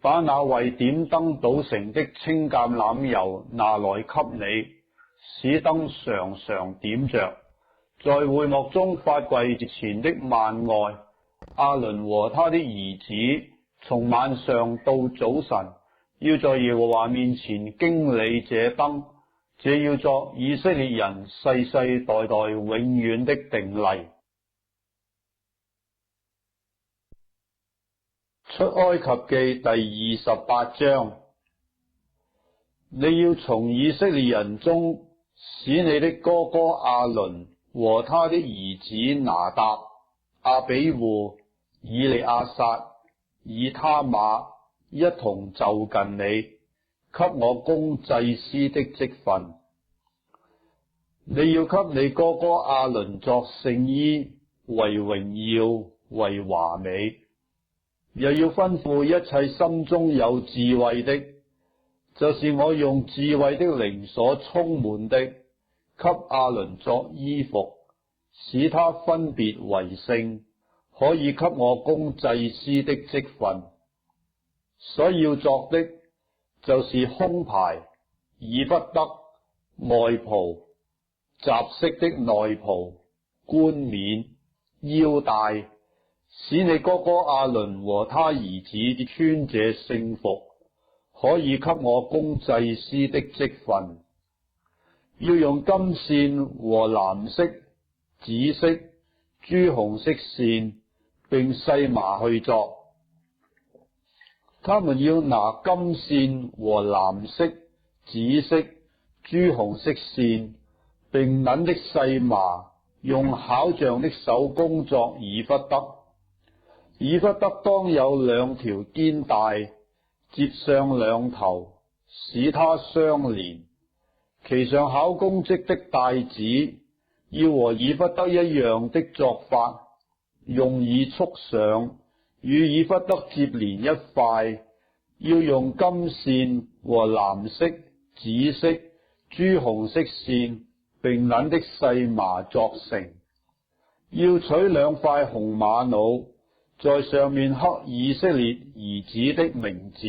把那為點燈搗成的清橄欖油拿來給你，使燈常常點着。在會幕中法櫃前的幔外，亞倫和他的兒子從晚上到早晨，要在耶和華面前經理這燈，這要作以色列人世世代代永遠的定例。出埃及記第28章。你要從以色列人中使你的哥哥亞倫和他的兒子拿答、亞比戶、以利亞撒、以他瑪一同就近你，給我供祭司的職分。你要給你哥哥亞倫作聖衣，為榮耀，為華美，又要吩咐一切心中有智慧的，就是我用智慧的靈所充滿的，給亞倫作衣服，使他分別為聖，可以給我供祭司的職分。所要作的就是胸牌、以弗得、外袍、雜色的內袍、冠冕、腰帶，使你哥哥亞倫和他兒子穿這聖服，可以給我供祭司的職分。要用金線和藍色、紫色、朱紅色線並細麻去作。他們要拿金線和藍色、紫色、朱紅色線並捻的細麻，用巧匠的手工作以弗得。以弗得當有2條肩帶，接上兩頭，使它相連。其上巧工織的帶子要和以弗得一樣的作法，用以束上，與以弗得接連一塊，要用金線和藍色、紫色、朱紅色線並捻的細麻作成。要取2塊紅瑪瑙，在上面刻以色列兒子的名字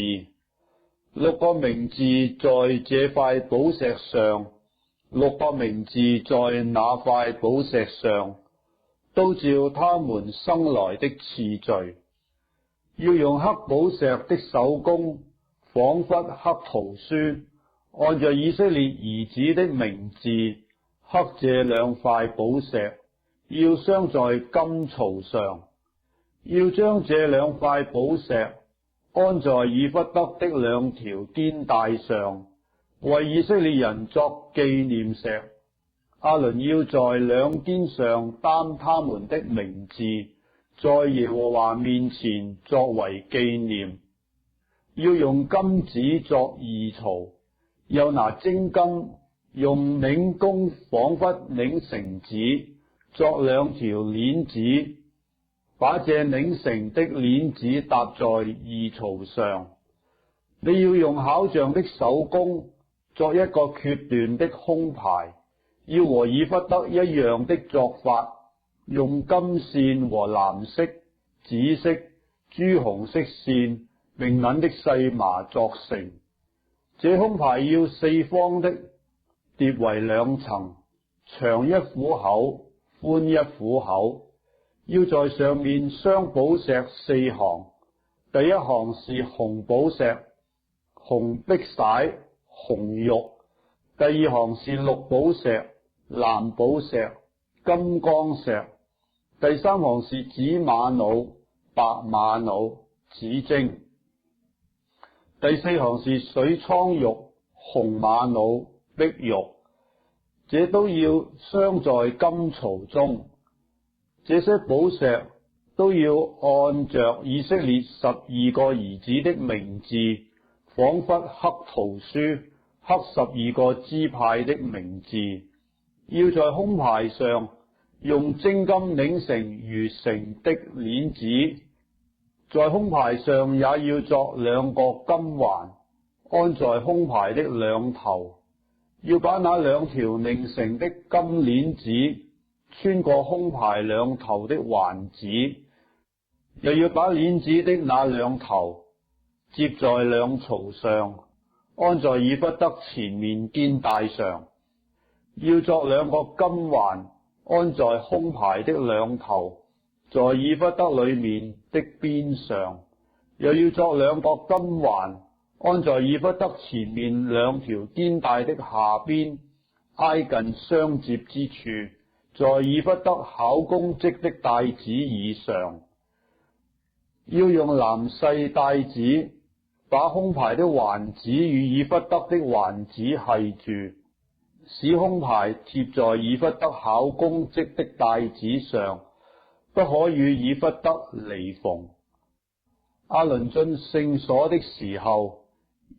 ，6個名字在這塊寶石上，6個名字在那塊寶石上，都照他們生來的次序。要用刻寶石的手工，仿佛刻圖書，按着以色列兒子的名字刻這2塊寶石，要鑲在金槽上。要將這2塊寶石安在以弗得的2條肩帶上，為以色列人作紀念石。亞倫要在2肩上擔他們的名字，在耶和華面前作為紀念。要用金子作2槽，又拿精金用擰弓仿佛擰繩子，作2條鏈子，把這擰成的鏈子搭在2槽上。你要用巧匠的手工作一個決斷的胸牌，要和以弗得一樣的作法，用金線和藍色、紫色、朱紅色線並捻的細麻作成。這胸牌要4方的，疊為2層，長1虎口，寬1虎口。要在上面鑲寶石4行，第一行是紅寶石、紅碧璽、紅玉；第二行是綠寶石、藍寶石、金剛石；第三行是紫瑪瑙、白瑪瑙、紫晶；第四行是水蒼玉、紅瑪瑙、碧玉。這都要鑲在金槽中。這些寶石都要按着以色列12個兒子的名字，仿佛刻圖書，刻12個支派的名字。要在胸牌上用精金擰成如繩的鏈子，在胸牌上也要作2個金環，安在胸牌的兩頭。要把那2條擰成的金鏈子穿過胸牌兩頭的環子，又要把鏈子的那2頭接在2槽上，安在以弗得前面肩帶上。要作2個金環，安在胸牌的兩頭，在以弗得裏面的邊上。又要作2個金環，安在以弗得前面2條肩帶的下邊，挨近相接之處，在以弗得巧工織的帶子以上。要用藍細帶子把胸牌的環子與以弗得的環子繫住，使胸牌貼在以弗得巧工織的帶子上，不可與以弗得離縫。亞倫進聖所的時候，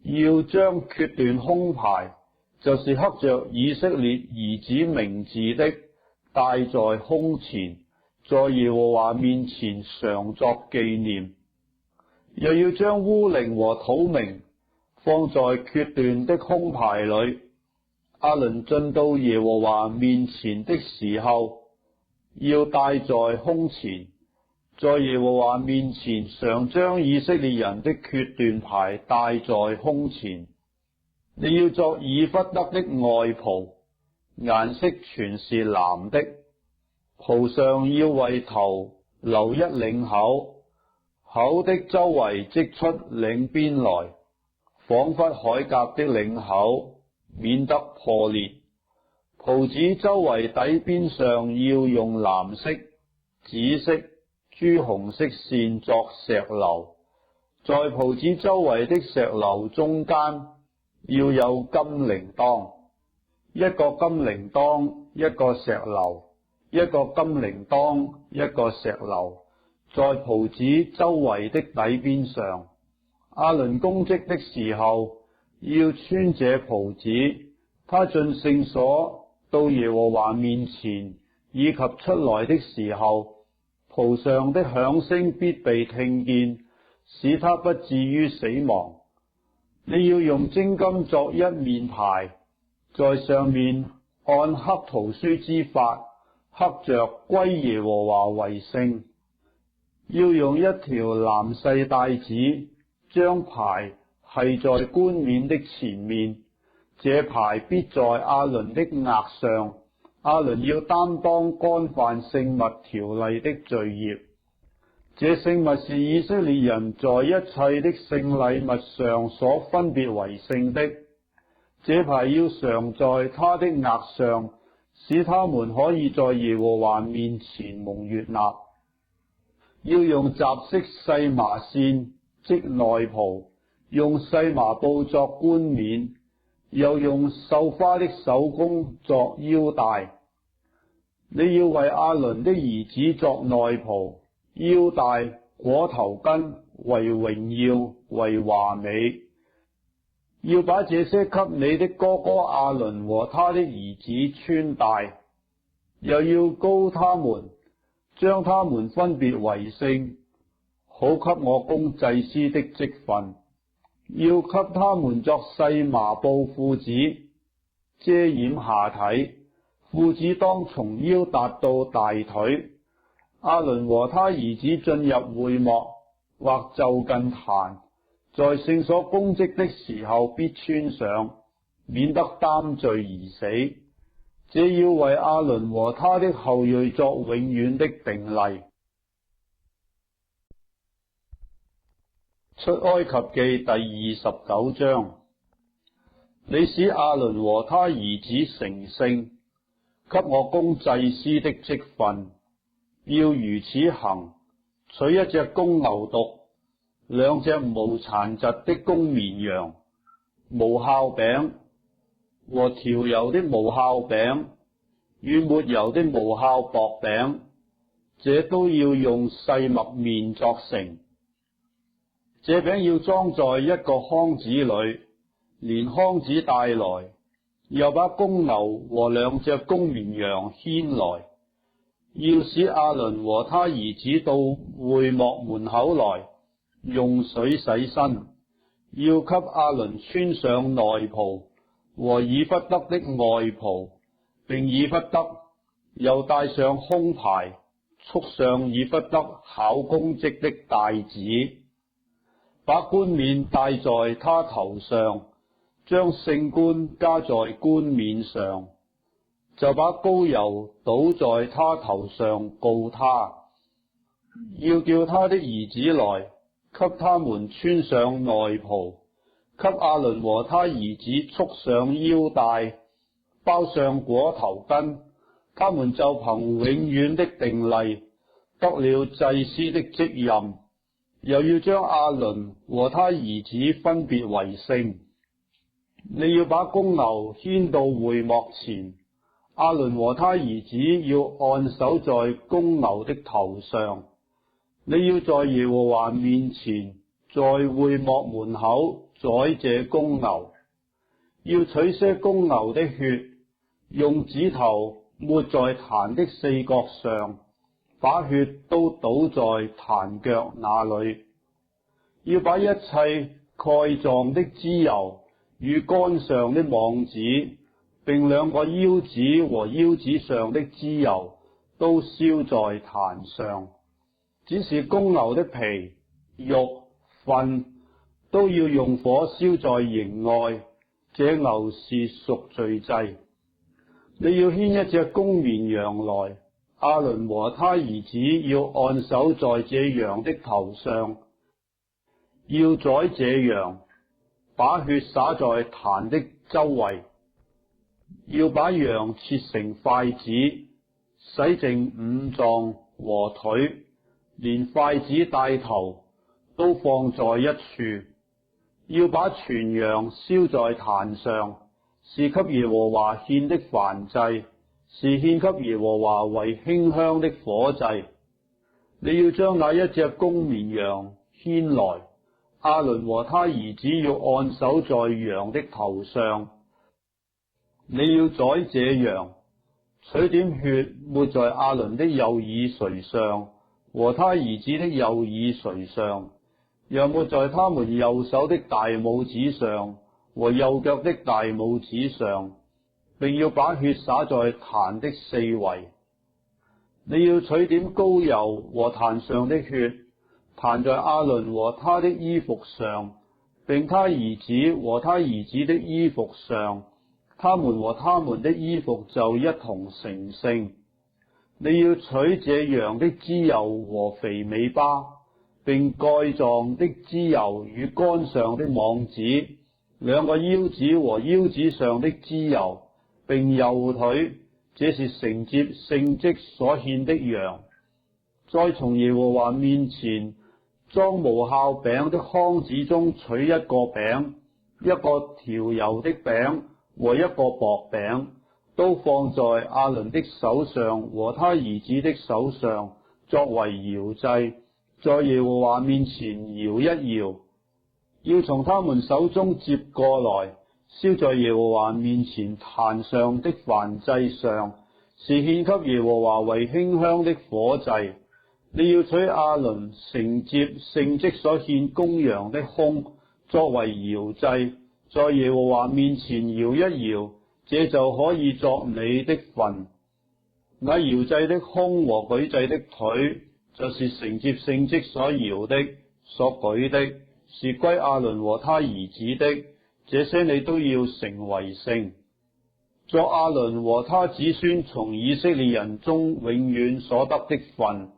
要將決斷胸牌，就是刻着以色列兒子名字的，戴在胸前，在耶和華面前常作紀念。又要將烏陵和土明放在決斷的胸牌裏。亞倫進到耶和華面前的時候，要戴在胸前，在耶和華面前常將以色列人的決斷牌戴在胸前。你要作以弗得的外袍，顏色全是藍的，袍上要為頭留一領口，口的周圍織出領邊來，仿佛鎧甲的領口，免得破裂。袍子周圍底邊上要用藍色、紫色、朱紅色線作石榴，在袍子周圍的石榴中間要有金鈴鐺，一個金鈴鐺，一個石榴，一個金鈴鐺，一個石榴，在袍子周圍的底邊上。亞倫供職的時候要穿這袍子，他進聖所到耶和華面前以及出來的時候，袍上的響聲必被聽見，使他不至於死亡。你要用精金作一面牌，在上面按刻圖書之法刻着歸耶和華為聖。要用一條藍細帶子將牌繫在冠冕的前面，這牌必在亞倫的額上。亞倫要擔當干犯聖物條例的罪孽。這聖物是以色列人在一切的聖禮物上所分別為聖的。這牌要常在他的額上，使他們可以在耶和華面前蒙悅納。要用雜色細麻線織內袍，用細麻布作冠冕，又用繡花的手工作腰帶。你要為亞倫的兒子作內袍、腰帶、裹頭巾，為榮耀，為華美。要把這些給你的哥哥亞倫和他的兒子穿戴，又要膏他們，將他們分別為聖，好給我供祭司的職分。要給他們作細麻布褲子，遮掩下體，褲子當從腰達到大腿。亞倫和他兒子進入會幕或就近壇，在聖所供職的時候必穿上，免得擔罪而死。這要為亞倫和他的後裔作永遠的定例。出埃及記第29章。你使亞倫和他兒子成聖，給我供祭司的職分。要如此行：取一隻公牛犢，兩隻無殘疾的公綿羊，無酵餅和調油的無酵餅與抹油的無酵薄餅，這都要用細麥麵作成。這餅要裝在一個筐子裏，連筐子帶來，又把公牛和兩隻公綿羊牽來。要使亞倫和他兒子到會幕門口來，用水洗身。要給亞倫穿上內袍和以弗得的外袍，並以弗得又戴上胸牌，束上以弗得巧工織的帶子，把冠冕戴在他頭上，將聖冠加在冠冕上，就把膏油倒在他頭上膏他。要叫他的兒子來，給他們穿上內袍，給亞倫和他兒子束上腰帶，包上裹頭巾。他們就憑永遠的定例得了祭司的職任。又要將亞倫和他兒子分別為聖。你要把公牛牽到會幕前，亞倫和他兒子要按手在公牛的頭上。你要在耶和華面前，在會幕門口宰這公牛，要取些公牛的血，用指頭抹在壇的四角上，把血都倒在壇腳那裏。要把一切蓋狀的脂油與杆上的網子，並兩個腰子和腰子上的脂油都燒在壇上。只是公牛的皮、肉、糞都要用火燒在營外，這牛是贖罪祭。你要牽一隻公綿羊來，亞倫和他兒子要按手在這羊的頭上，要宰這羊，把血灑在壇的周圍，要把羊切成塊子，洗淨五臟和腿，連塊子帶頭都放在一處。要把全羊燒在壇上，是給耶和華獻的燔祭，是獻給耶和華為馨香的火祭。你要將那一隻公綿羊牽來，亞倫和他兒子要按手在羊的頭上。你要宰這羊，取點血抹在亞倫的右耳垂上和他兒子的右耳垂上，又抹在他們右手的大拇指上和右腳的大拇指上，並要把血灑在壇的四圍。你要取點膏油和壇上的血，彈在亞倫和他的衣服上，並他兒子和他兒子的衣服上，他們和他們的衣服就一同成聖。你要取這羊的脂油和肥尾巴，並蓋狀的脂油與杆上的網子，兩個腰子和腰子上的脂油，並右腿，這是承接聖職所獻的羊。再從耶和華面前裝無酵餅的筐子中取一個餅，一個調油的餅和一個薄餅，都放在亞倫的手上和他兒子的手上，作為搖祭，在耶和華面前搖一搖。要從他們手中接過來，燒在耶和華面前壇上的燔祭上，是獻給耶和華為馨香的火祭。你要取亞倫承接聖職所獻公羊的胸，作為搖祭，在耶和華面前搖一搖，這就可以作你的份。那搖祭的胸和舉祭的腿，就是承接聖職所搖的、所舉的，是歸亞倫和他兒子的，這些你都要成為聖，作亞倫和他子孫從以色列人中永遠所得的份。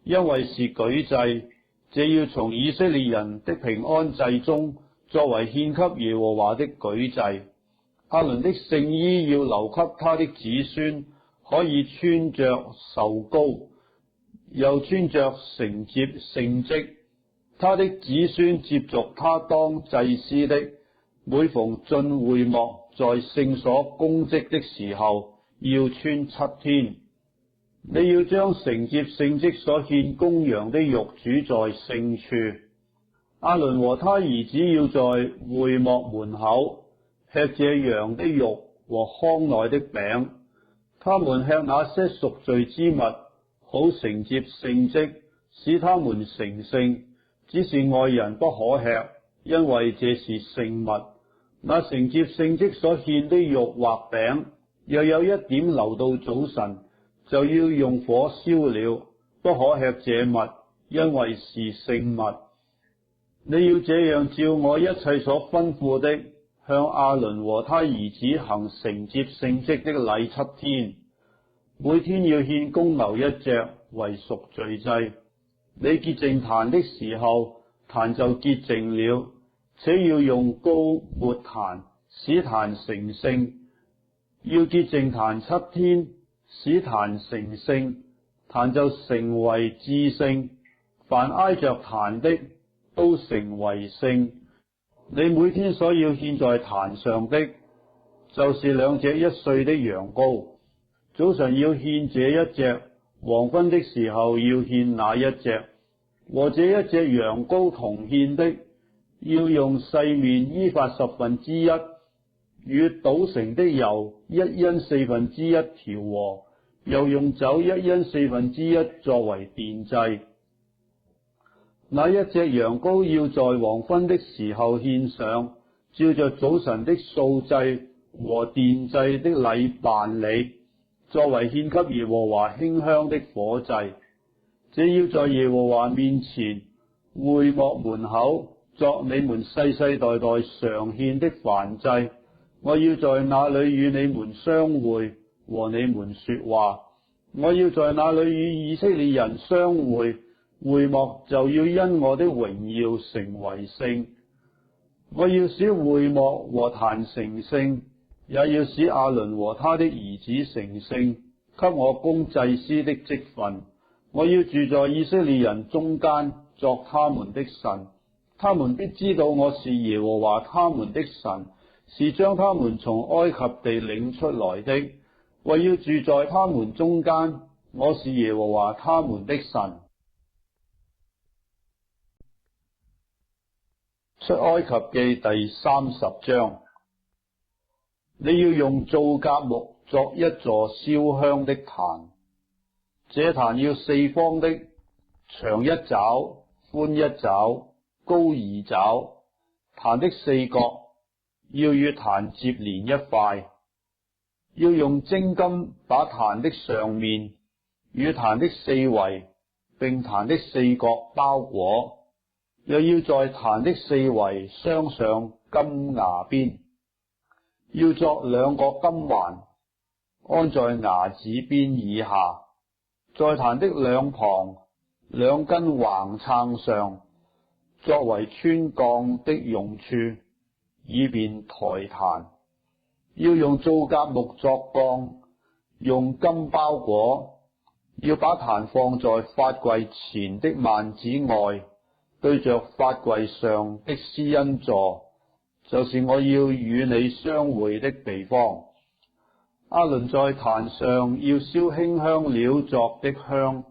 因為是舉祭，這要從以色列人的平安祭中作為獻給耶和華的舉祭。亞倫的聖衣要留給他的子孫，可以穿着受膏，又穿着承接聖職。他的子孫接續他當祭司的，每逢進會幕在聖所供職的時候，要穿7天。你要將承接聖職所獻公羊的肉煮在聖處。亞倫和他兒子要在會幕門口吃這羊的肉和康內的餅，他們吃那些贖罪之物，好承接聖職，使他們成聖。只是外人不可吃，因為這是聖物。那承接聖職所獻的肉或餅，又有一點留到早晨，就要用火燒了，不可吃這物，因為是聖物。你要這樣照我一切所吩咐的，向亞倫和他兒子行承接聖職的禮7天，每天要獻公牛一隻為贖罪祭。你潔淨壇的時候，壇就潔淨了，且要用膏抹壇，使壇成聖。要潔淨壇7天，使壇成聖，壇就成為至聖。凡挨着壇的都成為聖。你每天所要獻在壇上的，就是2隻1歲的羊羔。早晨要獻這一隻，黃昏的時候要獻那一隻，和這一隻羊羔同獻的，要用細麵依法1/10，與搗成的油1因1/4調和，又用酒1因1/4作為奠祭。那一隻羊羔要在黃昏的時候獻上，照着早晨的素祭和奠祭的禮辦理，作為獻給耶和華馨香的火祭。這要在耶和華面前會幕門口作你們世世代代常獻的燔祭。我要在那裏與你們相會，和你們說話。我要在那裏與以色列人相會，會幕就要因我的榮耀成為聖。我要使會幕和壇成聖，也要使亞倫和他的兒子成聖，給我供祭司的職分。我要住在以色列人中間，作他們的神。他們必知道我是耶和華他們的神，是將他們從埃及地領出來的。我要住在他們中間，我是耶和華他們的神。出埃及記第30章。你要用皂莢木作一座燒香的壇，這壇要4方的，長1肘，寬1肘，高2肘。壇的4角要與壇接連一塊，要用精金把壇的上面與壇的四圍並壇的4角包裹，又要在壇的四圍鑲上金牙邊，要作2個金環，安在牙子邊以下，在壇的兩旁2根橫撐上，作為穿槓的用處，以便抬壇。要用皂莢木作槓，用金包裹，要把壇放在法櫃前的幔子外，對着法櫃上的施恩座，就是我要與你相會的地方。亞倫在壇上要燒馨香料作的香，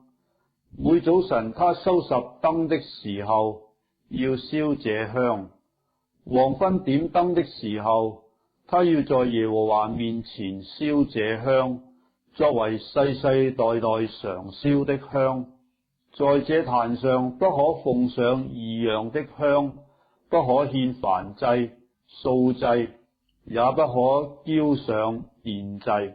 每早晨他收拾燈的時候要燒這香，黃昏點燈的時候，他要在耶和華面前燒這香，作為世世代代常燒的香。在這壇上不可奉上異樣的香，不可獻燔祭、素祭，也不可澆上奠祭。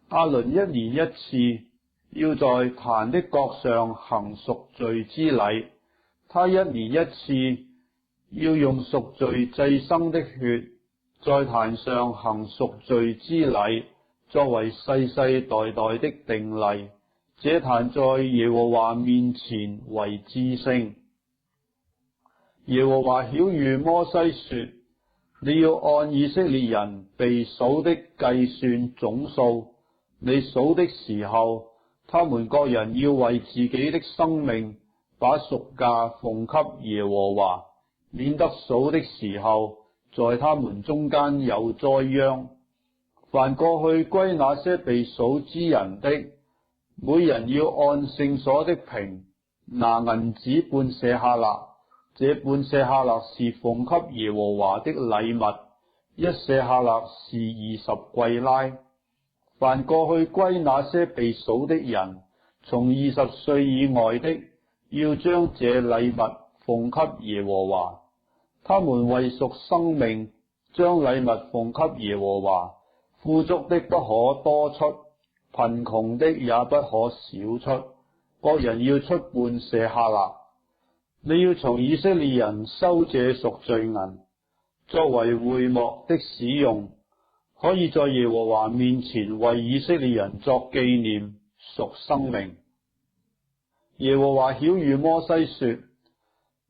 亞倫1年1次要在壇的角上行贖罪之禮，他1年1次要用贖罪祭牲的血在壇上行贖罪之禮，作為世世代代的定例。這壇在耶和華面前為至聖。耶和華曉諭摩西說：你要按以色列人被數的計算總數，你數的時候，他們各人要為自己的生命把贖價奉給耶和華，免得數的時候在他們中間有災殃。凡過去歸那些被數之人的，每人要按聖所的坪拿銀子半舍客勒，這半舍客勒是奉給耶和華的禮物，1舍客勒是20桂拉。凡過去歸那些被數的人，從20歲以外的，要將這禮物奉給耶和華。他們為贖生命，將禮物奉給耶和華。富足的不可多出，貧窮的也不可少出，各人要出半舍客勒。你要從以色列人收這贖罪銀，作為會幕的使用，可以在耶和華面前為以色列人作紀念，贖生命。耶和華曉諭摩西說：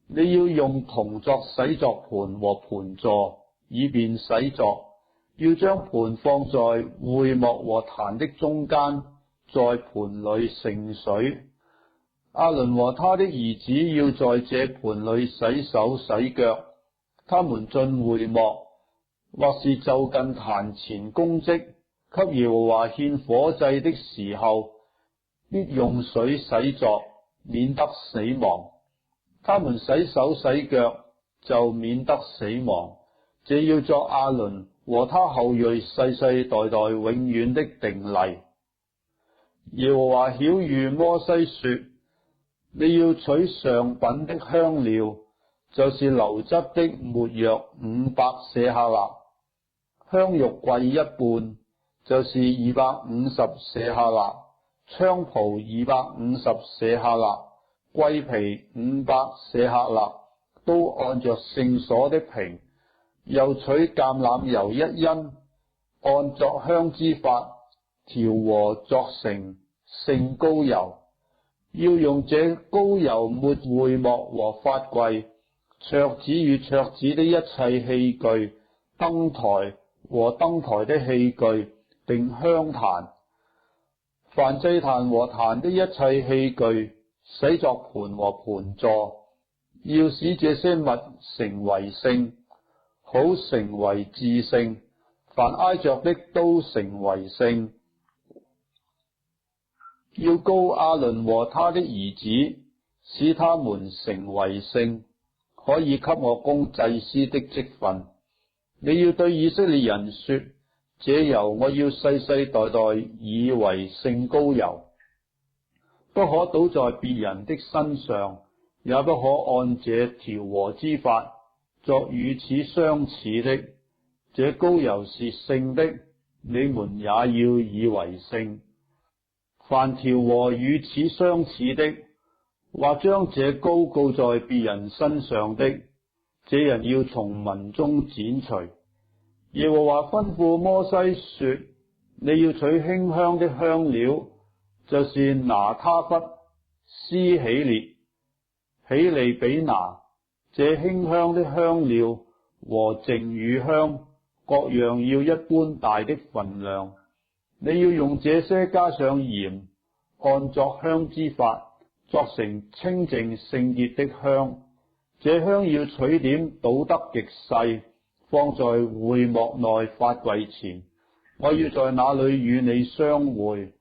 你要用銅作洗濯盤和盤座，以便洗濯。要將盤放在會幕和壇的中間，在盤裏盛水。亞倫和他的兒子要在這盤裏洗手洗腳。他們進會幕，或是就近壇前供職，給耶和華獻火祭的時候，必用水洗濯，免得死亡。他們洗手洗腳，就免得死亡。這要作亞倫和他後裔世世代代永遠的定例。耶和華曉諭摩西說：你要取上品的香料，就是流汁的沒藥500舍客勒，香肉桂一半，就是250舍客勒，菖蒲250舍客勒，桂皮500舍客勒，都按着聖所的平。又取橄欖油1斤，按作香之法調和作成聖膏油。要用這膏油抹會幕和法櫃、桌子與桌子的一切器具、燈台和燈台的器具，並香壇。凡祭壇和壇的一切器具，洗作盤和盤座，要使這些物成為聖，好成為至聖。凡挨着的都成為聖。要膏亞倫和他的兒子，使他們成為聖，可以給我供祭司的職分。你要對以色列人說：這油我要世世代代以為聖膏油，不可倒在別人的身上，也不可按這調和之法作與此相似的。這膏油是聖的，你們也要以為聖。凡調和與此相似的，或將這膏告在別人身上的，這人要從民中剪除。耶和華吩咐摩西說：你要取馨香的香料，就是拿他弗、施喜列、喜利比拿，這馨香的香料和淨乳香，各樣要一般大的分量。你要用這些加上鹽，按作香之法，作成清淨聖潔的香。這香要取點搗得極細，放在會幕內法櫃前。我要在那裏與你相會。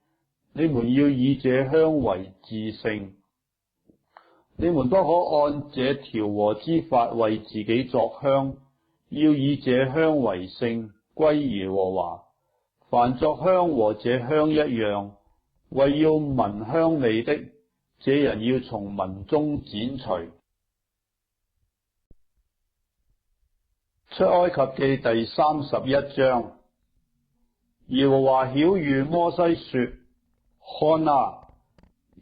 你們要以這香為至聖。你們不可按這調和之法為自己作香，要以這香為聖，歸耶和華。凡作香和這香一樣，為要聞香味的，這人要從民中剪除。出埃及記第31章。耶和華曉諭摩西說：看啊，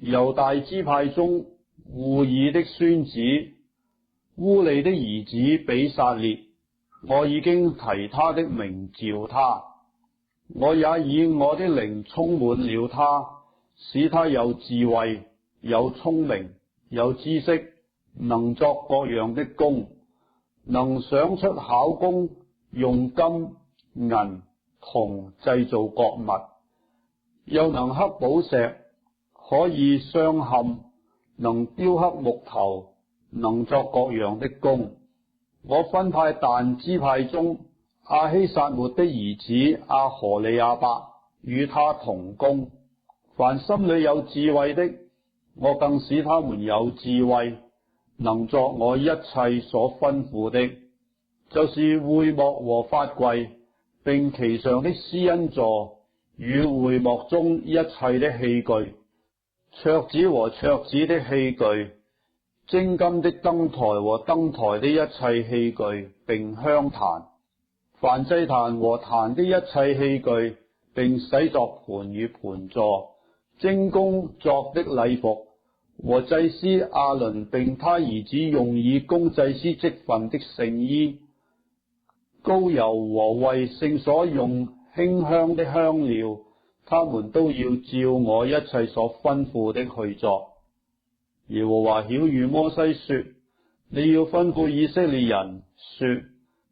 猶大支派中戶珥的孫子烏利的兒子比撒列，我已經提他的名召他，我也以我的靈充滿了他，使他有智慧、有聰明、有知識，能作各樣的工，能想出巧工，用金、銀、銅製造各物，又能刻寶石，可以鑲嵌，能雕刻木頭，能作各樣的工。我分派但支派中亞希撒末的兒子阿何利亞伯與他同工。凡心裏有智慧的，我更使他們有智慧，能作我一切所吩咐的，就是會幕和法櫃，並其上的施恩座與會幕中一切的器具，桌子和桌子的器具，精金的燈台和燈台的一切器具，並香壇。凡祭壇和壇的一切器具，並洗作盤與盤座，精工作的禮服和祭司亞倫並他兒子用以供祭司職分的聖衣，膏油和為聖所用馨香的香料，他們都要照我一切所吩咐的去作。耶和華曉諭摩西說：你要吩咐以色列人說，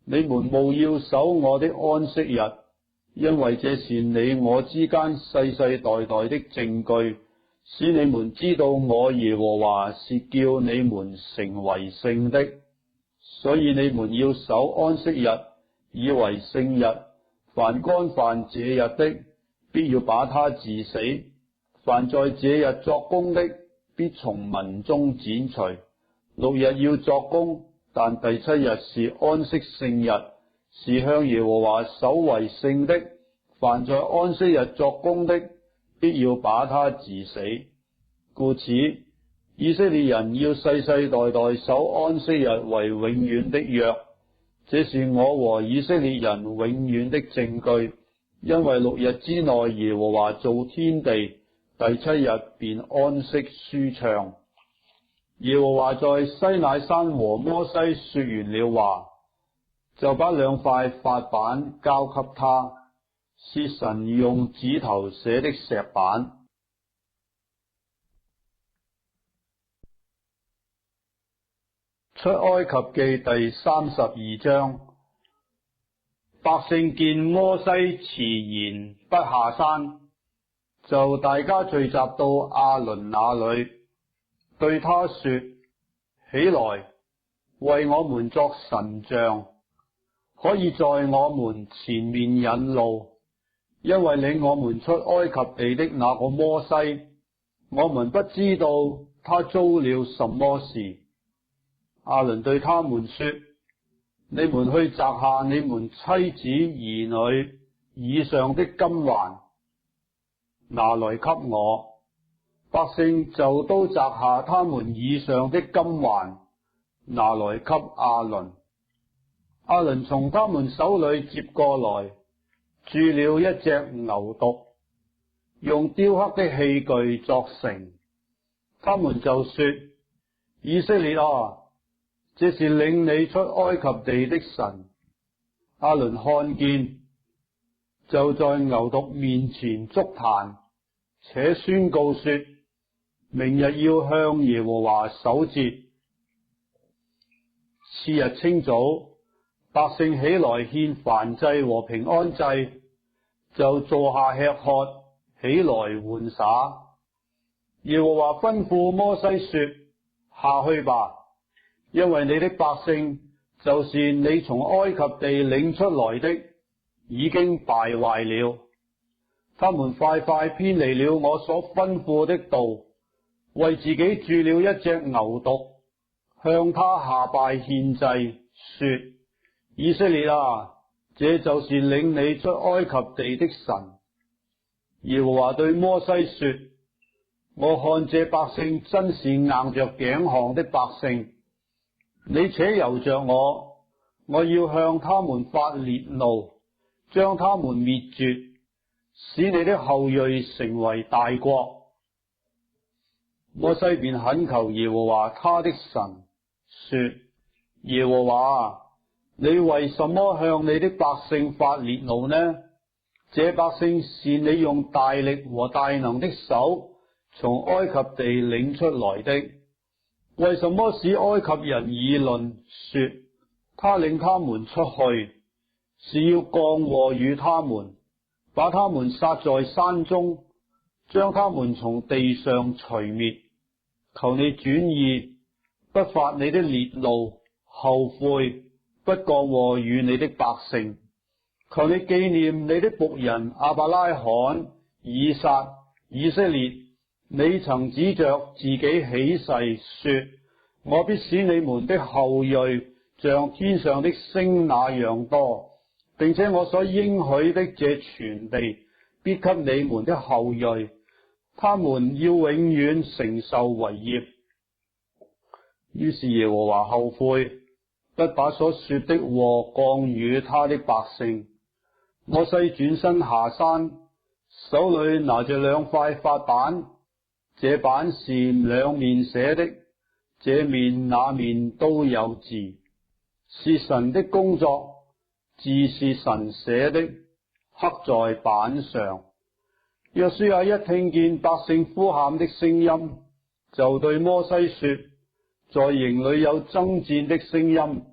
你們務要守我的安息日，因為這是你我之間世世代代的證據，使你們知道我耶和華是叫你們成為聖的。所以你們要守安息日，以為聖日。凡干犯這日的，必要把他治死；凡在這日作工的，必從民中剪除。6日要作工，但第7日是安息聖日，是向耶和華守為聖的。凡在安息日作工的，必要把他治死。故此，以色列人要世世代代守安息日為永遠的約，這是我和以色列人永遠的證據。因為6日之內耶和華造天地，第7日便安息舒暢。耶和華在西乃山和摩西說完了話，就把2塊法板交給他，是神用指頭寫的石板。出埃及記第32章。百姓見摩西遲延不下山，就大家聚集到亞倫那裏，對他說：起來，為我們作神像，可以在我們前面引路，因為領我們出埃及地的那個摩西，我們不知道他遭了什麼事。亞倫對他們說：你們去摘下你們妻子兒女以上的金環，拿來給我。百姓就都摘下他們以上的金環，拿來給亞倫。亞倫從他們手裏接過來，鑄了一隻牛犢，用雕刻的器具作成。他們就說：以色列啊，這是領你出埃及地的神。亞倫看見，就在牛犢面前築壇，且宣告說：明日要向耶和華守節。次日清早，百姓起來獻燔祭和平安祭，就坐下吃喝，起來玩耍。耶和華吩咐摩西說：下去吧，因為你的百姓就是你從埃及地領出來的，已經敗壞了。他們快快偏離了我所吩咐的道，為自己鑄了一隻牛犢，向他下拜獻祭，說：以色列啊，這就是領你出埃及地的神。耶和華對摩西說：我看這百姓真是硬着頸項的百姓，你且由着我，我要向他們發烈怒，將他們滅絕，使你的後裔成為大國。摩西便懇求耶和華他的神，說：耶和華，你為什麼向你的百姓發烈怒呢？這百姓是你用大力和大能的手從埃及地領出來的，為什麼使埃及人議論說，他領他們出去，是要降禍與他們，把他們殺在山中，將他們從地上除滅？求你轉意，不發你的烈怒，後悔，不降禍與你的百姓。求你紀念你的僕人亞伯拉罕、以撒、以色列，你曾指着自己起誓說：我必使你們的後裔像天上的星那樣多，並且我所應許的這全地必給你們的後裔，他們要永遠承受為業。於是耶和華後悔，不把所說的禍降與他的百姓。摩西轉身下山，手裏拿着2塊法板，這板是兩面寫的，這面那面都有字，是神的工作，字是神寫的，刻在板上。約書亞一聽見百姓呼喊的聲音，就對摩西說：在營裏有爭戰的聲音。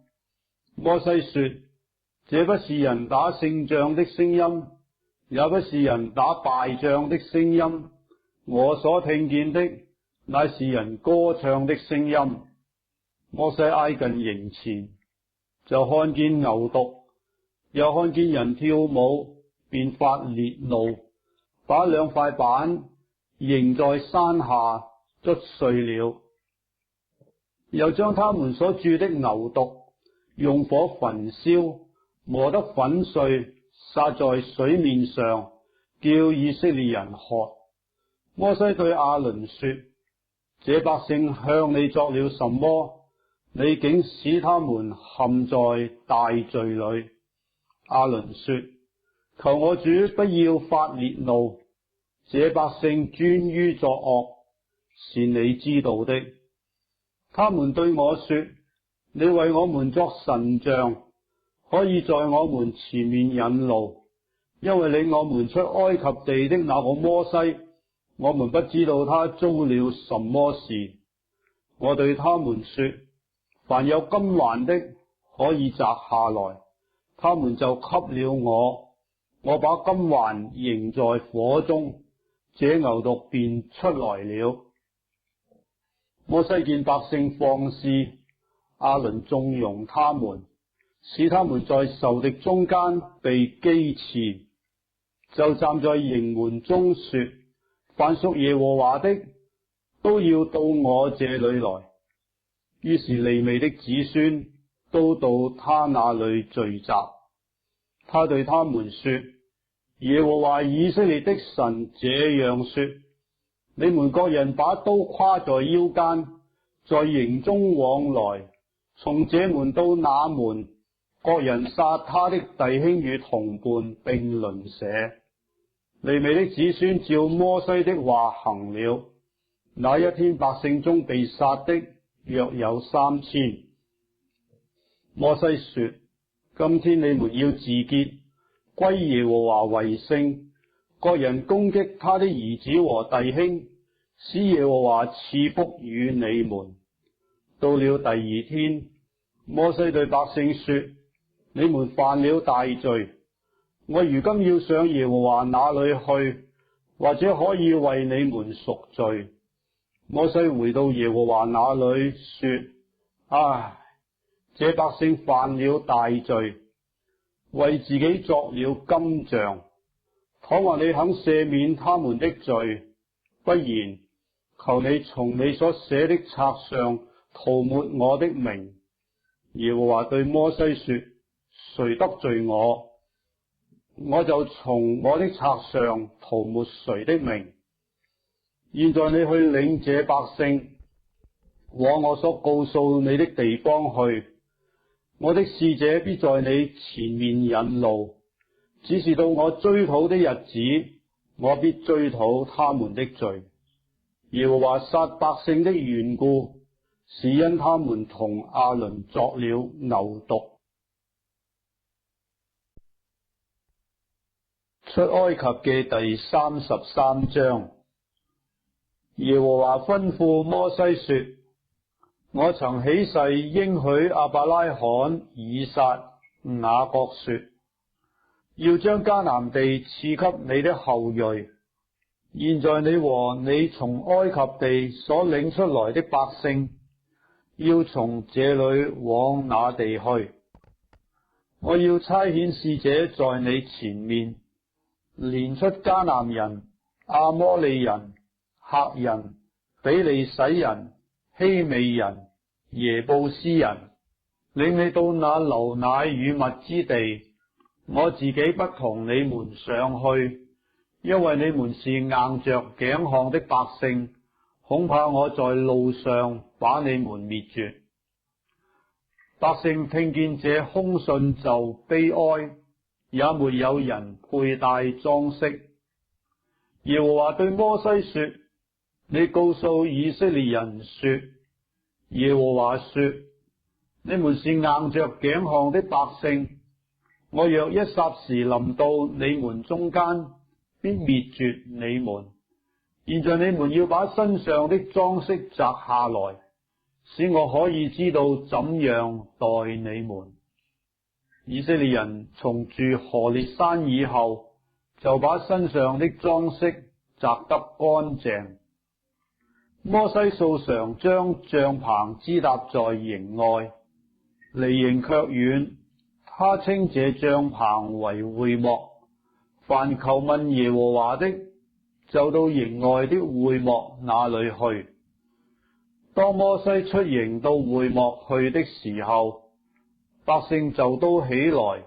摩西說：這不是人打勝仗的聲音，也不是人打敗仗的聲音，我所聽見的乃是人歌唱的聲音。摩西挨近營前，就看見牛犢，又看見人跳舞，便發烈怒，把2塊板扔在山下，捽碎了。又將他們所鑄的牛犢用火焚燒，磨得粉碎，撒在水面上，叫以色列人喝。摩西對亞倫說：這百姓向你作了什麼？你竟使他們陷在大罪裏。亞倫說：求我主不要發烈怒，這百姓專於作惡，是你知道的。他們對我說：你為我們作神像，可以在我們前面引路，因為領我們出埃及地的那個摩西，我們不知道他遭了什麼事。我對他們說：凡有金環的，可以摘下來。他們就給了我，我把金環扔在火中，這牛犢便出來了。摩西見百姓放肆，亞倫縱容他們，使他們在仇敵中間被譏刺，就站在營門中說：凡屬耶和華的，都要到我這裏來。於是利未的子孫都到他那裏聚集。他對他們說：耶和華以色列的神這樣說：你們各人把刀挎在腰間，在營中往來，從這門到那門，各人殺他的弟兄與同伴並鄰舍。利未的子孫照摩西的話行了。那一天百姓中被殺的約有3000。摩西說：今天你們要自潔，歸耶和華為聖，各人攻擊他的兒子和弟兄，使耶和華賜福與你們。到了第二天，摩西對百姓說：你們犯了大罪，我如今要上耶和華那裏去，或者可以為你們贖罪。摩西回到耶和華那裏說：唉，這百姓犯了大罪，為自己作了金像。倘若你肯赦免他們的罪，不然，求你從你所寫的冊上塗抹我的名。耶和華對摩西說：誰得罪我，我就從我的冊上塗抹誰的名。現在你去領這百姓往我所告訴你的地方去，我的使者必在你前面引路。只是到我追討的日子，我必追討他們的罪。耶和華殺百姓的緣故，是因他們同亞倫作了牛犢。出埃及記第33章。耶和華吩咐摩西說：我曾起誓應許亞伯拉罕、以撒、雅各說，要將迦南地賜給你的後裔。現在你和你從埃及地所領出來的百姓，要從這裏往那地去。我要差遣使者在你前面，連出迦南人、亞摩利人、赫人、比利洗人、希美人、耶布斯人，領你到那流奶與蜜之地。我自己不同你們上去，因為你們是硬着頸項的百姓，恐怕我在路上把你們滅絕。百姓聽見這凶信就悲哀，也沒有人佩戴裝飾。耶和華對摩西說：你告訴以色列人說，耶和華說，你們是硬着頸項的百姓，我若一霎時臨到你們中間，必滅絕你們。現在你們要把身上的裝飾摘下來，使我可以知道怎樣待你們。以色列人從住何烈山以後，就把身上的裝飾摘得乾淨。摩西素常將帳棚支搭在營外，離營卻遠。他稱這帳棚為會幕。凡求問耶和華的，就到營外的會幕那裏去。當摩西出營到會幕去的時候，百姓就都起來，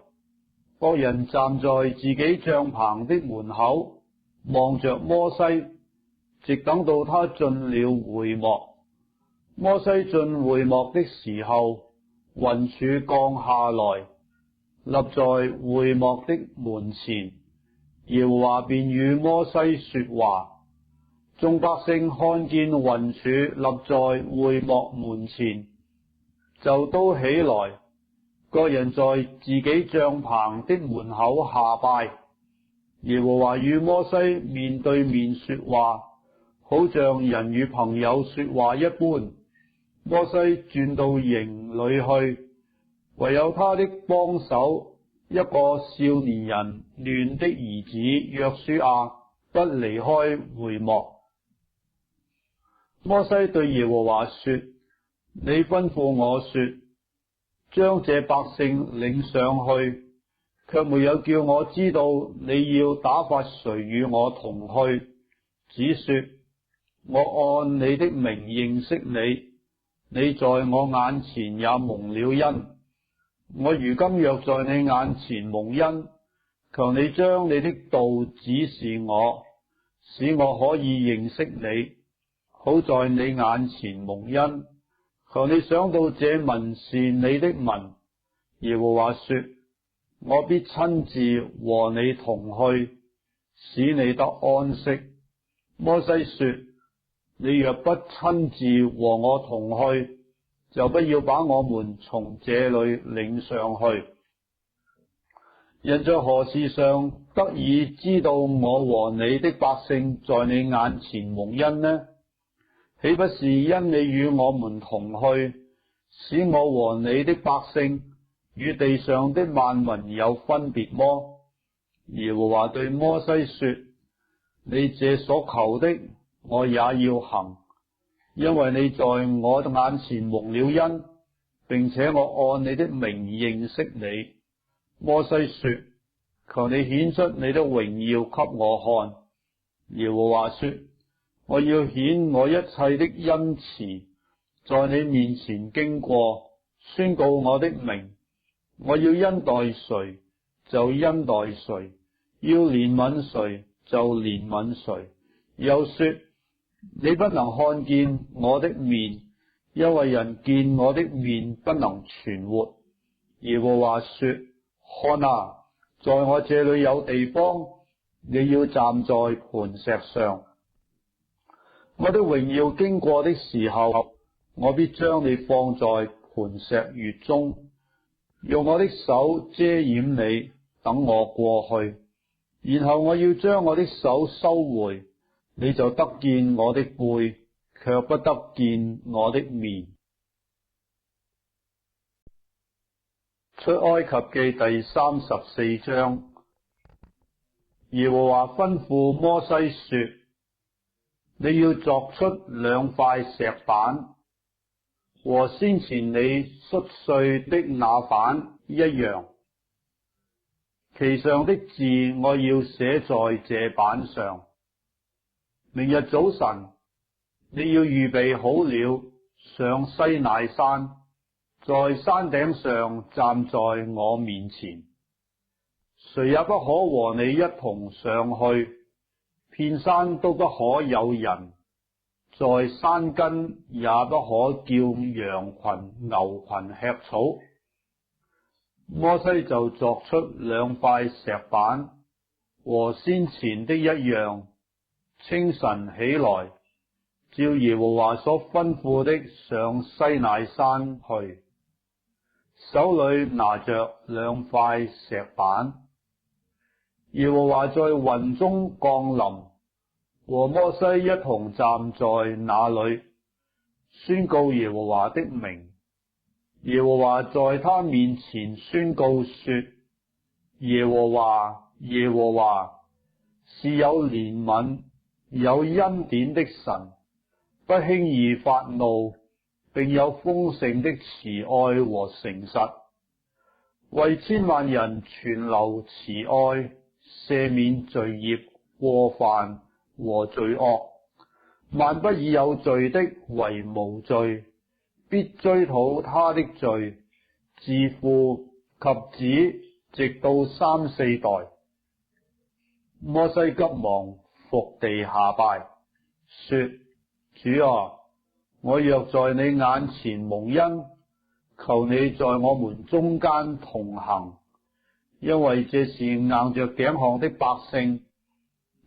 各人站在自己帳棚的門口，望着摩西，直等到他進了會幕。摩西進會幕的時候，雲柱降下來，立在會幕的門前，耶和華便與摩西說話。眾百姓看見雲柱立在會幕門前，就都起來，各人在自己帳棚的門口下拜。耶和華與摩西面對面說話，好像人與朋友說話一般。摩西轉到營裏去，唯有他的幫手，一個少年人嫩的兒子約書亞，不離開會幕。摩西對耶和華說：你吩咐我說，將這百姓領上去，卻沒有叫我知道你要打發誰與我同去，只說我按你的名認識你，你在我眼前也蒙了恩。我如今若在你眼前蒙恩，求你將你的道指示我，使我可以認識你，好在你眼前蒙恩。求你想到這民是你的民。耶和華說：我必親自和你同去，使你得安息。摩西說：你若不親自和我同去，就不要把我們從這裏領上去。人在何事上得以知道我和你的百姓在你眼前蒙恩呢？豈不是因你與我們同去，使我和你的百姓與地上的萬民有分別麼？耶和華對摩西說：你這所求的，我也要行，因為你在我眼前蒙了恩，並且我按你的名認識你。摩西說：求你顯出你的榮耀給我看。耶和華說：我要顯我一切的恩慈，在你面前經過，宣告我的名。我要恩待誰，就恩待誰；要憐憫誰，就憐憫誰。又說：你不能看見我的面，因為人見我的面不能存活。耶和華說：看啊，在我這裏有地方，你要站在磐石上。我的榮耀經過的時候，我必將你放在磐石穴中，用我的手遮掩你，等我過去。然後我要將我的手收回，你就得見我的背，卻不得見我的面。出埃及記第34章。耶和華吩咐摩西說：你要鑿出2塊石板，和先前你摔碎的那板一樣，其上的字我要寫在這板上。明日早晨，你要預備好了，上西乃山，在山頂上站在我面前，誰也不可和你一同上去，遍山都不可有人，在山根也不可叫羊群牛群吃草。摩西就鑿出2塊石板，和先前的一樣，清晨起來，照耶和華所吩咐的上西乃山去，手裏拿着2塊石板。耶和華在雲中降臨，和摩西一同站在那裏，宣告耶和華的名。耶和華在他面前宣告說：耶和華，耶和華，是有憐憫、有恩典的神，不輕易發怒，並有豐盛的慈愛和誠實，為千萬人存留慈愛，赦免罪孽、過犯和罪惡，萬不以有罪的為無罪，必追討他的罪，自父及子，直到3、4代。摩西急忙伏地下拜，說：主啊，我若在你眼前蒙恩，求你在我們中間同行，因為這是硬着頸項的百姓，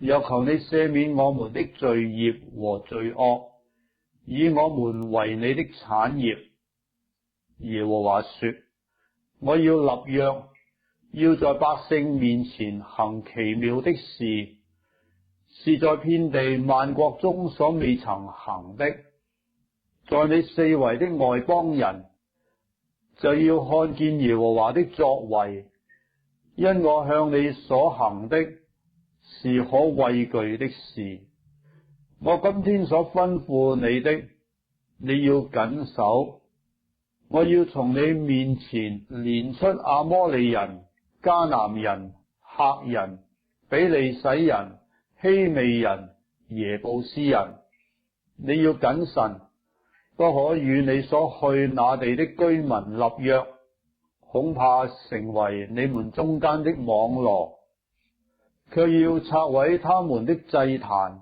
又求你赦免我們的罪孽和罪惡，以我們為你的產業。耶和華說：我要立約，要在百姓面前行奇妙的事，是在遍地萬國中所未曾行的。在你四圍的外邦人就要看見耶和華的作為，因我向你所行的是可畏懼的事。我今天所吩咐你的，你要謹守。我要從你面前攆出亞摩利人、迦南人、赫人、比利洗人、希未人、耶布斯人。你要謹慎，不可與你所去那地的居民立約，恐怕成為你們中間的網羅，卻要拆毀他們的祭壇，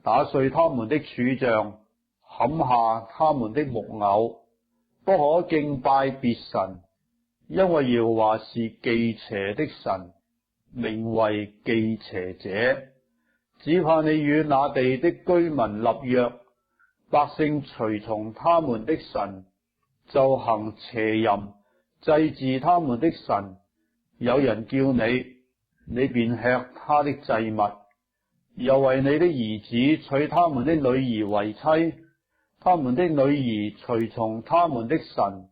打碎他們的柱像，砍下他們的木偶。不可敬拜別神，因為耶和華是忌邪的神，名為忌邪者。只怕你與那地的居民立約，百姓隨從他們的神，就行邪淫，祭祀他們的神。有人叫你，你便吃他的祭物，又為你的兒子娶他們的女兒為妻。他們的女兒隨從他們的神，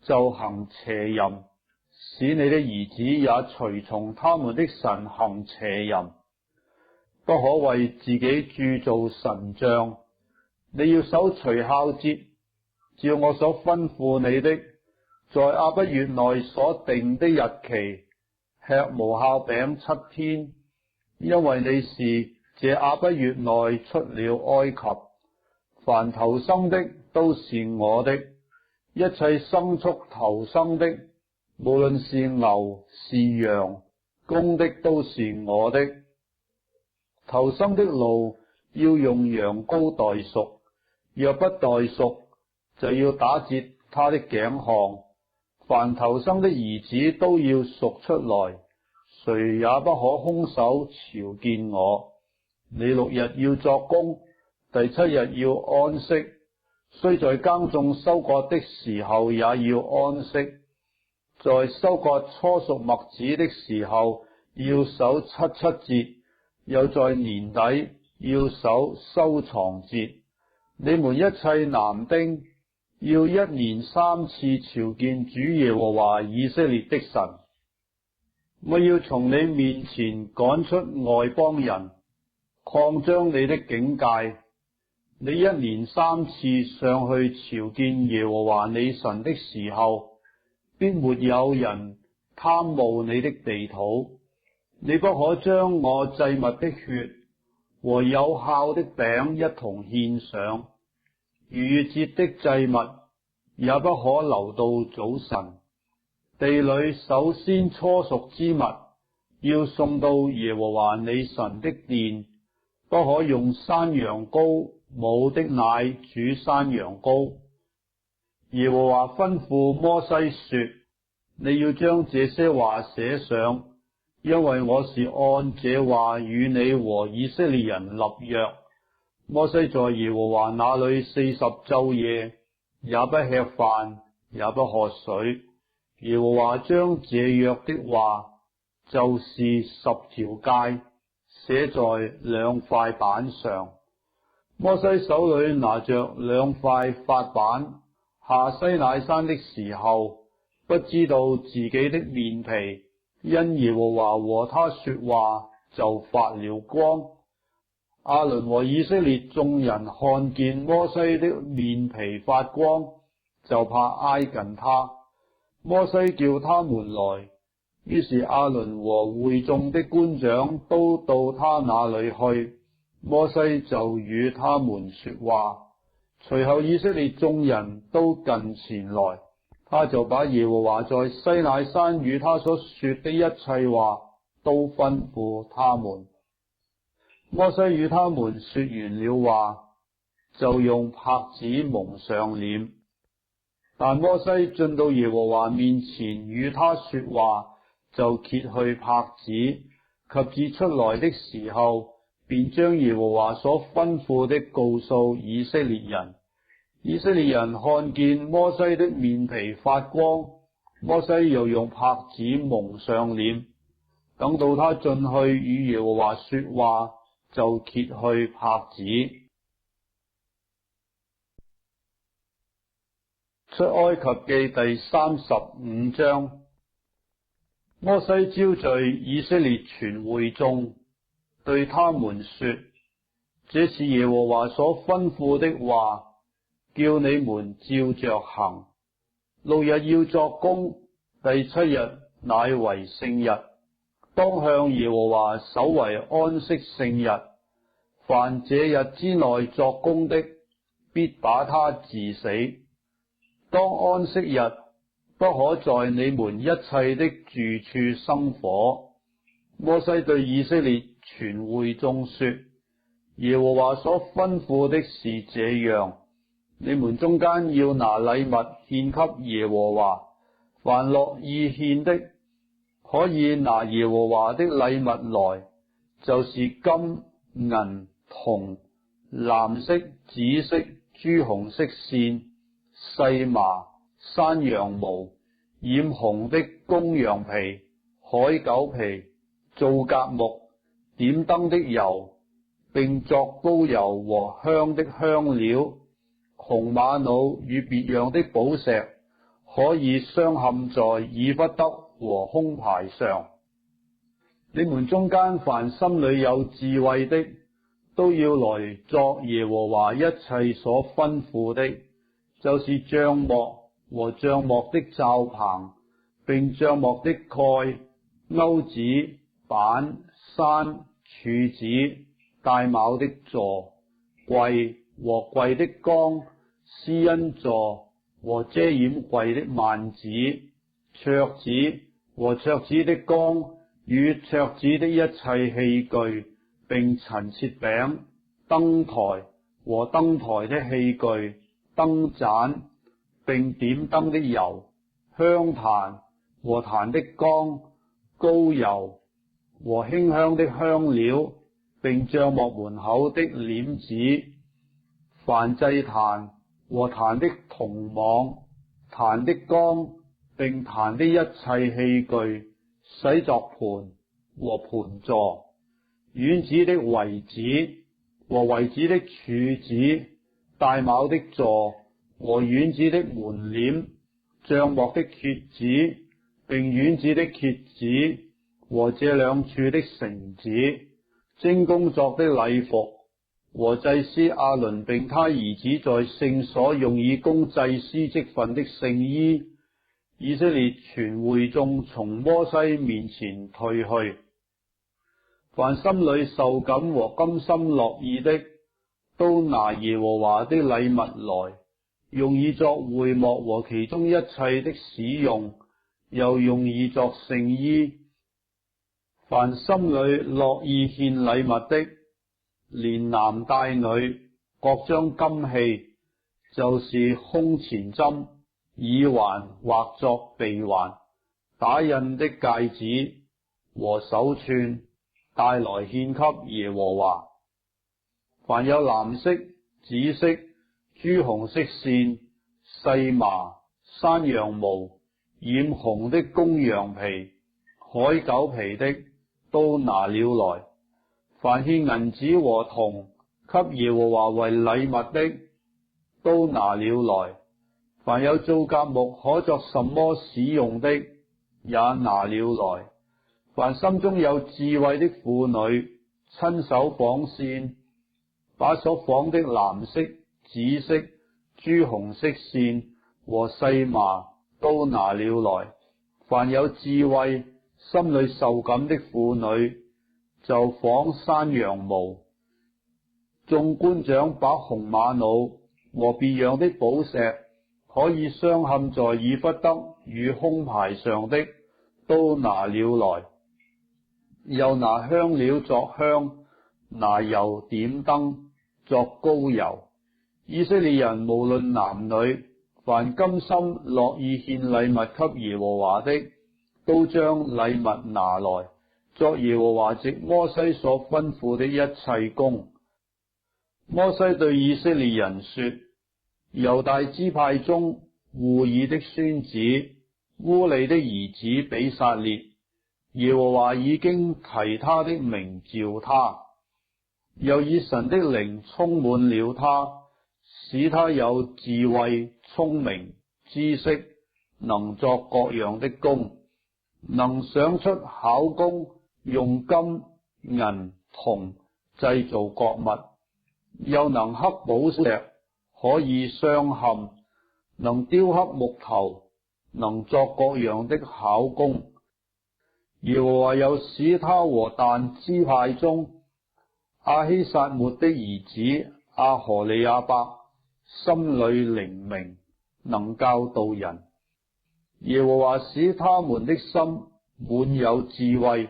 就行邪淫，使你的兒子也隨從他們的神行邪淫。不可為自己鑄造神像。你要守除酵節，照我所吩咐你的，在亞筆月內所定的日期，吃無酵餅7天，因為你是這亞筆月內出了埃及。凡頭生的都是我的，一切牲畜頭生的，無論是牛是羊，公的都是我的。頭生的驢要用羊羔代贖，若不代贖，就要打折他的頸項。凡頭生的兒子都要贖出來，誰也不可空手朝見我。你6日要作工，第7日要安息，雖在耕種收割的時候也要安息，在收割初熟麥子的時候要守7節，又在年底要守收藏節。你們一切男丁要1年3次朝見主耶和華以色列的神。我要從你面前趕出外邦人，擴張你的境界。你1年3次上去朝見耶和華你神的時候，必沒有人貪慕你的地土。你不可將我祭物的血和有酵的餅一同獻上。逾越節的祭物也不可留到早晨。地裏首先初熟之物要送到耶和華你神的殿，不可用山羊羔母的奶煮山羊羔。耶和華吩咐摩西說：你要將這些話寫上，因為我是按這話與你和以色列人立約。摩西在耶和華那裏40晝夜，也不吃飯，也不喝水。耶和華將這約的話，就是10條誡，寫在2塊板上。摩西手裏拿着2塊法板，下西乃山的時候，不知道自己的面皮因耶和華和他說話就發了光。亞倫和以色列眾人看見摩西的面皮發光，就怕挨近他。摩西叫他們來，於是亞倫和會眾的官長都到他那裏去。摩西就與他們說話。隨後以色列眾人都近前來，他就把耶和華在西乃山與他所說的一切話都吩咐他們。摩西與他們說完了話，就用帕子蒙上臉。但摩西進到耶和華面前與他說話，就揭去帕子，及至出來的時候，便將耶和華所吩咐的告訴以色列人。以色列人看見摩西的面皮發光，摩西又用帕子蒙上臉。等到他進去與耶和華說話，就揭去帕子。出埃及記第35章。摩西招聚以色列全會眾，對他們說：這是耶和華所吩咐的話，叫你們照着行。6日要作工，第7日乃為聖日，當向耶和華守為安息聖日。凡這日之內作工的，必把他治死。當安息日，不可在你們一切的住處生火。摩西對以色列全會眾說：耶和華所吩咐的是這樣，你們中間要拿禮物獻給耶和華，凡樂意獻的，可以拿耶和華的禮物來，就是金、銀、銅、藍色、紫色、朱紅色線、細麻、山羊毛、染紅的公羊皮、海狗皮、皂莢木、點燈的油，並作膏油和香的香料、紅瑪瑙與別樣的寶石，可以鑲嵌在以弗得和胸牌上。你們中間凡心裏有智慧的，都要來作耶和華一切所吩咐的，就是帳幕和帳幕的罩棚，並帳幕的蓋、鈎子、板、山、柱子、帶卯的座、櫃和櫃的缸、施恩座和遮掩櫃的幔子、桌子和桌子的缸與桌子的一切器具，並陳設餅、燈台和燈台的器具、燈盞，並點燈的油、香壇和壇的缸、膏油和馨香的香料，並帳幕門口的簾子、燔祭壇和壇的銅網、壇的缸，並壇的一切器具，洗作盤和盤座、院子的圍子和圍子的柱子、帶卯的座和院子的門簾、帳幕的橛子，並院子的橛子和這兩處的繩子、精工作的禮服和祭司亞倫並他兒子在聖所用以供祭司職分的聖衣。以色列全會眾從摩西面前退去。凡心裏受感和甘心樂意的，都拿耶和華的禮物來，用以作會幕和其中一切的使用，又用以作聖衣。凡心裏樂意獻禮物的，連男帶女，各將金器，就是胸前針、耳環或作鼻環、打印的戒指和手串，帶來獻給耶和華。凡有藍色、紫色、朱紅色線、細麻、山羊毛、染紅的公羊皮、海狗皮的，都拿了來。凡獻銀子和銅給耶和華為禮物的，都拿了來。凡有皂莢木可作什麼使用的，也拿了來。凡心中有智慧的婦女，親手紡線，把所紡的藍色、紫色、朱紅色線和細麻都拿了來。凡有智慧、心裏受感的婦女，就紡山羊毛，眾官長把紅瑪瑙和別樣的寶石，可以鑲嵌在以弗得與胸牌上的，都拿了來，又拿香料作香，拿油點燈作膏油。以色列人無論男女，凡甘心樂意獻禮物給耶和華的，都將禮物拿來，作耶和華藉摩西所吩咐的一切工。摩西對以色列人說：猶大支派中戶珥的孫子烏利的兒子比撒列，耶和華已經提他的名召他，又以神的靈充滿了他，使他有智慧、聰明、知識，能作各樣的工，能想出巧工，用金、銀、銅製造各物，又能刻寶石，可以鑲嵌，能雕刻木頭，能作各樣的巧工。耶和華又使他和但支派中亞希撒抹的兒子阿何利亞伯心裏靈明，能教導人。耶和華使他們的心滿有智慧，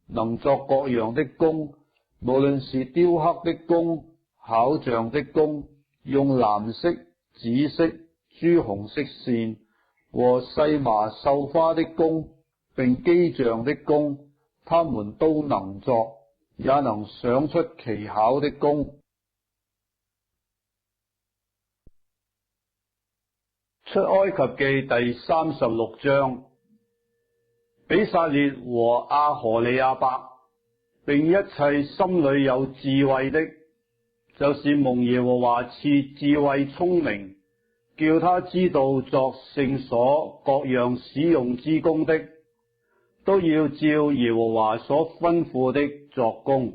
能作各樣的工，無論是雕刻的工、巧匠的工，用藍色、紫色、朱紅色線和細麻繡花的工，並機匠的工，他們都能作，也能想出奇巧的工。出埃及記第36章。比撒列和阿何利亞伯，並一切心裏有智慧的，就是蒙耶和華賜智慧聰明，叫他知道作聖所各樣使用之工的，都要照耶和華所吩咐的作工。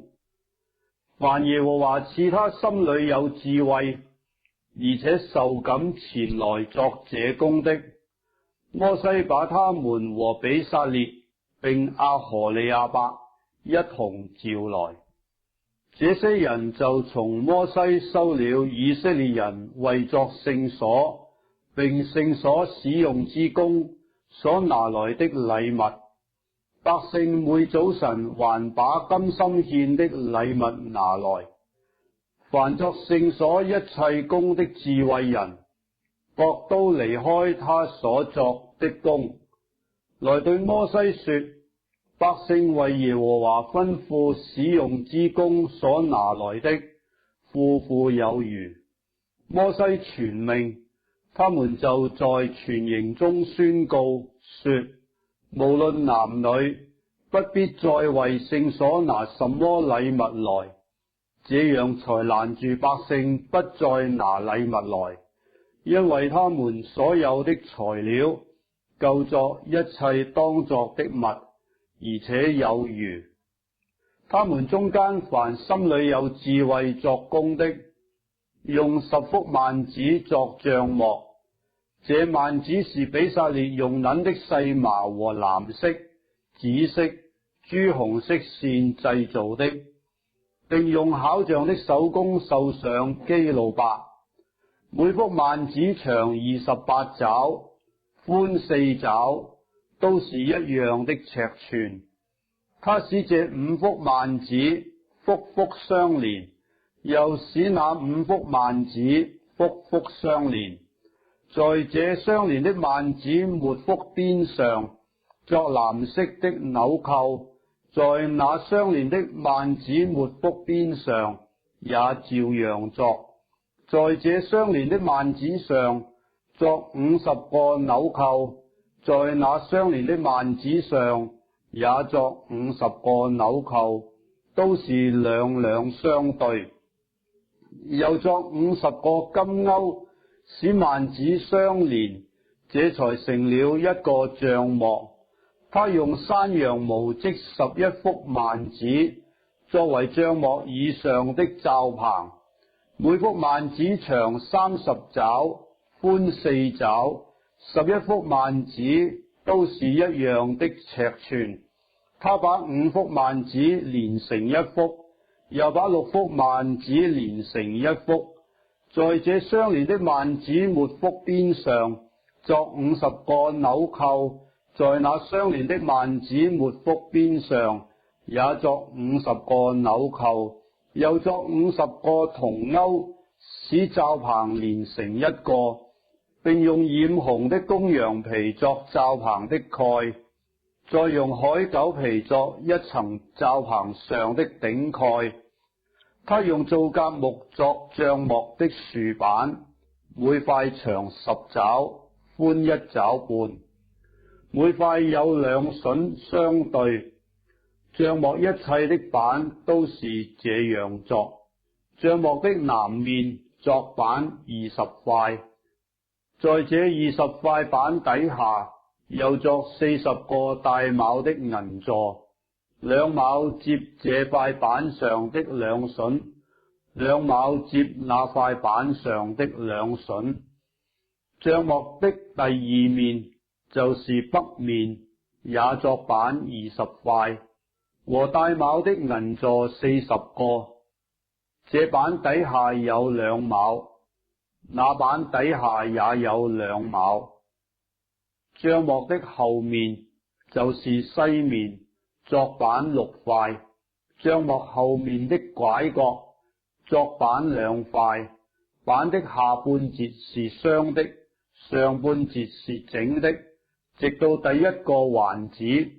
凡耶和華賜他心裏有智慧，而且受感前來作這工的，摩西把他們和比撒列並阿何利亞伯一同召來，這些人就從摩西收了以色列人為作聖所並聖所使用之工所拿來的禮物。百姓每早晨還把甘心獻的禮物拿來。凡作聖所一切工的智慧人，各都離開他所作的工，來對摩西說：百姓為耶和華吩咐使用之工所拿來的，富富有餘。摩西傳命，他們就在全營中宣告說：無論男女，不必再為聖所拿什麼禮物來，這樣才攔住百姓不再拿禮物來，因為他們所有的材料夠作一切當作的物，而且有餘。他們中間凡心裏有智慧作工的，用10幅幔子作帳幕，這幔子是比撒列用捻的細麻和藍色、紫色、朱紅色線製造的，並用巧匠的手工繡上基路伯。每幅幔子長28肘，寬4肘，都是一樣的尺寸。他使這5幅幔子幅幅相連，又使那5幅幔子幅幅相連。在這相連的幔子末幅邊上作藍色的紐扣，在那相連的幔子末幅邊上也照樣作。在這相連的幔子上作50個紐扣，在那相連的幔子上也作50個紐扣，都是兩兩相對。又作50個金鈎，使幔子相連，這才成了一個帳幕。他用山羊毛織11幅幔子，作為帳幕以上的罩棚。每幅幔子長30肘，寬4肘，11幅幔子都是一樣的尺寸。他把5幅幔子連成一幅，又把6幅幔子連成1幅，在這相連的幔子末幅邊上作50個紐扣，在那相連的幔子末幅邊上也作50個紐扣，又作50個銅鈎，使罩棚連成一個，並用染紅的公羊皮作罩棚的蓋，再用海狗皮作一層罩棚上的頂蓋。他用皂莢木作帳幕的豎板，每塊長10肘，寬1肘半，每塊有2榫相對。帳幕一切的板都是這樣作。帳幕的南面作板20塊，在這20塊板底下又作40個帶卯的銀座，2卯接這塊板上的2榫，2卯接那塊板上的2榫。帳幕的第二面就是北面，也作板20塊，和帶卯的銀座40個。這板底下有2卯，那板底下也有2卯。帳幕的後面就是西面，作板6塊。帳幕後面的拐角作板2塊，板的下半截是雙的，上半截是整的，直到第一個環子，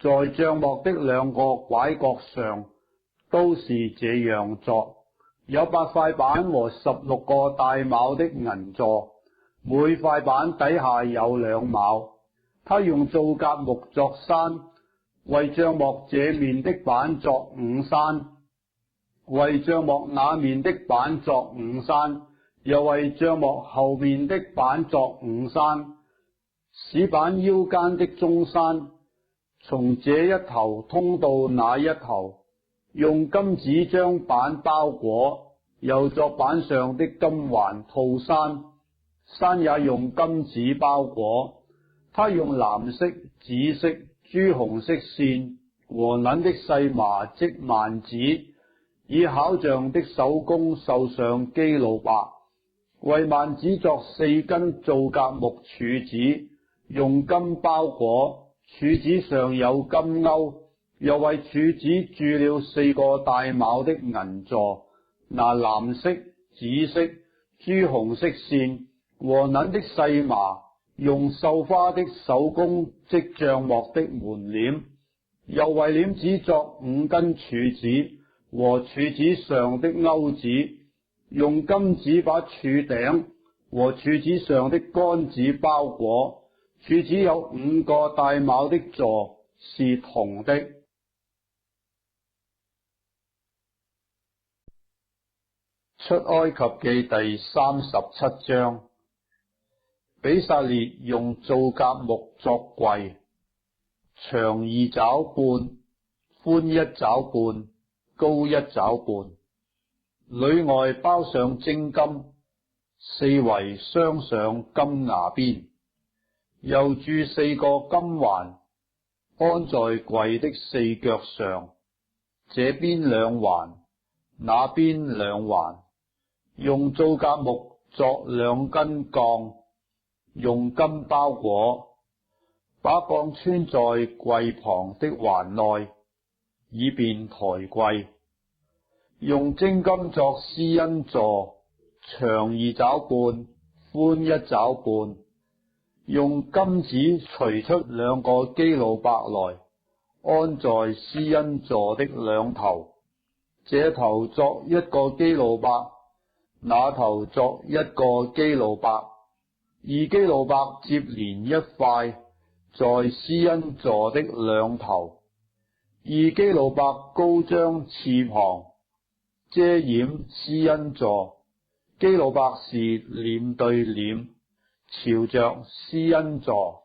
在帳幕的2個拐角上都是這樣作。有8塊板和16個帶卯的銀座，每塊板底下有2卯。他用皂莢木作山，為帳幕這面的板作5山，為帳幕那面的板作5山，又為帳幕後面的板作5山，使板腰間的中山從這一頭通到那一頭，用金子將板包裹，又作板上的金環套山，山也用金子包裹。他用藍色、紫色、朱紅色線和捻的細麻織幔子，以巧匠的手工繡上基路伯，為幔子作4根皂莢木柱子，用金包裹，柱子上有金鈎，又為柱子鑄了4個帶卯的銀座，拿藍色、紫色、朱紅色線和捻的細麻，用繡花的手工織帳幕的門簾，又為簾子作5根柱子和柱子上的鈎子，用金子把柱頂和柱子上的桿子包裹。柱子有5個帶卯的座，是銅的。出埃及記第37章。比撒列用皂莢木作櫃，長2肘半，寬1肘半，高1肘半，裏外包上精金，四圍鑲上金牙邊，又鑄4個金環，安在櫃的4腳上，這邊2環，那邊2環，用皂莢木作2根槓，用金包裹，把槓穿在櫃旁的環內，以便抬櫃。用精金作施恩座，長2肘半，寬1肘半。用金子錘出2個基路伯來，安在施恩座的2頭。這頭作1個基路伯，那頭作1個基路伯。2基路伯接連1塊，在施恩座的2頭。2基路伯高張翅膀，遮掩施恩座。基路伯是臉對臉，朝着施恩座。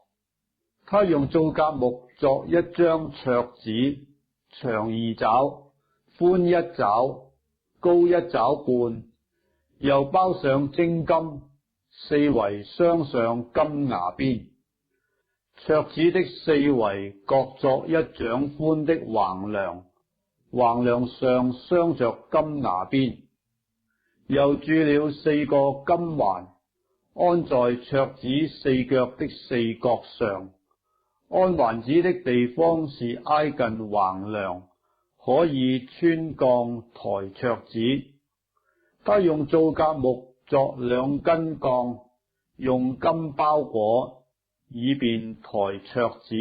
他用皂莢木作1張桌子，長2肘，寬1肘，高1肘半，又包上精金，四圍鑲上金牙邊。桌子的四圍各作1掌寬的橫梁，橫梁上鑲着金牙邊，又鑄了4個金環，安在桌子4腳的4角上。安環子的地方是挨近橫梁，可以穿降抬桌子。他用皂莢木作2根槓，用金包裹，以便抬桌子。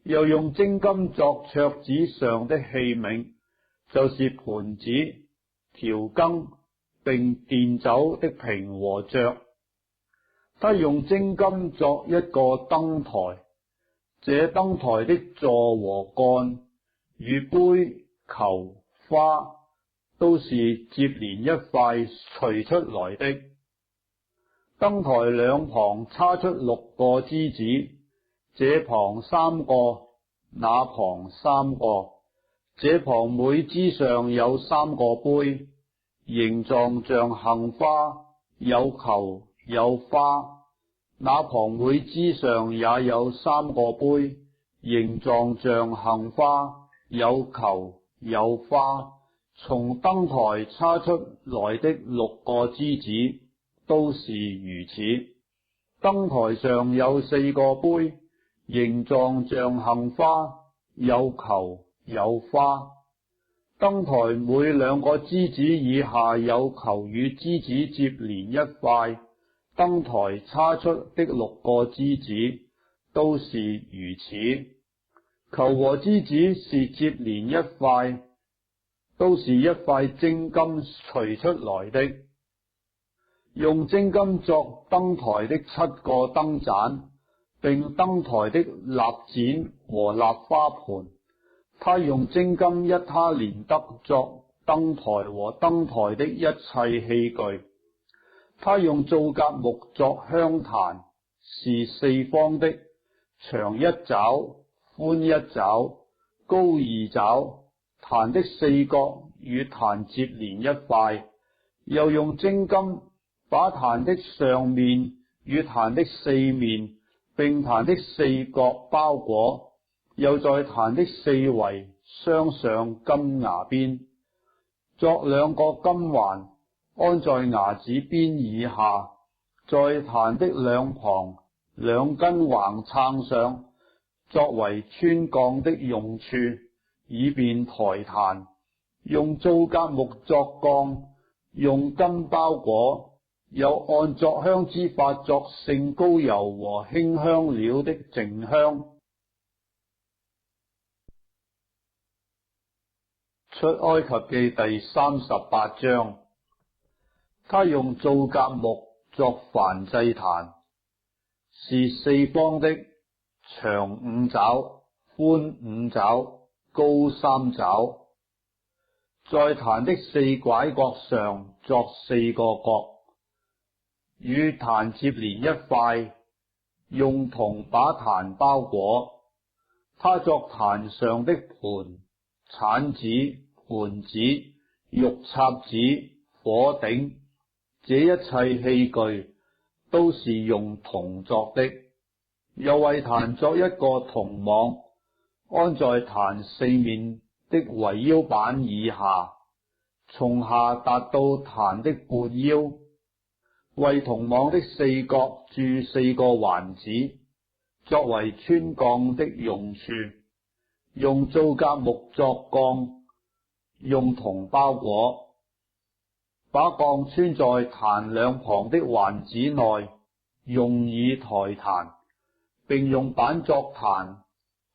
又用精金作桌子上的器皿，就是盤子、調羹並奠酒的瓶和爵。他用精金作一個燈台，這燈台的座和桿與杯、球、花都是接連一塊錘出來的。燈台兩旁插出6個支子，這旁3個，那旁3個。這旁每支上有3個杯，形狀像杏花，有球有花。那旁每支上也有3個杯，形狀像杏花，有球有花。從燈台插出來的6個支子都是如此。燈台上有4個杯，形狀像杏花，有球有花。燈台每2個支子以下有球與支子接連一塊，燈台插出的6個支子都是如此。球和支子是接連一塊，都是一塊精金錘出來的。用精金作燈台的7個燈盞，並燈台的蠟剪和蠟花盤。他用精金一他連得作燈台和燈台的一切器具。他用皂莢木作香壇，是4方的，長1肘，寬1肘，高2肘。壇的4角與壇接連一塊。又用精金把壇的上面與壇的4面並壇的4角包裹，又在壇的4圍鑲上金牙邊，作2個金環，安在牙子邊以下，在壇的兩旁2根橫撐上，作為穿降的用處，以便抬壇。用皂莢木作槓，用金包裹，又按作香之法作聖膏油和馨香料的淨香。出埃及記第38章。他用皂莢木作燔祭壇，是4方的，長5肘，寬5肘，高3肘。在壇的4拐角上作4個角，與壇接連一塊，用銅把壇包裹。他作壇上的盤、鏟子、盤子、玉插子、火頂，這一切器具都是用銅作的。又為壇作一個銅網，安在壇4面的圍腰板以下，從下達到壇的撥腰。為銅網的4角鑄4個環子，作為穿降的用處。用皂莢木作槓，用銅包裹，把槓穿在壇兩旁的環子內，用以抬壇，並用板作壇，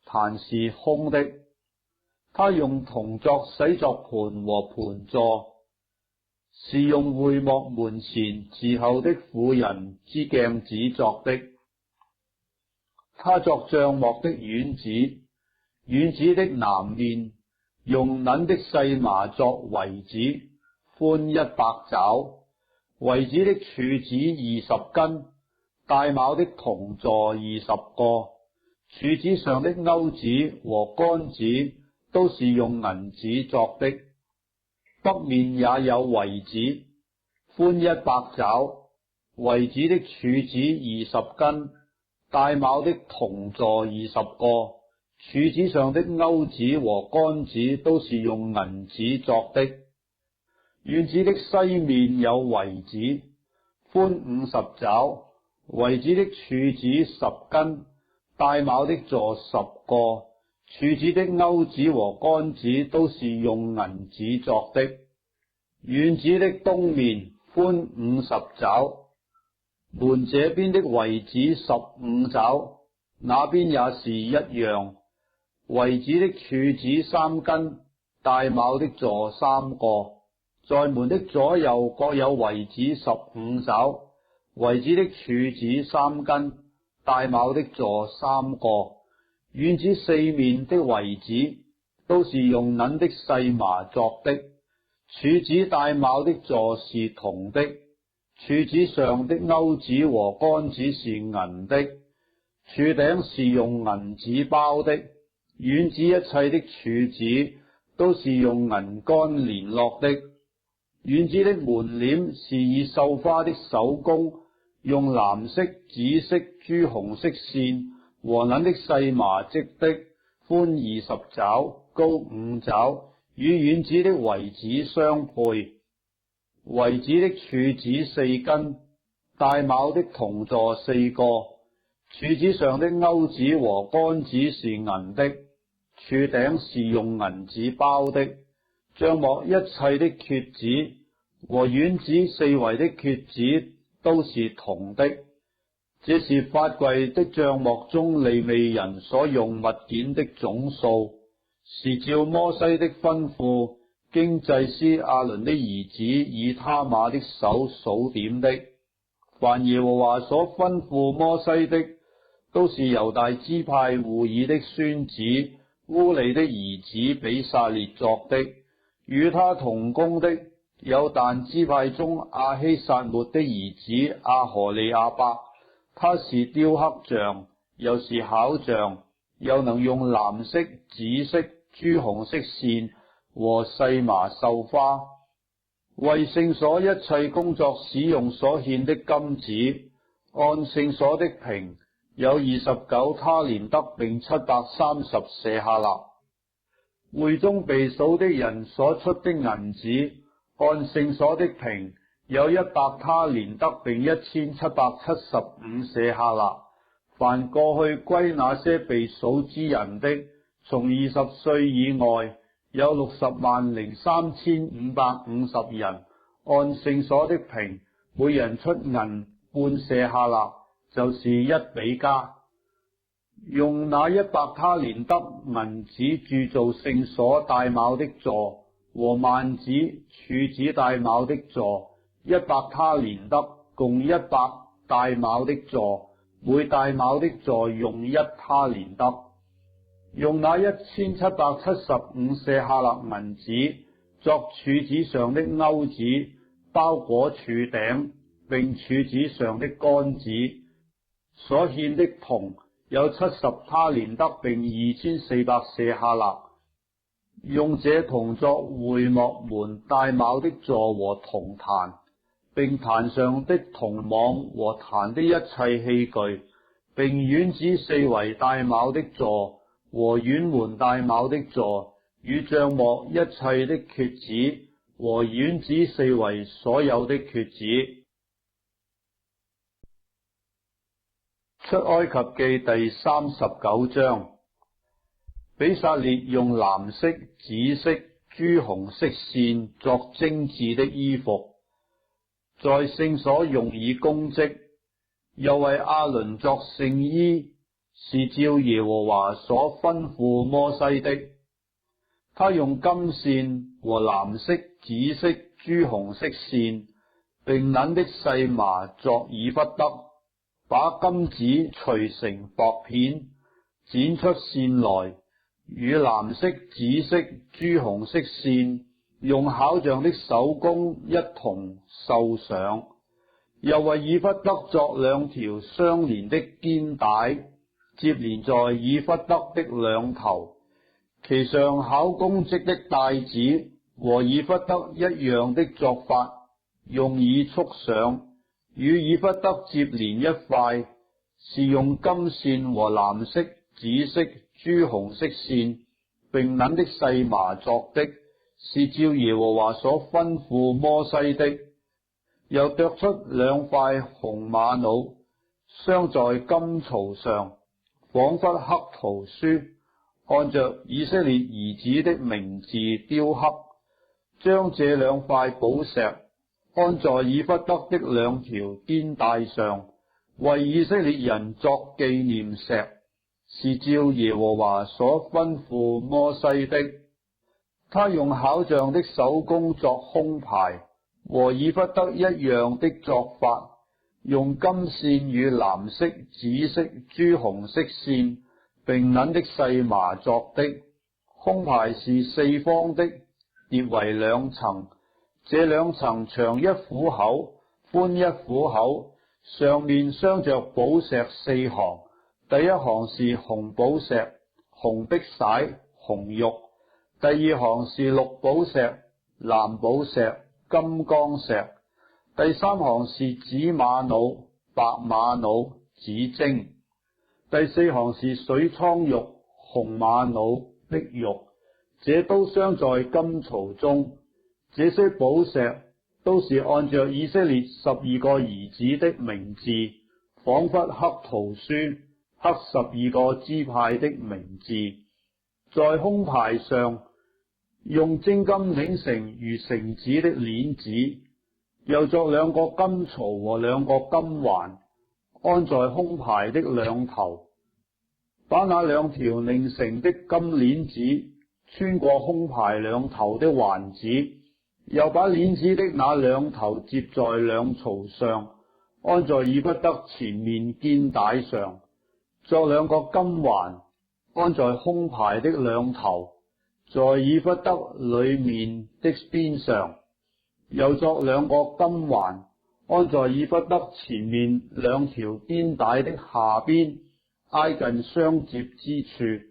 壇是空的。他用銅作洗作盤和盤座，是用會幕門前伺候的婦人之鏡子作的。他作帳幕的院子，院子的南面用捻的細麻作圍子，寬100肘，圍子的柱子20根，帶卯的銅座20個，柱子上的鈎子和桿子都是用銀子作的。北面也有圍子，寬100肘，圍子的柱子20根，帶卯的銅座20個，柱子上的鈎子和桿子都是用銀子作的。院子的西面有圍子，寬50肘，圍子的柱子10根，帶卯的座10個，柱子的鈎子和桿子都是用銀子作的。院子的東面寬50肘，門這邊的圍子15肘，那邊也是一樣。圍子的柱子3根，帶卯的座3個，在門的左右各有圍子15肘，圍子的柱子3根，帶卯的座3個。院子四面的圍子都是用銀的細麻作的，柱子帶卯的座是銅的，柱子上的鈎子和桿子是銀的，柱頂是用銀子包的。院子一切的柱子都是用銀桿聯絡的。院子的門簾是以繡花的手工，用藍色、紫色、朱紅色線和銀的細麻織的，寬20肘，高5肘，與院子的圍子相配。圍子的柱子4根，帶卯的銅座4個，柱子上的鈎子和桿子是銀的，柱頂是用銀子包的。帳幕一切的橛子和院子四圍的橛子都是銅的。這是法櫃的帳幕中利未人所用物件的總數，是照摩西的吩咐，經祭司亞倫的兒子以他瑪的手數點的。凡耶和華所吩咐摩西的，都是猶大支派戶珥的孫子烏利的兒子比撒列作的。與他同工的有但支派中亞希撒末的兒子亞何利亞伯，他是雕刻匠，又是巧匠，又能用藍色、紫色、朱紅色線和細麻繡花。為聖所一切工作使用所獻的金子，按聖所的平有29他連得，並730舍客勒。會中被數的人所出的銀子，按聖所的平有100他連得，並1775舍客勒。凡過去歸那些被數之人的，從20歲以外，有603550人，按聖所的平，每人出銀半舍客勒，就是1比加。用那100他連得銀子鑄造聖所帶卯的座和幔子、柱子帶卯的座，100他連得，共100帶卯的座，每帶卯的座用1他連得。用那1775舍客勒銀子作柱子上的鈎子，包裹柱頂，並柱子上的桿子。所獻的銅有70他連得，並2400舍客勒。用這銅作會幕門帶卯的座和銅壇，並壇上的銅網和壇的一切器具，並院子四圍帶卯的座和院門帶卯的座，與帳幕一切的橛子和院子四圍所有的橛子。出埃及記第39章。比撒列用藍色、紫色、朱紅色線作精緻的衣服，在聖所用以供職，又為亞倫作聖衣，是照耶和華所吩咐摩西的。他用金線和藍色、紫色、朱紅色線，並銀的細麻作以弗得，把金子錘成薄片，剪出線來，與藍色、紫色、朱紅色線用巧匠的手工一同繡上。又為以弗得作2條相連的肩帶，接連在以弗得的兩頭，其上巧工織的帶子和以弗得一樣的作法，用以束上，與以弗得接連一塊，是用金線和藍色、紫色、朱紅色線，並捻的細麻作的，是照耶和華所吩咐摩西的。又剁出2塊紅瑪瑙，鑲在金槽上，仿佛刻圖書，按着以色列兒子的名字雕刻，將這2塊寶石安在以弗得的2條肩帶上，為以色列人作紀念石，是照耶和華所吩咐摩西的。他用巧匠的手工作胸牌，和以弗得一樣的作法，用金線與藍色、紫色、朱紅色線，並捻的細麻作的。胸牌是4方的，疊為2層，這2層長1虎口，寬1虎口，上面鑲着寶石4行。第一行是紅寶石、紅碧璽、紅玉；第二行是綠寶石、藍寶石、金剛石；第三行是紫瑪瑙、白瑪瑙、紫晶；第四行是水蒼玉、紅瑪瑙、碧玉。這都鑲在金槽中。這些寶石都是按照以色列12個兒子的名字，仿佛刻圖書，刻12個支派的名字。在胸牌上用精金擰成如繩子的鏈子，又作2個金槽和2個金環，安在胸牌的兩頭。把那2條擰成的金鏈子穿過胸牌兩頭的環子，又把鏈子的那2頭接在2槽上，安在以弗得前面肩帶上，作2個金環，安在胸牌的兩頭，在以弗得裏面的邊上，又作2個金環，安在以弗得前面2條肩帶的下邊，挨近相接之處，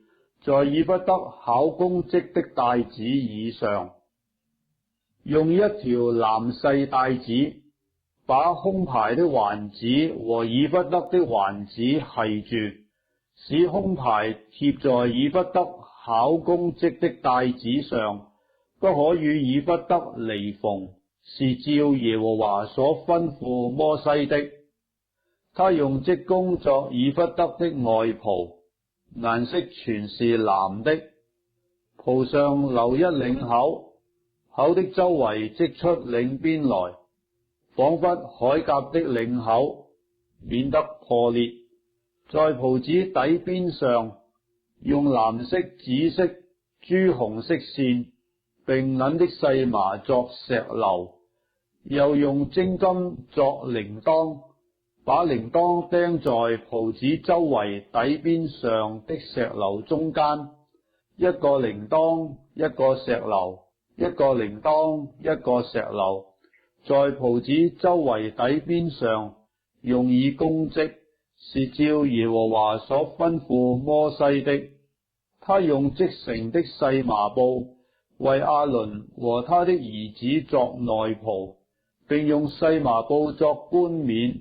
在以弗得巧工織的帶子以上。用1條藍細帶子把胸牌的環子和以弗得的環子繫住，使胸牌貼在以弗得巧工織的帶子上，不可與以弗得離縫，是照耶和華所吩咐摩西的。他用織工作以弗得的外袍，顏色全是藍的，袍上留一領口，口的周圍織出領邊來，仿佛鎧甲的領口，免得破裂。在袍子底邊上用藍色、紫色、朱紅色線，並捻的細麻作石榴，又用精金作鈴鐺，把鈴鐺釘在袍子周圍底邊上的石榴中間，一個鈴鐺一個石榴，一個鈴鐺一個石榴，在袍子周圍底邊上用以工織，是照耶和華所吩咐摩西的。他用織成的細麻布為亞倫和他的兒子作內袍，並用細麻布作冠冕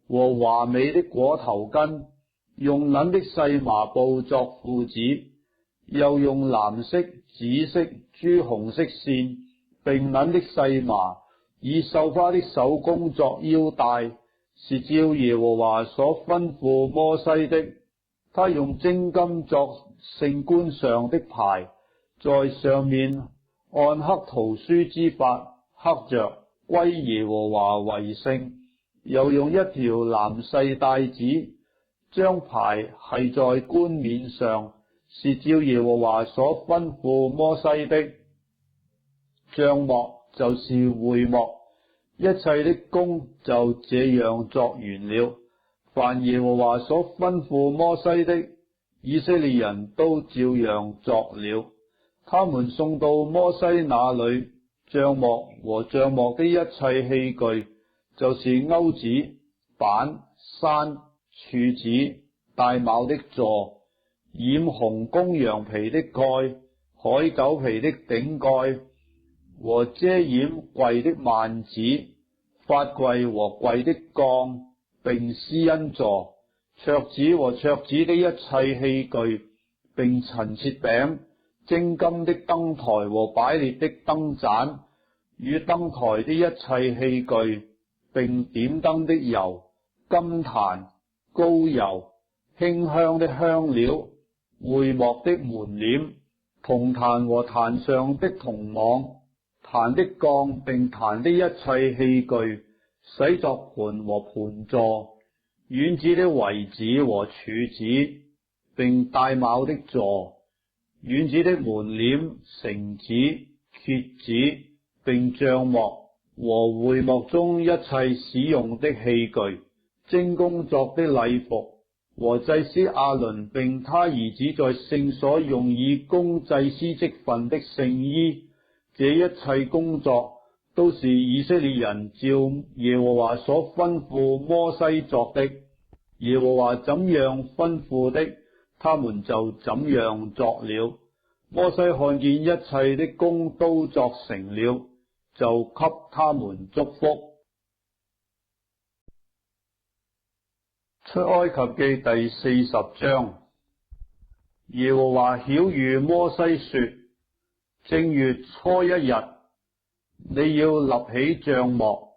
和華美的裹頭巾，用捻的細麻布作褲子，又用藍色、紫色、朱紅色線，並捻的細麻以繡花的手工作腰帶，是照耶和華所吩咐摩西的。他用精金作聖冠上的牌，在上面按刻圖書之法刻着歸耶和華為聖，又用1條藍細帶子將牌繫在冠冕上，是照耶和華所吩咐摩西的。帳幕就是會幕，一切的工就這樣作完了。凡耶和華所吩咐摩西的，以色列人都照樣作了。他們送到摩西那裏，帳幕和帳幕的一切器具，就是鈎子、板、山、柱子、帶鉚的座、染紅公羊皮的蓋、海狗皮的頂蓋和遮掩櫃的幔子、法櫃和櫃的槓，並施恩座、桌子和桌子的一切器具，並陳設餅、精金的燈台和擺列的燈盞，與燈台的一切器具，並點燈的油、金壇、膏油、馨香的香料、會幕的門簾、銅壇和壇上的銅網、壇的槓並壇的一切器具，洗作盤和盤座、院子的圍子和柱子，並帶卯的座、院子的門簾、繩子、橛子，並帳幕和會幕中一切使用的器具、精工作的禮服和祭司亞倫並他兒子在聖所用以供祭司職分的聖衣，這一切工作都是以色列人照耶和華所吩咐摩西作的。耶和華怎樣吩咐的，他們就怎樣作了。摩西看見一切的工都作成了，就給他們祝福。出埃及記第40章。耶和華曉諭摩西說：正月初一日，你要立起帳幕，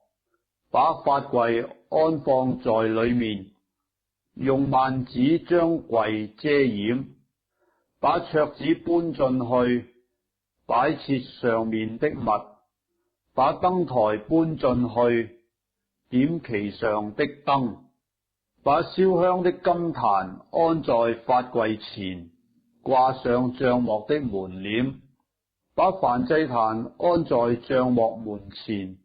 把法櫃安放在裏面，用幔子將櫃遮掩，把桌子搬進去，擺設上面的物，把燈台搬進去，點其上的燈，把燒香的金壇安在法櫃前，掛上帳幕的門簾，把燔祭壇安在帳幕門前，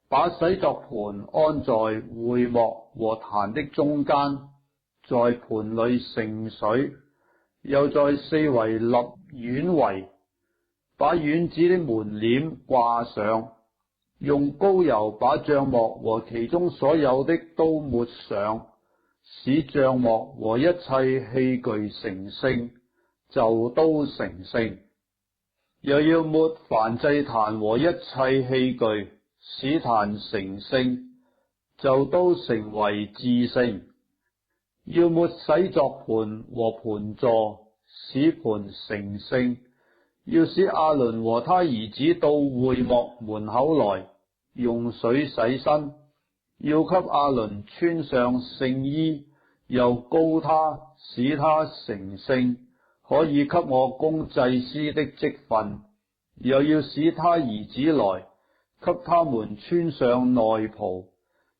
把洗作盤安在會幕和壇的中間，在盤裏盛水，又在四圍立院圍，把院子的門簾掛上，用膏油把帳幕和其中所有的都抹上，使帳幕和一切器具成聖，就都成聖。又要抹燔祭壇和一切器具，使壇成聖，就都成為至聖。要抹洗作盤和盤座，使盤成聖。要使亞倫和他兒子到會幕門口來，用水洗身。要給亞倫穿上聖衣，又膏他，使他成聖，可以給我供祭司的職分。又要使他兒子來，給他們穿上內袍。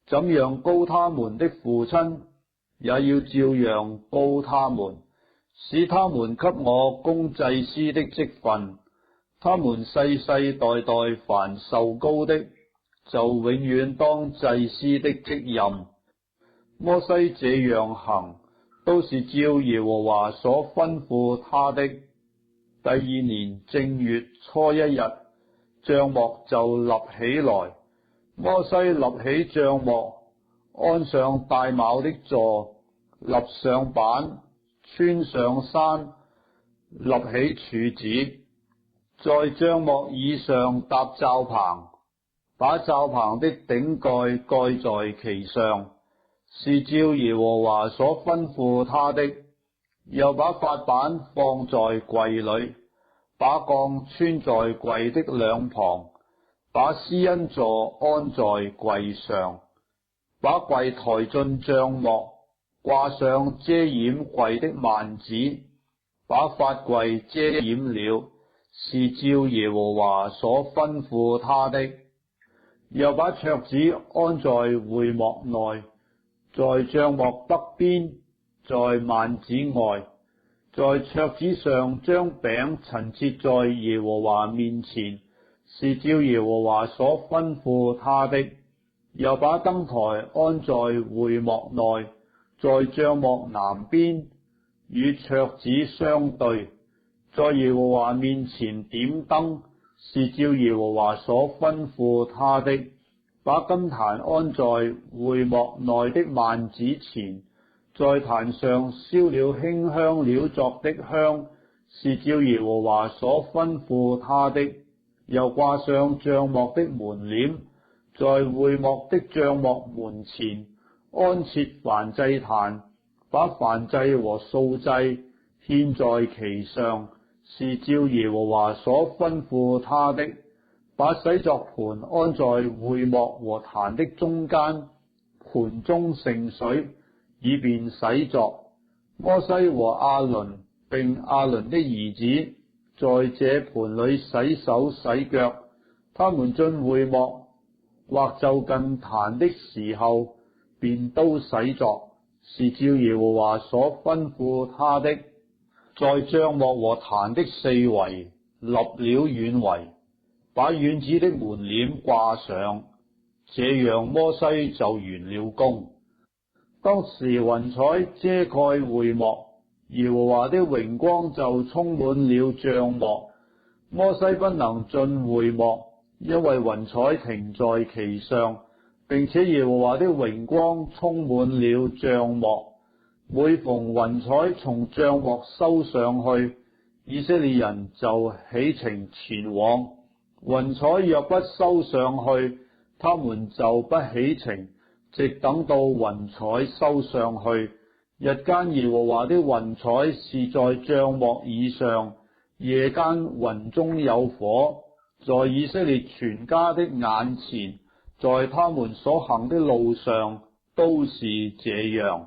怎樣膏他們的父親，也要照樣膏他們，使他們給我供祭司的職分。他們世世代代凡受膏的，就永遠當祭司的職任。摩西這樣行，都是照耶和華所吩咐他的。第二年正月初一日，帳幕就立起來。摩西立起帳幕，安上帶卯的座，立上板，穿上山，立起柱子，在帳幕以上搭罩棚，把罩棚的頂蓋蓋在其上，是照耶和華所吩咐他的。又把法版放在櫃裏，把槓穿在櫃的兩旁，把施恩座安在櫃上，把櫃抬進帳幕，掛上遮掩櫃的幔子，把法櫃遮掩了，是照耶和華所吩咐他的。又把桌子安在會幕內，在帳幕北邊，在幔子外，在桌子上將餅陳設在耶和華面前，是照耶和華所吩咐他的。又把燈台安在會幕內，在帳幕南邊，與桌子相對，在耶和華面前點燈，是照耶和華所吩咐他的。把金壇安在會幕內的幔子前，在壇上燒了馨香料作的香，是照耶和華所吩咐他的。又掛上帳幕的門簾，在會幕的帳幕門前安設燔祭壇，把燔祭和素祭獻在其上，是照耶和華所吩咐他的。把洗作盤安在會幕和壇的中間，盤中盛水，以便洗作。摩西和亞倫並亞倫的兒子在這盤裏洗手洗腳。他們進會幕或就近壇的時候，便都洗作，是照耶和華所吩咐他的。在帳幕和壇的四圍立了院圍，把院子的門簾掛上，這樣摩西就完了工。當時雲彩遮蓋會幕，耶和華的榮光就充滿了帳幕，摩西不能進會幕，因為雲彩停在其上，並且耶和華的榮光充滿了帳幕。每逢雲彩從帳幕收上去，以色列人就起程前往；雲彩若不收上去，他們就不起程，直等到雲彩收上去。日間耶和華的雲彩是在帳幕以上，夜間雲中有火，在以色列全家的眼前，在他們所行的路上都是這樣。